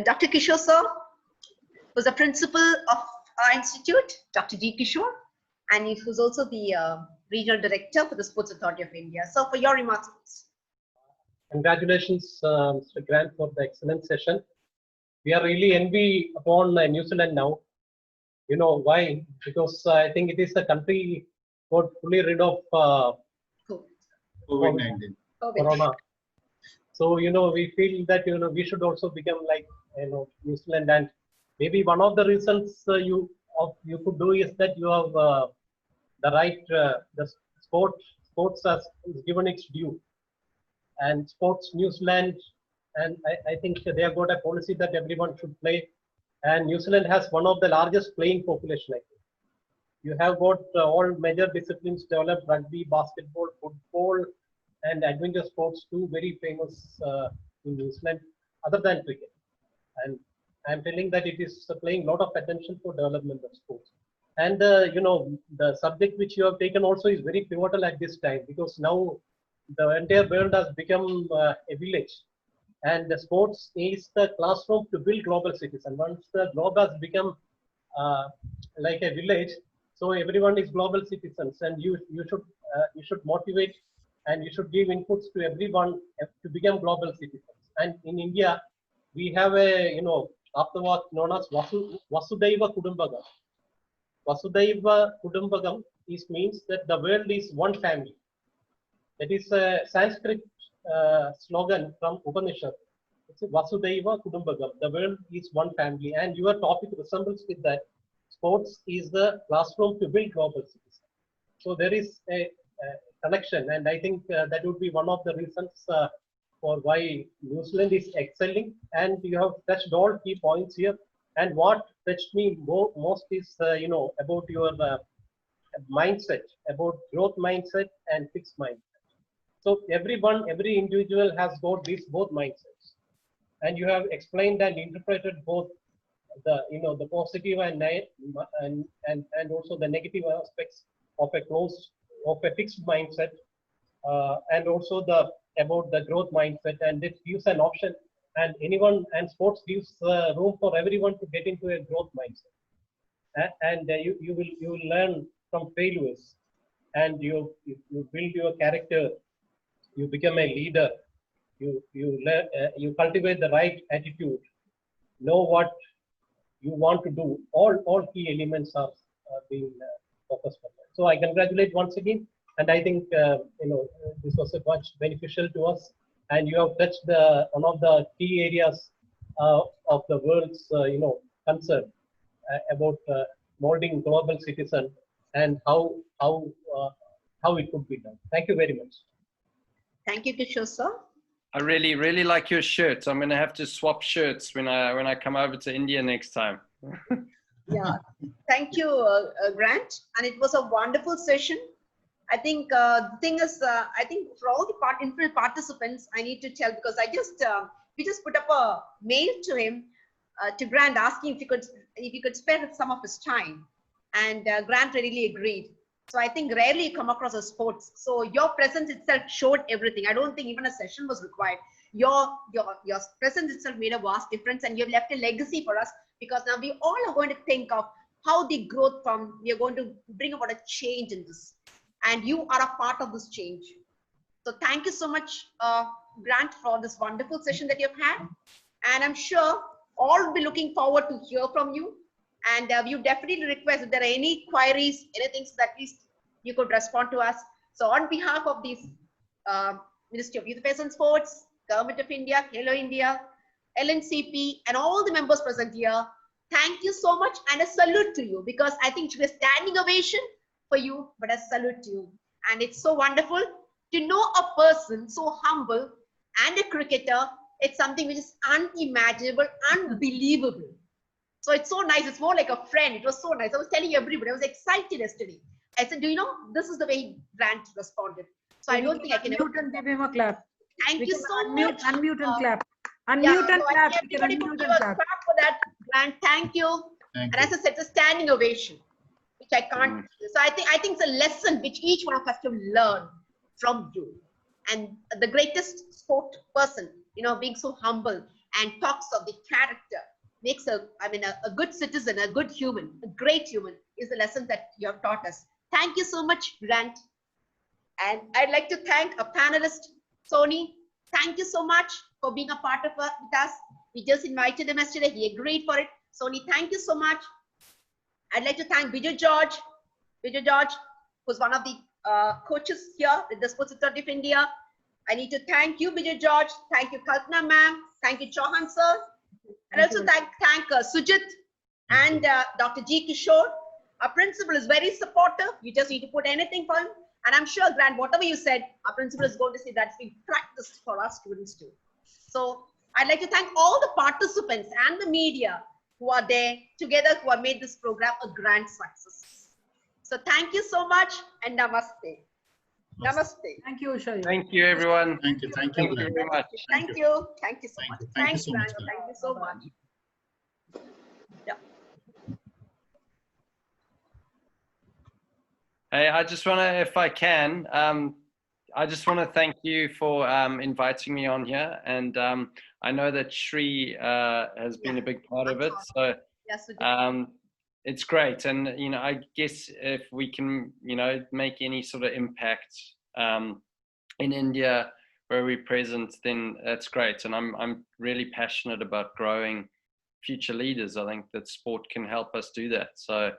Dr. Kishore sir was a principal of our institute, Dr. G. Kishore, and he was also the regional director for the Sports Authority of India. So for your remarks, please. Congratulations, Mr. Grant, for the excellent session. We are really envy upon New Zealand now. You know why? Because I think it is a country got fully rid of COVID-19. Corona. So, you know, we feel that, you know, we should also become like, you know, New Zealand. And maybe one of the reasons you could do is that you have the right, the sports has given its due. And Sports New Zealand, and I think they have got a policy that everyone should play. And New Zealand has one of the largest playing population, I think. You have got all major disciplines developed: rugby, basketball, football, and adventure sports, two very famous in New Zealand, other than cricket. And I'm telling that it is paying a lot of attention for development of sports. And you know, the subject which you have taken also is very pivotal at this time, because now the entire world has become a village, and the sports is the classroom to build global citizens. Once the globe has become like a village, so everyone is global citizens, and you should motivate and you should give inputs to everyone to become global citizens. And in India, we have a, you know, afterward known as Vasudhaiva Kudumbakam. Vasudhaiva Kudumbakam means that the world is one family. That is a Sanskrit slogan from Upanishad. It's Vasudhaiva Kudumbakam. The world is one family, and your topic resembles with that. Sports is the classroom to build global citizens. So there is a connection, and I think that would be one of the reasons for why New Zealand is excelling. And you have touched all key points here. And what touched me most is, you know, about your mindset, about growth mindset and fixed mindset. So every individual has got these both mindsets, and you have explained and interpreted both the, you know, the positive and also the negative aspects of a fixed mindset, and also about the growth mindset. And it gives an option, and sports gives room for everyone to get into a growth mindset. And you will learn from failures, and you build your character. You become a leader. You cultivate the right attitude. Know what you want to do. All key elements are being focused on that. So I congratulate once again, and I think you know, this was much beneficial to us. And you have touched one of the key areas of the world's you know, concern about molding global citizen and how it could be done. Thank you very much. Thank you, Kishore sir. I really like your shirt. I'm going to have to swap shirts when I come over to India next time. Yeah, thank you, Grant. And it was a wonderful session. I think the thing is, I think for all the participants, I need to tell, because we just put up a mail to him, to Grant, asking if he could spare some of his time, and Grant readily agreed. So I think rarely you come across a sports. So your presence itself showed everything. I don't think even a session was required. Your presence itself made a vast difference, and you've left a legacy for us, because now we all are going to think of how the growth we are going to bring about a change in this. And you are a part of this change. So thank you so much, Grant, for this wonderful session that you've had. And I'm sure all will be looking forward to hear from you. And we definitely request if there are any queries, anything, so that at least you could respond to us. So on behalf of the Ministry of Youth Affairs and Sports, Government of India, Hello India, LNCP, and all the members present here, thank you so much, and a salute to you, because I think it should be a standing ovation for you, but a salute to you. And it's so wonderful to know a person so humble and a cricketer. It's something which is unimaginable, unbelievable. So it's so nice. It's more like a friend. It was so nice. I was telling everybody, I was excited yesterday. I said, do you know, this is the way Grant responded. So I don't think I can unmute and give him a clap. Thank you so much. Unmute and clap. Unmute and clap. Everybody could give a clap for that Grant, thank you. Thank And as I said, it's a standing ovation, which I can't. So I think it's a lesson which each one of us can learn from you. And the greatest sport person, you know, being so humble and talks of the character, makes a good citizen, a good human, a great human, is the lesson that you have taught us. Thank you so much, Grant. And I'd like to thank our panelist, Sony. Thank you so much for being a part of with us. We just invited him yesterday. He agreed for it. Sony, thank you so much. I'd like to thank Vijay George. Vijay George, who's one of the coaches here with the Sports Authority of India. I need to thank you, Vijay George. Thank you, Kalpana ma'am. Thank you, Chauhan sir. And also thank Sujit and Dr. G. Kishore. Our principal is very supportive. You just need to put anything for him. And I'm sure, Grant, whatever you said, our principal is going to say that's being practiced for our students too. So I'd like to thank all the participants and the media who are there together, who have made this program a grand success. So thank you so much and namaste. Namaste. Thank you, Usha. Thank you, everyone. Thank you. Thank Thank you you very much. Thank you. Thank you so much. Thank you Thanks, so much. Grant. Thank you so much. Yeah. Hey, I just want to, if I can, I just want to thank you for inviting me on here. And I know that Shri has been a big part of it. So yes, it's great. And, you know, I guess if we can, you know, make any sort of impact in India where we're present, then that's great. And I'm really passionate about growing future leaders. I think that sport can help us do that. So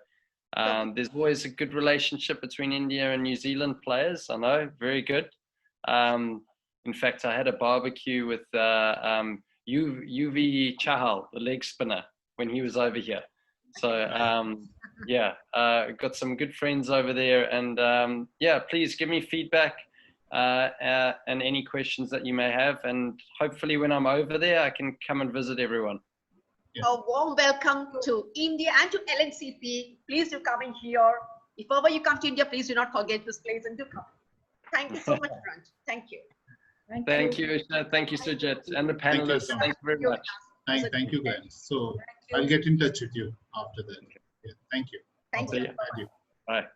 there's always a good relationship between India and New Zealand players. I know, very good. In fact, I had a barbecue with UV Chahal, the leg spinner, when he was over here. So yeah, got some good friends over there. And yeah, please give me feedback and any questions that you may have. And hopefully when I'm over there, I can come and visit everyone. A warm welcome to India and to LNCP. Please do come in here. If ever you come to India, please do not forget this place and do come. Thank you so much, Grant. Thank you. Thank you, Usha. Thank you, Sujit, and the panelists. Thank you very much. Thank you, Grant. So I'll get in touch with you after that. Yeah, thank you. Thank you. Bye.